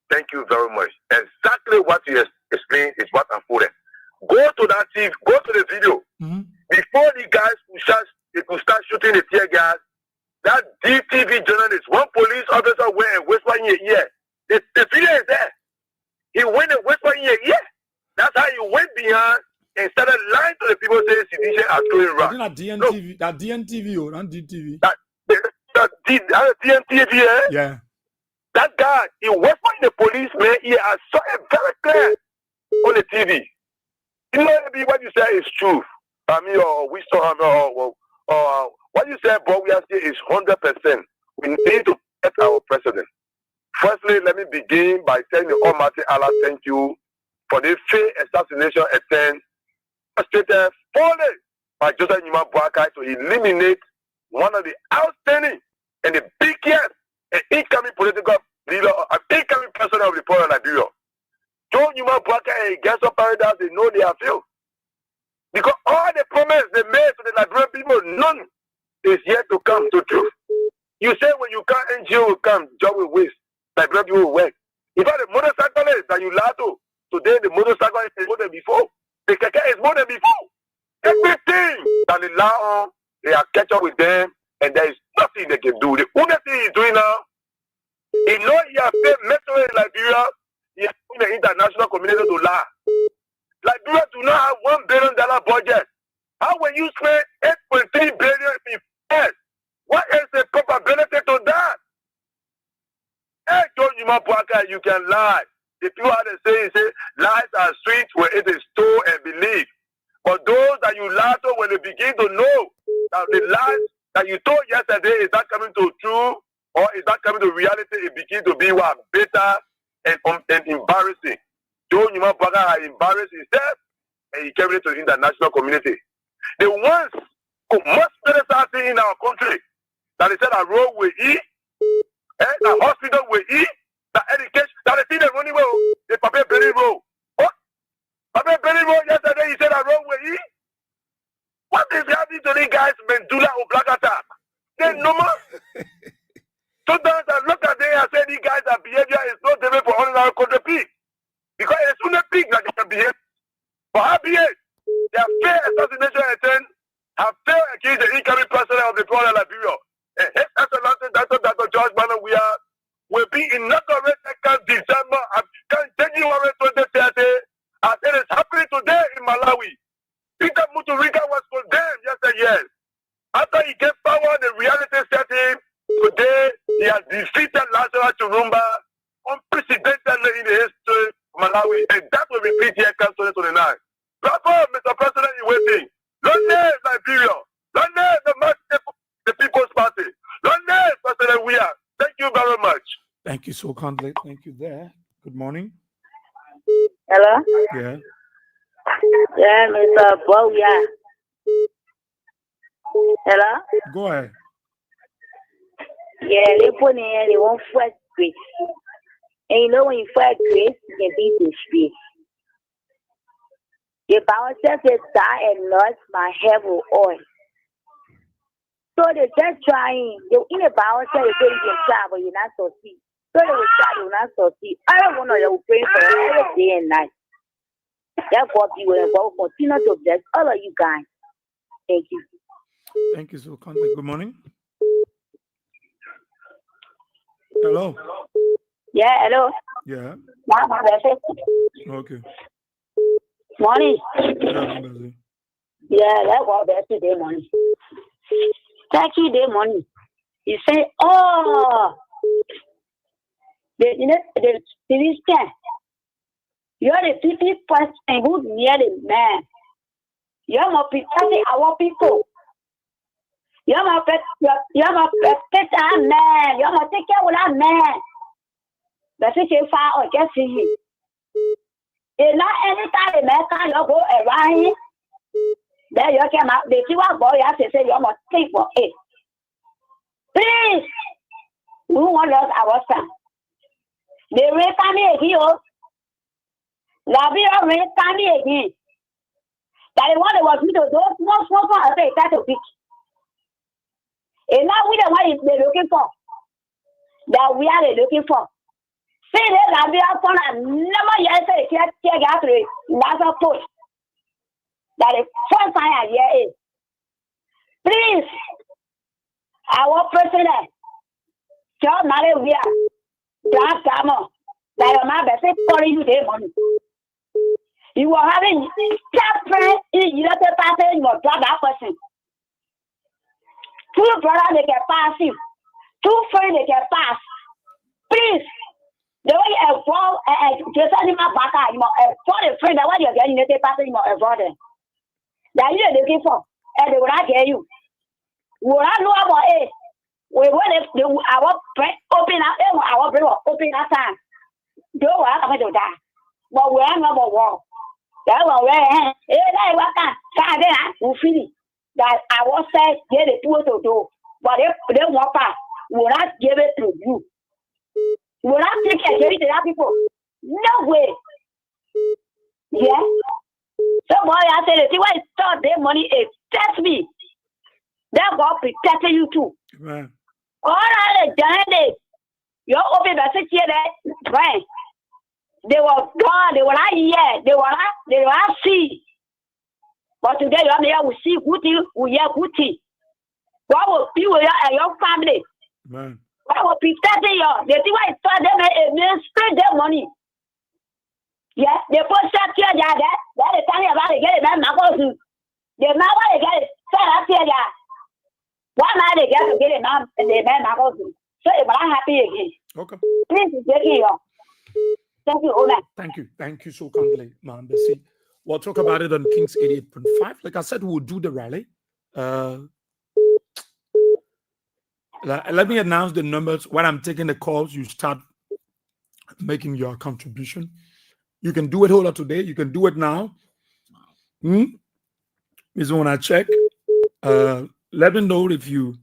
Thank you very much. Exactly what you explained is what I'm putting. Go to that TV, go to the video. Before the guys could start shooting the tear gas, that DTV journalist, one police officer went and whispered in your ear. The video is there. He went and whispered in your ear. That's how you went behind and started lying to the people saying citizens are doing wrong. That DNTV, that DNTV or not DTV? That DNTV, eh? Yeah. That guy, he whispered in the policeman ear. I saw it very clear on the TV. You know, maybe what you say is true. I mean, or we saw what you said, but we are saying is 100%. We need to get our president. Firstly, let me begin by telling the Almighty Allah thank you for the fake assassination attempt frustrated fully by Joseph Nima Boakai to eliminate one of the outstanding and the biggest and incoming political leader, an incoming president of the Republic of Liberia. Joe Nima Boakai and Gaso Paradise, they know they are failed. Because all the promises they made to the Liberian people, none is yet to come to truth. You say when you come, NGO will come, job will waste, Liberian people will work. In fact, the motorcyclists that you lie to, today the motorcycle is more than before. The keke is more than before. Everything that they lie on, they are catch up with them, and there is nothing they can do. The only thing he's doing now, he know he has failed mentally in Liberia, he has in the international community to lie. Liberia do not have $1 billion budget. How will you spend $8.3 billion in first? What is the probability to that? Hey, John Yuma Boakai, you can lie. The people have to say lies are sweet when it is told and believed. But those that you lie to, when they begin to know that the lies that you told yesterday is not coming to true or is not coming to reality, it begins to be what bitter and embarrassing. John Yuma Boakai has embarrassed himself and he came into the international community. The ones who most criticize in our country that they said a road will eat, a hospital will eat, the education, that they see the running well, the Papa Berry Road. What? Papa Berry Road yesterday he said a road will eat? What is happening to these guys, Mendula or Black Attack? They're normal. Sometimes I look at them and say these guys' behavior is not different for ordinary country people. Because it's only people that can behave. But how be it? Their fair assassination attempt have failed against the incoming president of the Republic of Liberia. And His Excellency Dr. George Bannum will be inaugurated December January 2030 as it is happening today in Malawi. Peter Mutharika was condemned yesterday. After he gave power, the reality set defeated Lazarus Chirumba unprecedentedly in the history of Malawi, and that will repeat here come 2029. Therefore, Mr. President, you're waiting. Don't name Liberia. Don't name the People's Party. Don't name President we are. Thank you very much. Thank you so kindly. Thank you there. Good morning. Hello? Yeah. Yeah, Mr. Bow, yeah. Hello? Go ahead. Yeah, they put in, they won't fight grace. And you know when you fight grace, you can beat the street. The Bible says they die and lost my heaven oil. So they're just trying. They in the Bible says they say you can try, but you're not succeed. So they will try, they will not succeed. I don't want to, they will pray for every day and night. Therefore, we will continue to bless all of you guys. Thank you. Thank you so kindly. Good morning. Hello. Yeah, hello. Yeah. Okay. Morning. Yeah, that was yesterday morning. Saturday morning. You say, oh, the Philistine. You're the 50th person who near the man. You're my people, our people. You're my pet man. You're my take care of that man. That's it, you far or just see him. It's not any time the man can go around. Then you came out, they see what boy has to say, you must think for it. Please, who want us our son? They rape me again. Labira rape me again. That is what they was with those small I say that to pick. And now we don't want they're looking for. That we are looking for. See that Labira upon a number yesterday, check out the Lazar push. That is first time I hear it. Please, our president, John Maria, John Tamo, that your mother said for you their money. You were having friends in your party, you will drop that person. Two brothers they can pass you, two friends they can pass. Please, the way you avoid just animal back, you must avoid a friend that when you're getting the party, you must avoid them. That you're looking for, and they will not get you. Will I know about it? We want our open up, our brain open up time. Do what I'm going to die. But we are number one. That was where, we feel that I was said, get the two to do. But if they want pass, will not give it to you. Will not take it to the people. No way. Yeah. So boy, I said, see why I thought their money is test me. That God protecting you too. Right. All right, giant you're open the 6 year that right. They were gone, they were not here, they were not see. But today you are here, we see good thing, we hear good thing. What will be with your family? Man. What will protecting you? They see why I thought they spend their money. Yeah, they put that here, that is telling about to get it, man. They now want to get it, set up here, yeah. Why not they get to get it now and they man so if I'm happy again. Okay. Please take it on. Thank you, Ola. Thank you so kindly, man. Bessie. We'll talk about it on King's 88.5. Like I said, we'll do the rally. Let me announce the numbers. When I'm taking the calls, you start making your contribution. You can do it all today. You can do it now. Is when I check. Let me know if you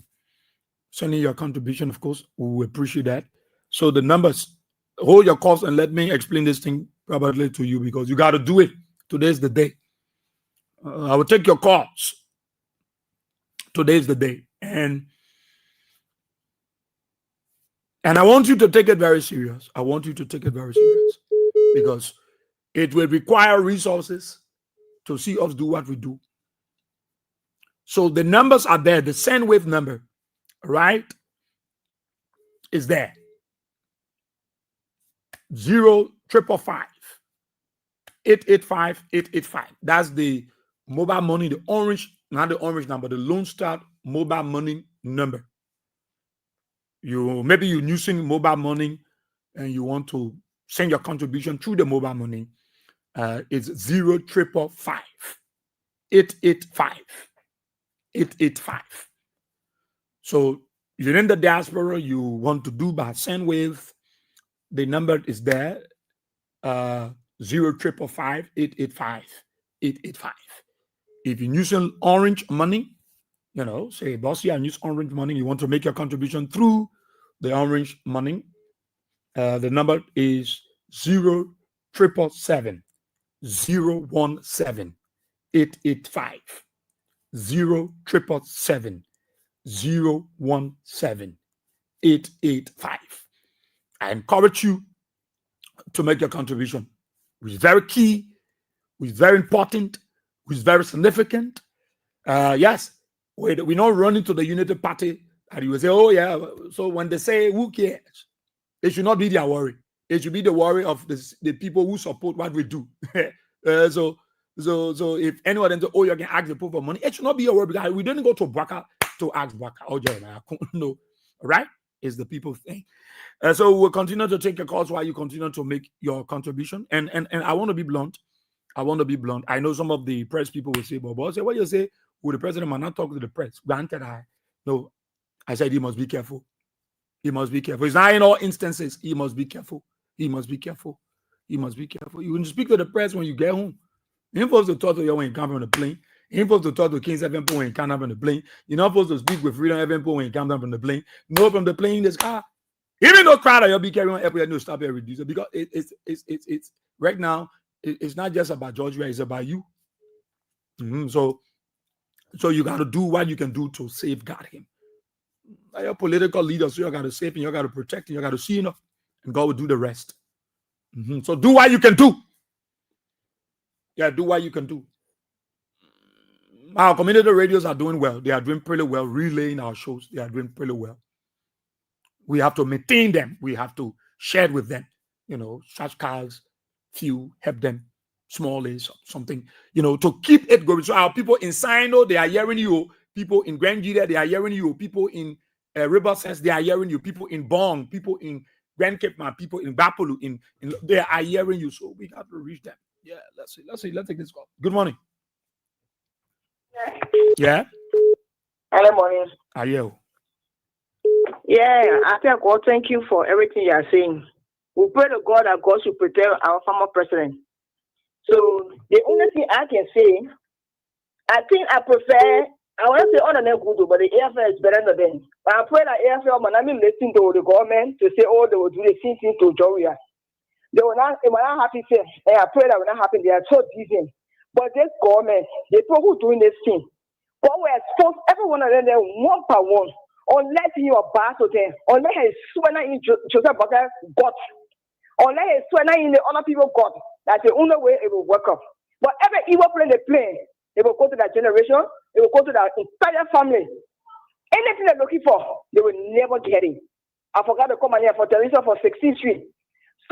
send in your contribution. Of course, we will appreciate that. So the numbers, hold your calls and let me explain this thing probably to you because you got to do it. Today's the day. I will take your calls. Today's the day, and I want you to take it very serious. I want you to take it very serious because it will require resources to see us do what we do. So the numbers are there. The send wave number, right, is there. 0555 885 885. That's the mobile money, the orange, not the orange number, the Lone Star mobile money number. maybe you're using mobile money and you want to send your contribution through the mobile money. It's 0555 885 885. So you're in the diaspora, you want to do by SendWave, the number is there, 0555 885 885. If you're using orange money, say, bossy, I use orange money, you want to make your contribution through the orange money, the number is 0777 017 885. 0777 017 885. I encourage you to make your contribution, which is very key, which is very important, which is very significant. Yes, we're not running to the Unity Party and you will say, oh yeah, so when they say who cares, it should not be their worry. It should be the worry of the people who support what we do. So if anyone then say, oh, you can ask the people for money, it should not be your worry because we didn't go to Bwaka to ask Bwaka. Oh, yeah, no, all right? It's the people thing. So we'll continue to take your calls while you continue to make your contribution. And I want to be blunt. I know some of the press people will say, but boss, what you say, well, the president might not talk to the press. Granted, no, I said he must be careful. He must be careful. It's not in all instances. He must be careful. He must be careful. He must be careful. You can speak to the press when you get home. You're not supposed to talk to you when you come from the plane. You're not supposed to talk to Kings FM when you come down from the plane. You're not supposed to speak with Freedom FM when you come down from the plane. No, from the plane in the sky. Even though crowd you'll be carrying on everywhere, no stop and reduce it because it's right now. It's not just about Georgia. It's about you. So you got to do what you can do to safeguard him. Like your political leaders, so you got to save him, you got to protect him, you got to see enough, and God will do the rest. So do what you can do. Yeah, do what you can do. Our community radios are doing well. They are doing pretty well, relaying our shows. They are doing pretty well. We have to maintain them. We have to share with them. Such cars, few, help them, small is something, to keep it going. So our people in Sino, they are hearing you. People in Grand Gita, they are hearing you. People in Riversense, they are hearing you. People in Bong, people in Grand Cape Man, people in Bapolu, they are hearing you. So we have to reach them. Yeah, let's see. Let's take this call. Good morning. Yeah. Hello, morning. Are you? Yeah, I tell God, thank you for everything you are saying. We pray to God that God should protect our former president. So the only thing I can say, I think I prefer. I want to say on the good, but the AFL is better than them. But I pray that AFL man, I mean, listen to the government to say, oh, they will do the same thing to Joria. They will not happy say, and I pray that will not happen. They are so decent. But this government, the people who doing this thing, but we expose every one of them one by one, unless you are bad to them, unless it's swear in Joseph Butler God, unless it's swear in the other people God. That's the only way it will work up. But every evil plan they play, they will go to that generation, they will go to that entire family. Anything they're looking for, they will never get it. I forgot to come in here for Teresa for 16th Street.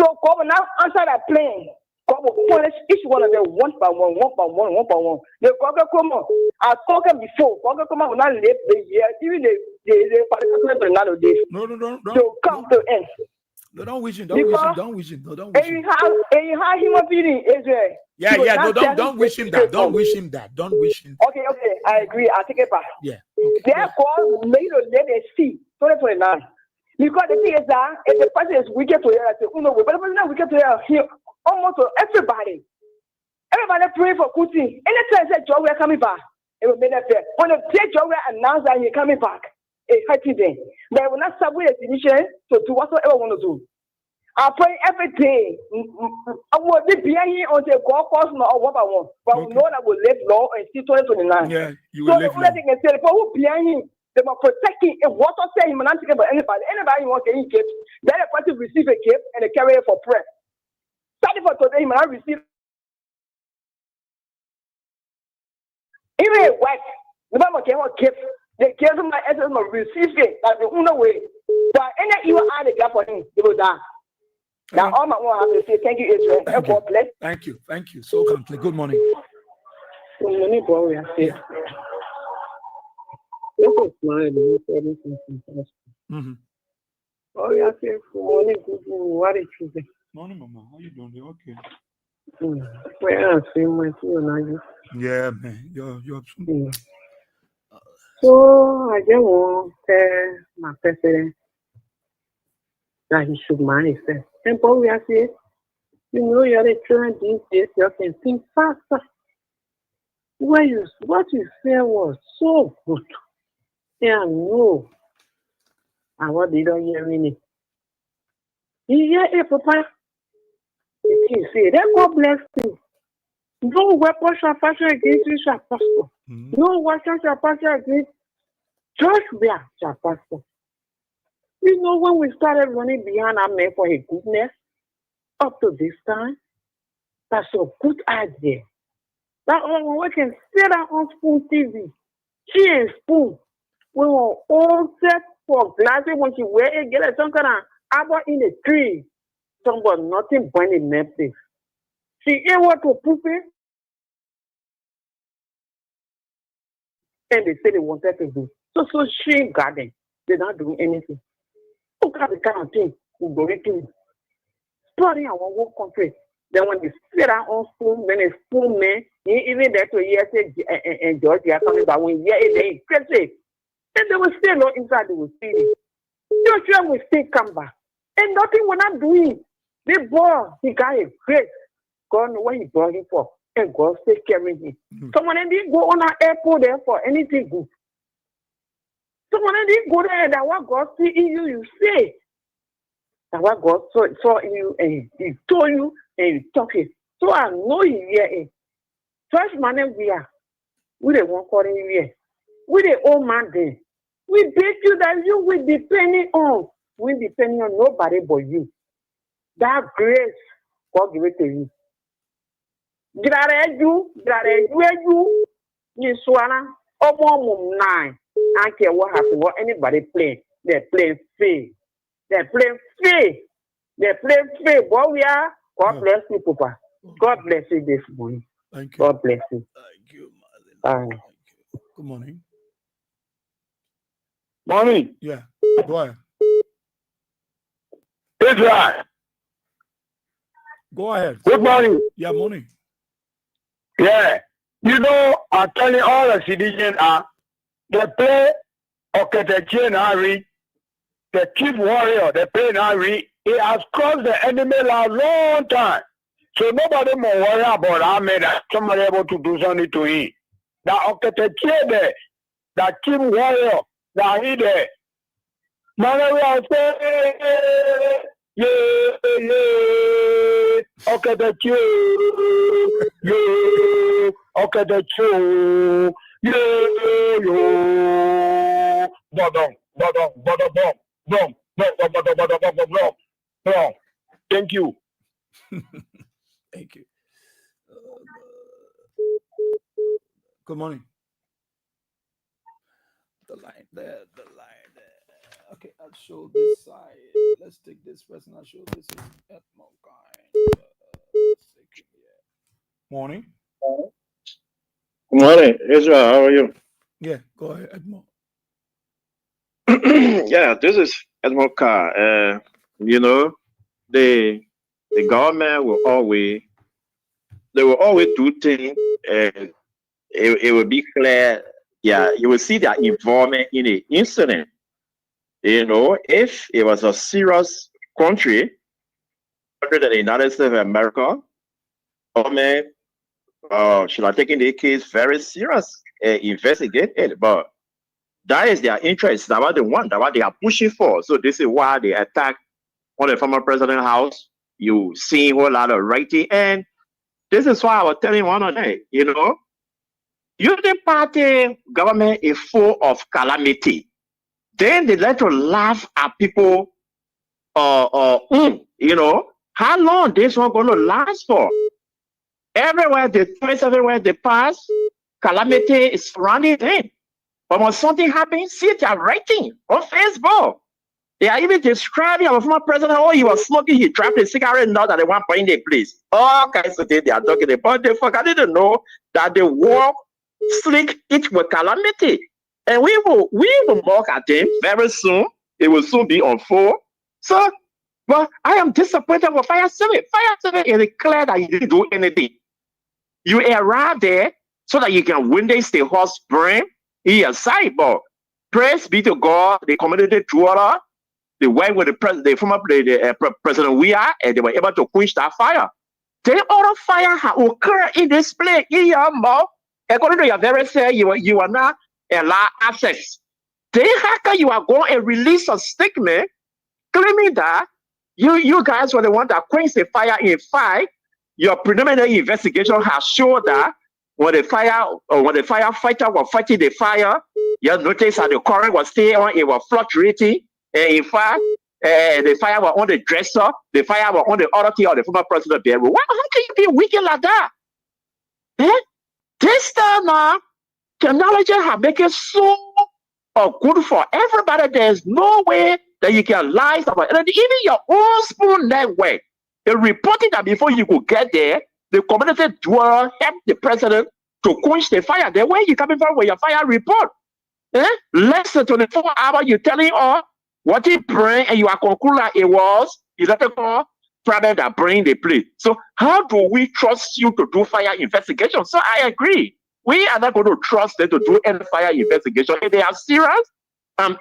So God will now answer that plan. God will punish each one of them one by one. The God will come on. I've spoken before. God will come on, will not live the year, even the particular days. No. So come to end. No, don't wish him. Don't wish him. No, don't wish him. And you have human being, Israel. Yeah. No, don't wish him that. Don't wish him that. Don't wish him. Okay. I agree. I'll take it back. Yeah. Okay. Therefore, may you let us see 2029. Because the thing is that if the person is wicked to hear, I say, no, but the person is not wicked to hear almost to everybody. Everybody pray for Kuti. Anytime I say Joe, we are coming back. It will make that fair. When the Joe announce that he's coming back, it's hurting them. They will not subway a decision to do whatsoever I want to do. I pray every day. I will be behind until God calls me or what I want. But we know that we'll live long and see 2029. Yeah, you will live long. So the only thing I say, the people who behind him, they must protect him. If what I say, him not thinking about anybody. Anybody wants any gift, then the person receive a gift and they carry it for prayer. Starting for today, he might not receive. Even a wife, the man can have a gift. They give him my essence, must receive it. That's the only way. But any evil eye they got for him, they will die. Now, all my one have to say, thank you, Israel. God bless. Thank you. So complete. Good morning. Good morning, boy. Yeah. Oh, yeah, say for morning, good morning. What is it? Morning, Mama. How you doing? You okay? Where I see my phone now. Yeah, man. You're So I just want to tell my president that he should mind himself. And Paul, we are saying, you know, you're the children these days, you can think faster. What you said was so good. Yeah, no. And what they don't hear me. Yeah, Papa. You say, that God bless you. No weapon shall fashion against you shall prosper. No weapon shall fashion against Joshua shall prosper. You know, when we started running behind our men for his goodness, up to this time, that's a good idea. That we can sit down on Spoon TV, she and Spoon, we were all set for glasses when she wear it, get some kind of apple in the tree. Somebody nothing burning in that place. She able to prove it, and they say they wanted to do. So shame garden. They're not doing anything. Look at the kind of thing we go into. Starting our whole country. Then when they sit down on Spoon, when it's Spoon man, even there to hear say and Georgia coming back when hear it, they crazy. And they will stay low inside, they will see it. Joshua will still come back. And nothing will not do it. The boy, he got a grace. God know what he brought him for. And God still carrying him. Someone didn't go on an airport there for anything good. Someone didn't go there that what God see in you, you say. That what God saw in you and he told you and you talk it. So I know you hear it. First man we are. We the one calling you here. We the old man there. We beg you that you will depending on. We depending on nobody but you. That grace, God give it to you. You, you swana, almost 9. I don't care what happens, what anybody play. They're playing free. They're playing free. They're playing free. Boy, we are. God bless you, Papa. God bless you this morning. Thank you. God bless you. Thank you, Bye. Good morning. Morning. Yeah. Go ahead. Israel. Go ahead. Good morning. Yeah, morning. Yeah. You know, I'm telling all the citizens, they play Oketechi Nari, the chief warrior, they play Nari. He has crossed the enemy line long time. So nobody more worry about army that somebody able to do something to him. That Oketechi there, that chief warrior, that he there. Man, we are saying, yeah. Okay, the chew, yeah. Okay, the chew, yeah. Bottom. Thank you. Thank you. Good morning. The line there. Okay, I'll show this side. Let's take this person. I'll show this is Edmo kind. Morning. Good morning, Israel. How are you? Yeah, go ahead, Edmo. Yeah, this is Edmo Carr. You know, the government will always do things. It will be clear. Yeah, you will see their involvement in the incident. You know, if it was a serious country, other than the United States of America, government should have taken the case very serious and investigate it. But that is their interest. That's what they want. That's what they are pushing for. So this is why they attack on the former president's house. You see a whole lot of writing. And this is why I was telling one of them, you know, the party government is full of calamity. Then they like to laugh at people, you know, how long this one going to last for? Everywhere they trace, everywhere they pass, calamity is surrounding them. But when something happens, see they are writing on Facebook. They are even describing our former president. Oh, he was smoking, he dropped a cigarette now at the one point in the place. All kinds of things they are talking about. They forgot to know that the war slick it with calamity. And we will mock at them very soon. It will soon be on full. So, but I am disappointed with fire service. Fire service is clear that you didn't do anything. You arrived there so that you can witness the horse burn in your sight. But praise be to God, the community dweller, they went with the former President we are, and they were able to quench that fire. The other fire has occurred in this place in your mouth. According to your very say, you are not allowed access. Then how can you are going and release a statement claiming that you guys were the one that quenched the fire in fight? Your preliminary investigation has shown that when the firefighter was fighting the fire, you notice that the current was still on, it was fluctuating, and in fact, the fire was on the dresser, the fire was on the other key of the former president bedroom. How can you be wicked like that? This time now, technology has made it so good for everybody. There's no way that you can lie about it. Even your own spoon network, the reporting that before you could get there, the community dweller helped the president to quench the fire. Then where you coming from with your fire report? Less than 24 hours, you're telling us what it bring, and you are concluding it was electrical problem that bring the place. So how do we trust you to do fire investigation? So I agree. We are not going to trust them to do any fire investigation. If they are serious,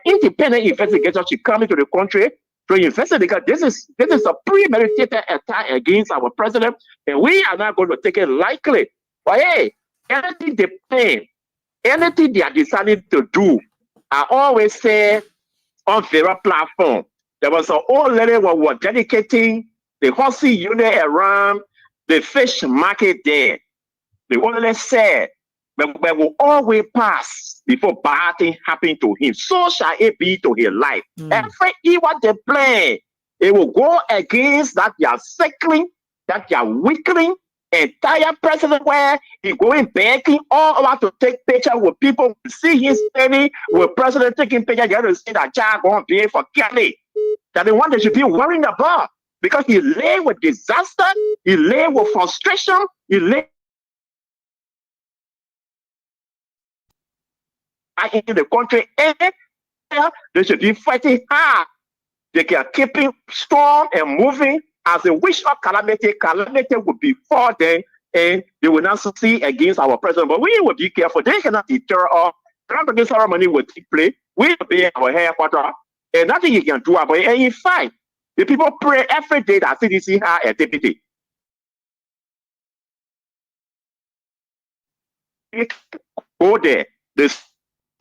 independent investigation should come into the country to investigate, because this is a premeditated attack against our president, and we are not going to take it lightly. But hey, anything they plan, anything they are deciding to do, I always say on their platform, there was an old lady who was dedicating the horsey unit around the fish market there. The old lady said, but will always pass before bad thing happen to him. So shall it be to his life. Every evil they plan, it will go against that they are circling, that they are weakening, entire president where he going begging all over to take picture with people. See him standing with president taking picture. You have to see that child going to be for Kelly. That the one they should be worrying about, because he lay with disaster, he lay with frustration, he lay in the country, and they should be fighting hard. They are keeping strong and moving. As a wish of calamity will be for them, and they will not succeed against our president. But we will be careful. They cannot deter us. Groundbreaking ceremony will take place. We will be in our headquarters, and nothing you can do about it. And in fact, the people pray every day that CDC has a deputy. Go there. The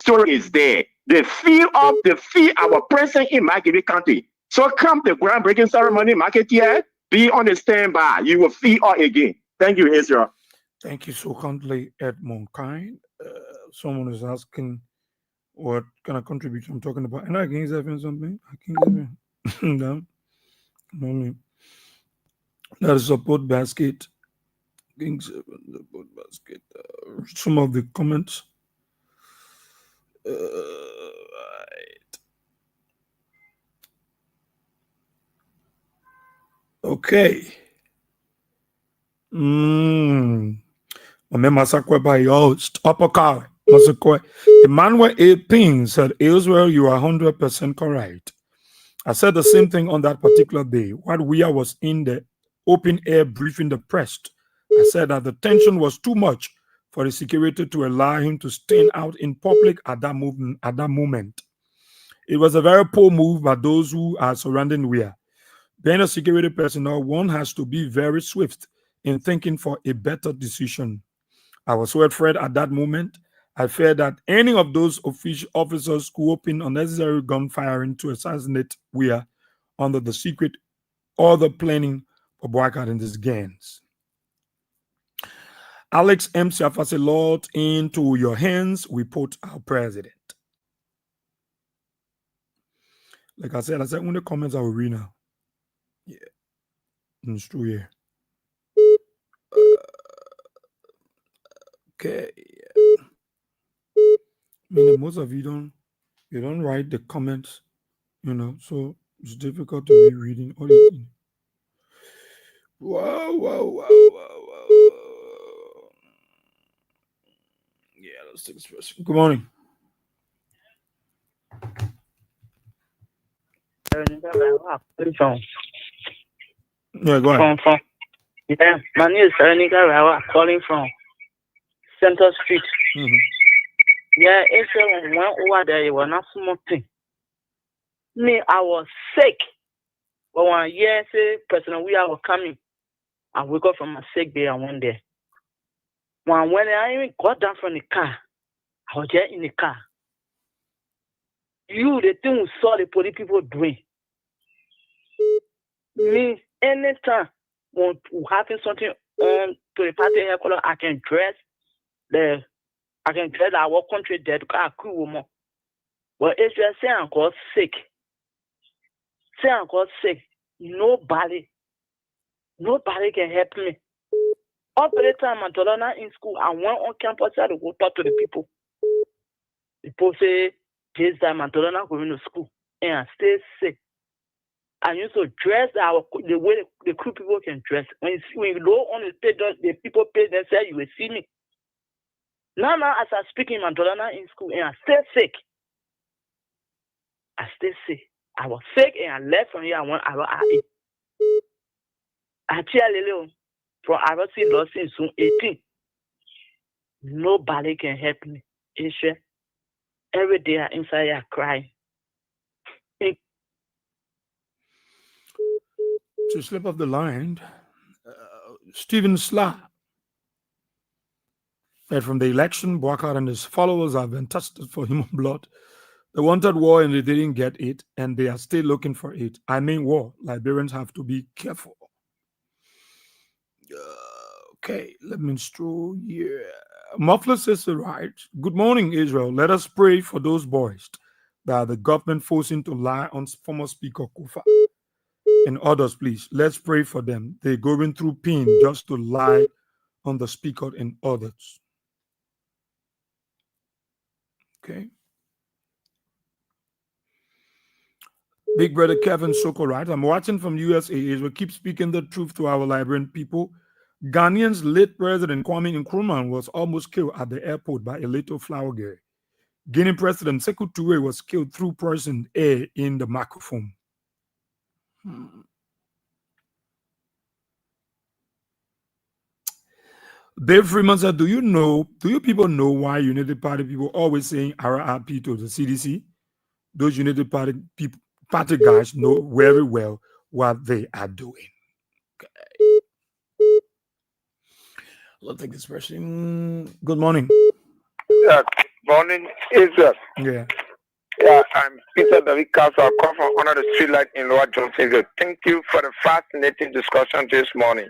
story is there. They feel our presence in Marguerite County. So come the groundbreaking ceremony, marketeer, be on the standby. You will feel all again. Thank you, Israel. Thank you so kindly, Edmond Kind. Someone is asking what kind of contribution I'm talking about. And I can say something. I can say no. That is support basket. Support basket. Some of the comments. Right. Okay. Masakwe by host. Upper car. Masakwe. Emmanuel A. Ping said, Israel, you are 100% correct. I said the same thing on that particular day. While we was in the open air briefing the press, I said that the tension was too much for the security to allow him to stand out in public at that moment. It was a very poor move by those who are surrounding Weah. Being a security personnel, one has to be very swift in thinking for a better decision. I was so afraid at that moment. I feared that any of those officers could open unnecessary gunfiring to assassinate Weah under the secret or the planning for boycotting these games. Alex M. Siafase, Lord, into your hands we put our president. Like I said, when the comments I will read now. Yeah, it's true, yeah. Okay. I mean, most of you don't write the comments, so it's difficult to be reading all the. Wow. Yeah, let's take this person. Good morning. Yeah, go ahead. Yeah, my name is Veronica Rawa, calling from Center Street. Mm-hmm. Yeah, it's when over there, you were not smoking. Me, I was sick. But one year, say, President, we are coming. I woke up from my sick day and went there. When I even got down from the car, I was just in the car. The thing we saw the police people doing. Me, anytime when we having something on to the party headquarters, I can dress our country there because I cool woman. But if you say I got sick, nobody can help me. All the time I'm in school, I went on campus to go talk to the people. People say this time I'm going to school and I stay sick. I used to dress the way the crew people can dress. When you go on the page, the people pay themselves, you will see me. Now as I speak in Mandolana in school and I stay sick. I was sick and I left from here. I went I from Arossi Lossin soon 18. Nobody can help me. Every day I inside here crying. To slip off the line, Stephen Sla said from the election, Bouakar and his followers have been tested for human blood. They wanted war and they didn't get it, and they are still looking for it. I mean war. Liberians have to be careful. Okay, let me stroll here. Muffler says right. Good morning, Israel. Let us pray for those boys that the government forcing to lie on former Speaker Kufa. And others, please. Let's pray for them. They're going through pain just to lie on the Speaker and others. Okay. Big brother Kevin Soko, right? I'm watching from USA. Israel, keep speaking the truth to our Liberian people. Ghanaian's late president Kwame Nkrumah was almost killed at the airport by a little flower girl. Guinea President Sekou Touré was killed through poisoned air in the microphone. Dave Freeman said, do you people know why United Party people always saying RRP to the CDC? Those United Party guys know very well what they are doing. Okay. Let's take this person. Good morning. Yeah, morning, Israel. Yeah. Yeah, I'm Peter David Castle. I come from under the streetlight in Lower Johnson. Thank you for the fascinating discussion this morning.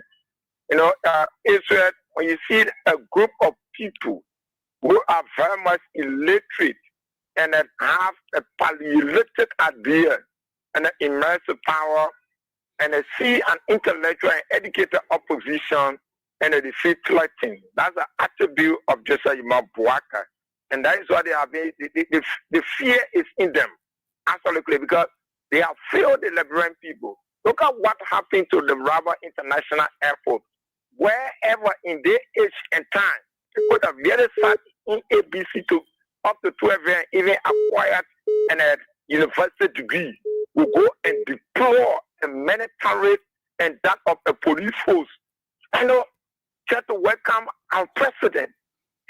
Israel, when you see a group of people who are very much illiterate and that have a palliated idea and an immense power, and they see an intellectual and educated opposition and they defeat threatening, that's an attribute of Josiah Bouakar. And that is why they have the fear is in them, absolutely, because they have failed the Liberian people. Look at what happened to the Rabat International Airport. Wherever in their age and time, people that very sad in ABC to up to 12 years, even acquired a university degree, will go and deploy a military and that of a police force. Just to welcome our president,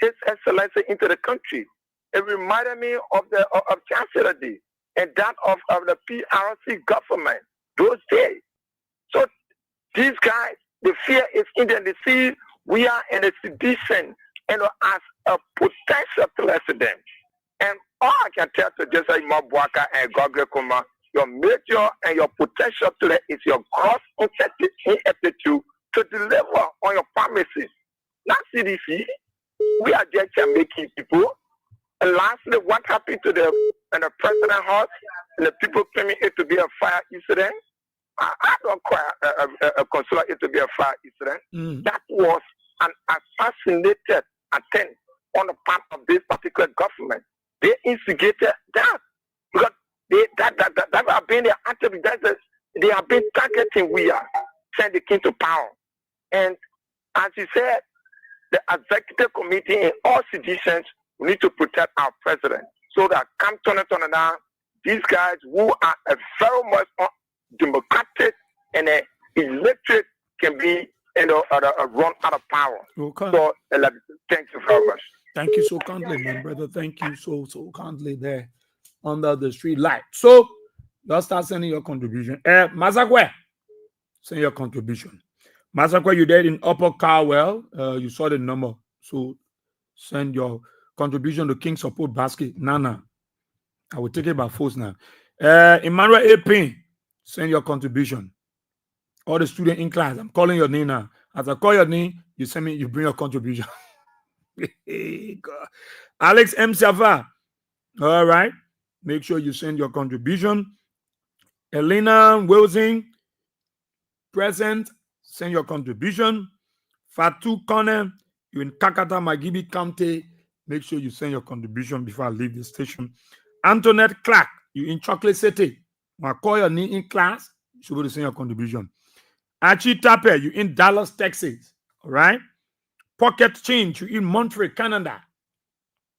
His Excellency, into the country. It reminded me of Chancellor Day and that of the PRC government those days. So these guys, the fear is in them. They see we are in a sedition as a potential president. And all I can tell to Josiah Bouakar and Gogre Kuma, your major and your potential threat is your gross ineptitude to deliver on your promises. Not CDC. We are just making people. And lastly, what happened to the president house and the people claiming it to be a fire incident? I don't consider it to be a fire incident. That was an assassinated attempt on the part of this particular government. They instigated that because that have been their attribute. They have been targeting send the king to power. And as you said, the executive committee in all seditions, we need to protect our president so that come turn down, these guys who are very much democratic and elected can be run out of power. Okay. So, thank you very much. Thank you so kindly, man, brother. Thank you so kindly there under the street light. So, let's start sending your contribution. Mazakwe, send your contribution. Mazakwe, you there in Upper Carwell. You saw the number. So, send your contribution to King Support Basket. Nana, I will take it by force now. Emmanuel A. Payne, send your contribution. All the students in class, I'm calling your name now. As I call your name, you send me, you bring your contribution. God. Alex M. Sava. All right. Make sure you send your contribution. Elena Wilson, present. Send your contribution. Fatu Kone, you in Kakata Magibi County. Make sure you send your contribution before I leave the station. Antoinette Clark, you in Chocolate City. When I call your name in class, you should be able to send your contribution. Archie Tapper, you in Dallas, Texas. All right. Pocket Change, you in Montreal, Canada.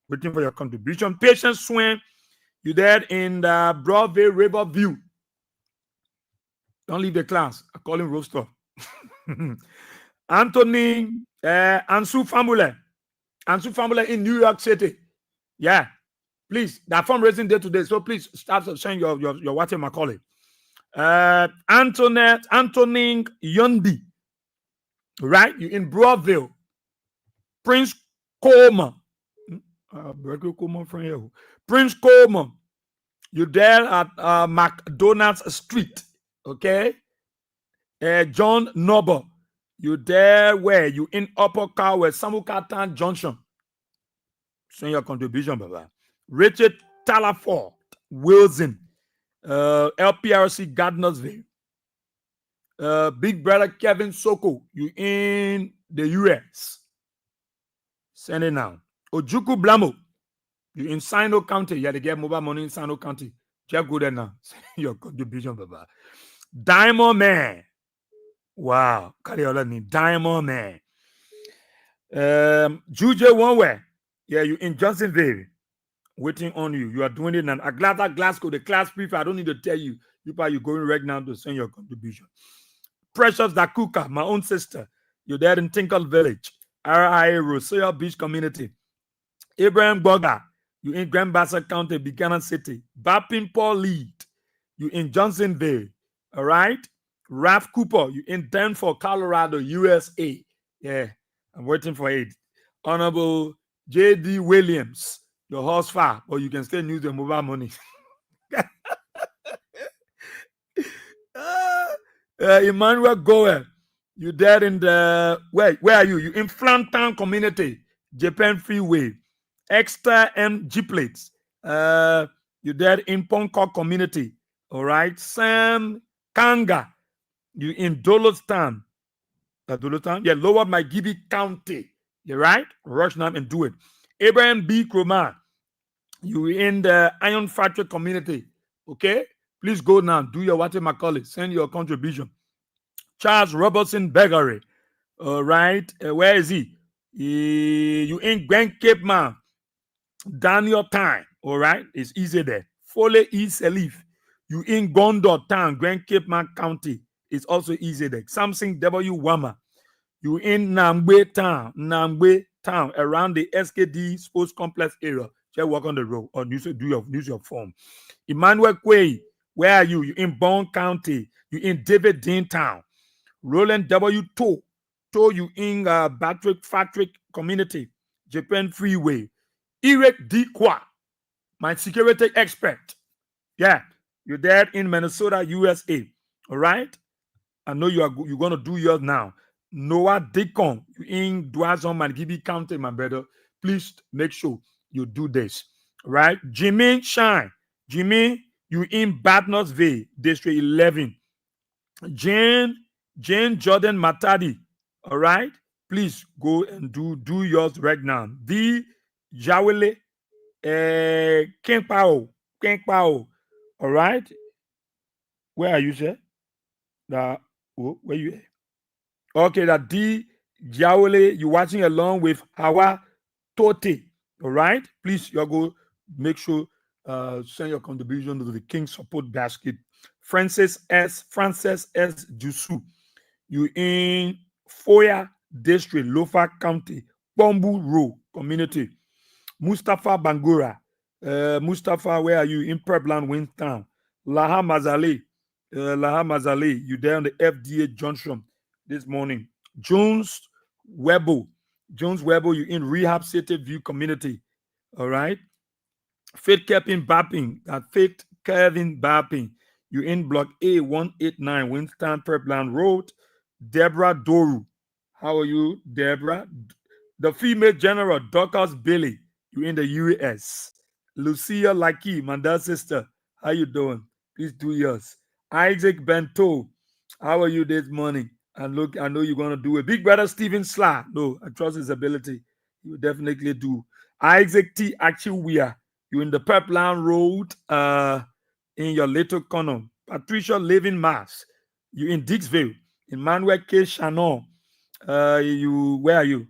Waiting for your contribution. Patience Swim, you there in the Broadway Riverview. Don't leave the class. I call him Roaster. Anthony Ansu Famule. Ansu Famule in New York City. Yeah. Please, that fundraising day today. So please start sharing your WhatsApp Macaulay. Anthony Yondi. Right? You in Broadville. Prince Coleman. Prince Coleman. You there at McDonald's Street. Okay. John Noble. You there where? You in Upper Carwell, Samukatan Junction. Send your contribution, Baba. Richard Talaford Wilson. LPRC Gardnersville. Big brother Kevin Soko. You in the US. Send it now. Ojuku Blamo. You in Sino County. Yeah, they get mobile money in Sino County. Just go there now. Send your contribution, Baba. Diamond Man. Wow. Diamond Man. Juju One Way. Yeah, you in Johnsonville. Waiting on you. You are doing it now. Atlanta, Glasgow, the class prefect. I don't need to tell you. You're going right now to send your contribution. Precious Dakuka, my own sister. You're there in Tinkle Village. RIA Rosario Beach Community. Abraham Boga. You in Grand Bassa County, Buchanan City. Bapin Paul Lead. You in Johnsonville. All right. Ralph Cooper. You in Denver, Colorado, USA. Yeah, I'm waiting for it. Honorable J.D. Williams. Your horse far, but you can still use the mobile money. Emmanuel Goer. You there in the where are you? You in Flantown Community, Japan Freeway, Exeter and Giplets. You there in Poncor Community. All right, Sam Kanga. You in Dolostown. Dolostown? Yeah, Lower Magibi County. You right? Rush now and do it. Abraham B. Kromar. You in the Iron Factory Community. Okay? Please go now. Do your Wate Macaulay. Send your contribution. Charles Robertson Beggery. All right. Where is he? You in Grand Cape Man. Daniel Time. All right. It's easy there. Foley East Elif. You in Gondor Town, Grand Cape Man County. It's also easy there. Samson W. Wama. You in Nambe Town, around the SKD Sports Complex area. Just walk on the road or use your form. Emmanuel Quay, where are you? You in Bond County. You in David Dean Town. Roland W. To you in Patrick Community, Japan Freeway. Eric D. Kwa, my security expert. Yeah, you're there in Minnesota, USA. All right. I know you're going to do yours now. Noah Deacon, you in Dwazon Mangibi County, my brother. Please make sure you do this. All right. Jimmy Shine. Jimmy, you in Batnosville, District 11. Jane Jordan Matadi. All right. Please go and do yours right now. The Jawele King Pao. All right. Where are you, sir? Where you at? Okay, that D Jawele, you watching along with Hawa Tote. All right. Please, you go make sure Send your contribution to the King Support Basket. Francis S. Jusu. You in Foya District, Lofa County, Bombu Row Community. Mustafa Bangura. Mustafa, where are you? In Prebland, Wintown. Laha Mazale, you there on the FDA Junction this morning. Jones Webo, you in Rehab City View Community. All right. Faith Kevin Bapping, you in Block A 189, Winston Prebland Road. Deborah Doru, how are you, Deborah? The female general, Dorcas Bailey, you in the US. Lucia Laki, Manda's sister, how you doing? Please do yours. Isaac Bento, how are you this morning? And look, I know you're going to do it. Big brother Stephen Sla, no, I trust his ability. He will definitely do. Isaac T. Achiwia, you in the Pepland Road, in your little corner. Patricia Living Mass, you in Dixville. Emmanuel K. Shannon, you, where are you?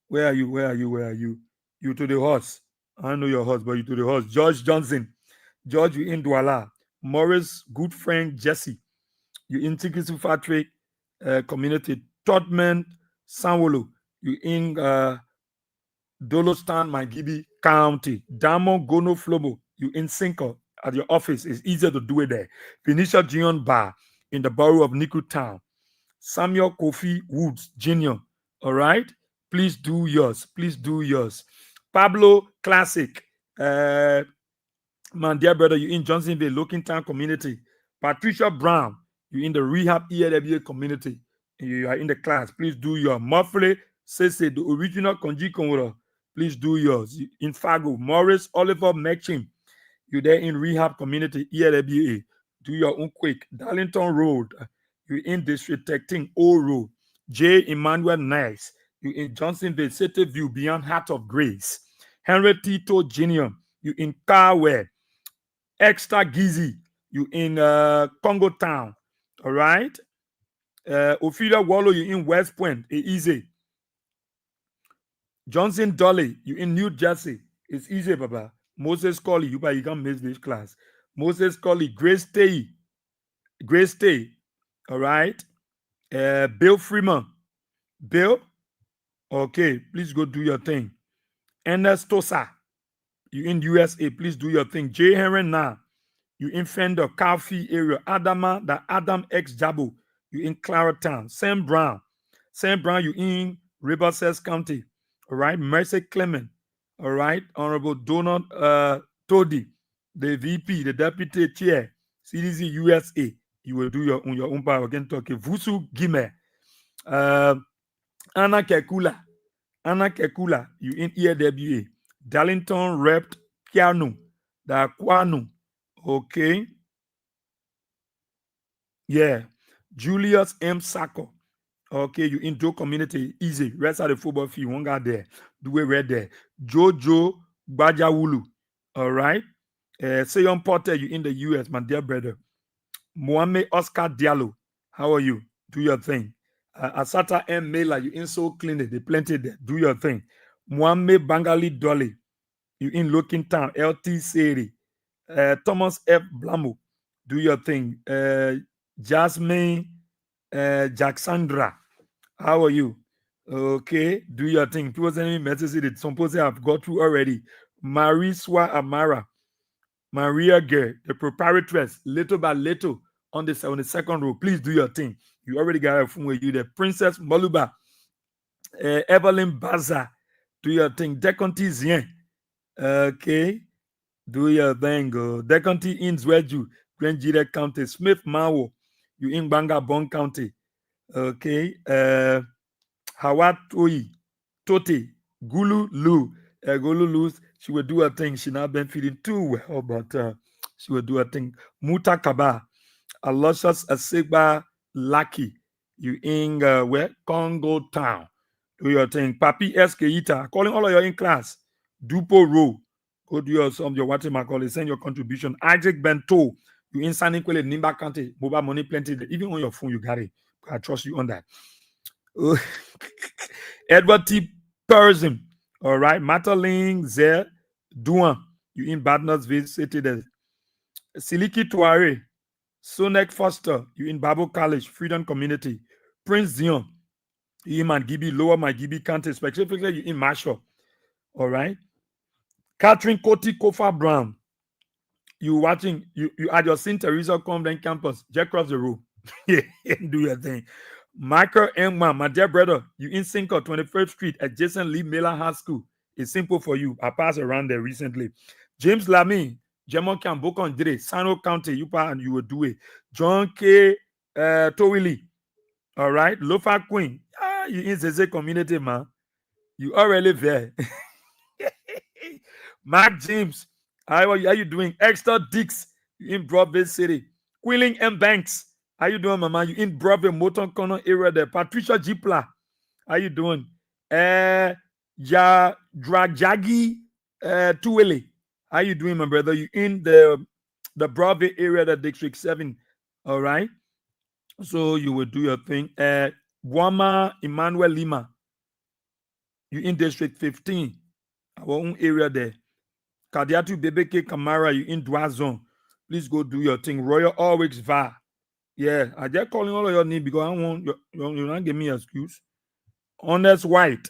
Where are you? You to the horse. I know your horse, but you to the horse. George Johnson, George, you in Douala. Morris, good friend Jesse, you in Tikisu Factory Community. Todman Sanwolo, you in Dolostan, Magibi County. Damo Gono Flomo, you in Cinco at your office. It's easier to do it there. Phoenicia Gion Bar in the borough of Niku Town. Samuel Kofi Woods Jr. All right. Please do yours. Pablo Classic. My dear brother, you in Johnsonville, Looking Town community. Patricia Brown, you in the Rehab ELWA community. You are in the class. Please do your Muffley Sese, the original Konji Konwura. Please do yours. In Fargo, Morris Oliver Mechim, you there in Rehab community ELWA. Do your own quick. Darlington Road, you in District 13 O Road. J. Emmanuel Nice, you in Johnsonville, City View, Beyond Heart of Grace. Henry Tito Jr., you in Carwell. Extra Gizi, you in Congo Town. All right. Ophelia Wallow, you in West Point. Easy. Johnson Dolly, you in New Jersey. It's easy, Baba. Moses Colley, you can miss this class. Moses Colley, Grace Stay. All right. Bill Freeman. Bill, okay, please go do your thing. Ernest Tosa, you in USA, please do your thing. J. Heron now, you in Fender, Calfee area. Adama, the Adam X Jabo, you in Claratown. Sam Brown, you in Riverside County. All right. Mercy Clement, all right. Honorable Donald Todi, the VP, the Deputy Chair, CDC USA, you will do your own power again. Talking Vusu Gime, Anna Kekula, you in ELWA. Darlington Rep Piano, the Kwanu, okay. Yeah. Julius M. Sacco, okay, you in Joe community, easy. Rest of the football field, one guy there. Do it right there. Jojo Bajawulu, all right. Seyon Porter, you in the US, my dear brother. Mohamed Oscar Diallo, how are you? Do your thing. Asata M. Mela, you in Soul Clinic, they plenty there. Do your thing. Mohamed Bangali Dolly, you in Looking Town, LT Seri. Thomas F. Blamo, do your thing. Jasmine Jacksandra, how are you? Okay, do your thing. People sending me messages that some people have got through already. Mariswa Amara, Maria Gere, the proprietress, little by little on the second row. Please do your thing. You already got a phone with you. The Princess Moluba, Evelyn Baza, do your thing. Deconti Zien, okay, do your thing. Deconti Inzweju, Grand Jide County. Smith Mawo, you in Banga Bon County. Okay. Hawat Tote, Gulu Lu. Gulu Lu, she will do her thing. She not been feeling too well, but she will do her thing. Muta Kaba, Aloysius Asegba Lucky, you in where? Congo Town. Do your thing. Papi Eskeita, calling all of you in class. Dupo Row, go do your some your what you call it. Send your contribution. Isaac Bento, you in San Nicolas, Nimba County. Mobile money plenty. Even on your phone, you got it. I trust you on that. Edward T. Persim, all right. Mataling Zer Duan, You in Badnersville City there. Siliki Tuare, Sonek Foster, you in Bible College, Freedom Community. Prince Zion, you in Mangibi, Lower Mangibi County, specifically you in Marshall. All right. Catherine Koti Kofa Brown, you watching, you at your St. Teresa Convent campus, just cross the road. Yeah, do your thing. Michael Engman, my dear brother, you in Cinco, 21st Street, adjacent Lee Miller High School. It's simple for you. I passed around there recently. James Lamy, Jamon Kambokon Dre, Sano County, you and you will do it. John K. Towili, all right. Lofa Queen, you in Zeze community, man. You already there. Mark James, how are you doing? Extra Dix, you in Broadway City. Quilling M. Banks, how you doing, mama? You in Broadway Moton Corner area there. Patricia Jipla, how you doing? Drajagi Tuwele, how you doing, my brother? You in the Broadway area, the District 7, all right? So you will do your thing. Wama Emmanuel Lima, you in District 15, our own area there. Kadiatu Bebeke Kamara, you in Dwazon. Please go do your thing. Royal Always Va. Yeah, I just calling all of your names because I want you not give me an excuse. Honest White,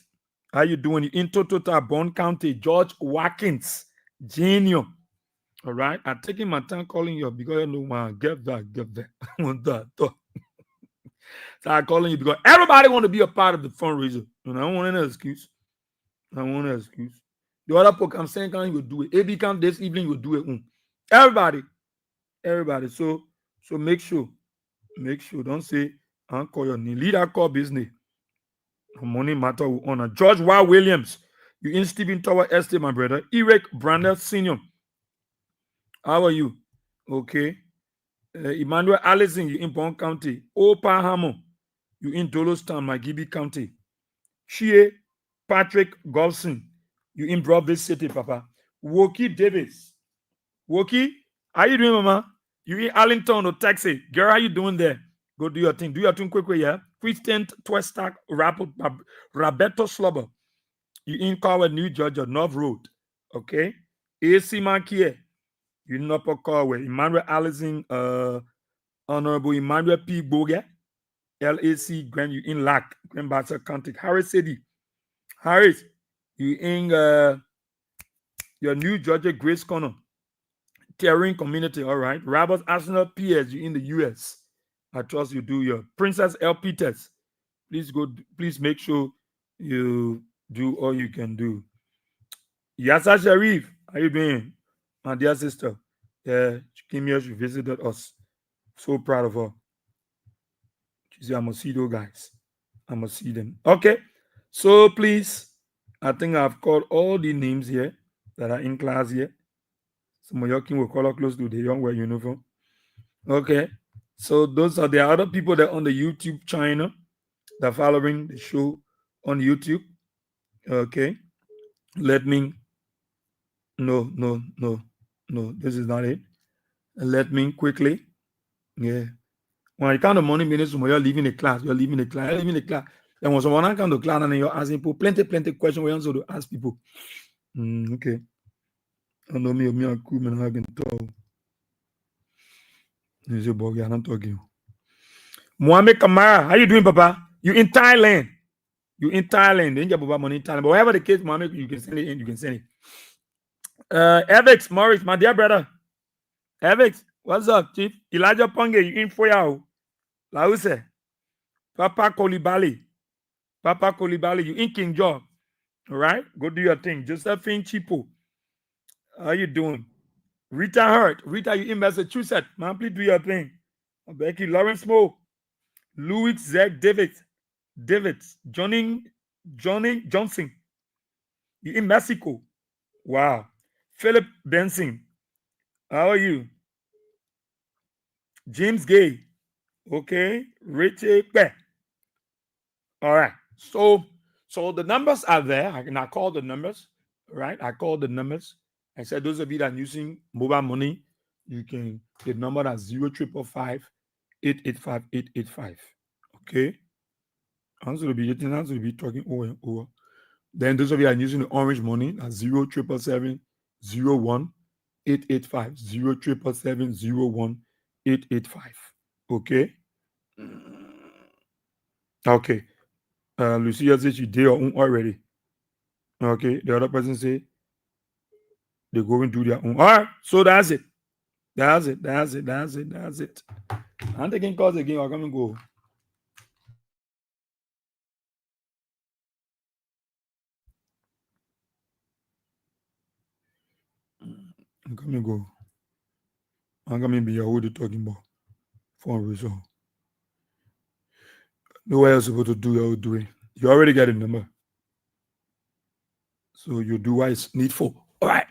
how you doing? You in Totota, Bond County, George Watkins, Junior. All right, I'm taking my time calling you because I know man, get that. I want that. So I'm calling you because everybody want to be a part of the fundraiser. And I don't want any excuse. I want an excuse. The other folk I'm saying can you do it. AB camp this evening you do it. Everybody. So make sure. Don't say I'll call your name. Lead that call business. Money matter will honor. George Y. Williams, you in Stephen Tower Estate, my brother. Eric Brandel Senior. How are you? Okay. Emmanuel Allison, you in Bond County. Opa Hamo, you in Dolostown, Magibi County. Chie Patrick Golson, you in Broadway City, Papa. Woki Davis. Woki, how you doing, Mama? You in Arlington or Texas? Girl, how you doing there? Go do your thing. Do your thing quickly, yeah? Christian Twestack, Roberto Slobber. You in Coward, New Georgia, North Road. Okay? AC Mankier. You in Upper Carway. Emmanuel Allison, Honorable Emmanuel P. Boga. LAC, Grand, you in Lac, Grand Bassa County. Harris City. Harris, you in your New Georgia Grace Corner. Terrain Community, all right. Roberts Arsenal PS, you in the US. I trust you do your Princess L. Peters. Please make sure you do all you can do. Yasa Sharif, how you doing? My dear sister. Yeah, she came here, she visited us. So proud of her. She said, I must see those guys. I must see them. Okay. So please, I think I've called all the names here that are in class here. Some of your king will color close to the young wear uniform. Okay. So those are the other people that are on the YouTube channel that are following the show on YouTube. Okay. Let me. No. This is not it. Let me quickly. Yeah. When it kind of money minutes, you're leaving the class. You're leaving the class. Then when someone comes to class and you're asking people plenty questions, we also to ask people. Okay. I know me and cool man have been told. I'm talking. Mohammed Kamara, how you doing, Papa? You in Thailand? You in Thailand? Then you have money in Thailand. But whatever the case, Mohammed, you can send it in. You can send it. Evix Morris, my dear brother. Evix, what's up, Chief? Elijah Ponge, you in for you? Lause. Papa Kolibali, you in King John. All right, go do your thing. Josephine Chipo, how you doing? Rita Hurt, you in Massachusetts. Man, please do your thing. Becky Lawrence Mo, Louis Zach David, Johnny Johnson, you in Mexico. Wow. Philip Benson, how are you? James Gay, okay. Richie Beck. All right. So the numbers are there. I call the numbers, right? I called the numbers. I said those of you that are using mobile money, you can the number at 0555 885 885. Okay. Answer will be talking over. Then those of you that are using the orange money at 0777 885 885. Okay. Okay. Lucia says she did her own already. Okay. The other person say they go and do their own. All right. So that's it. That's it. I'm taking calls again. I'm gonna go. I'm gonna go. I'm gonna be who they talking about fundraiser. Nowhere else supposed to do you're doing. You already got a number. So you do what is needful. All right.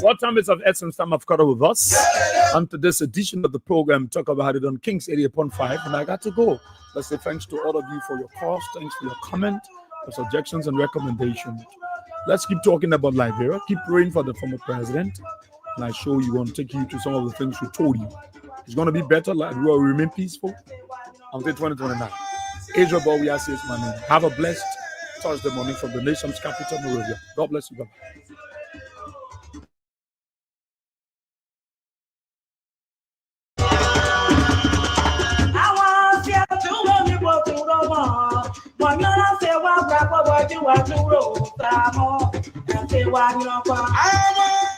What time is of essence time I've got with us? On to this edition of the program, talk about it on King's 88.5, and I got to go. Let's say thanks to all of you for your calls, thanks for your comment, your suggestions and recommendations. Let's keep talking about Liberia, keep praying for the former president, and I show you, want to take you to some of the things we told you. It's going to be better, Liberia will remain peaceful until 2029. Israel Bowie says my name. Have a blessed Thursday morning from the nation's capital, Monrovia. God bless you. Bye-bye. I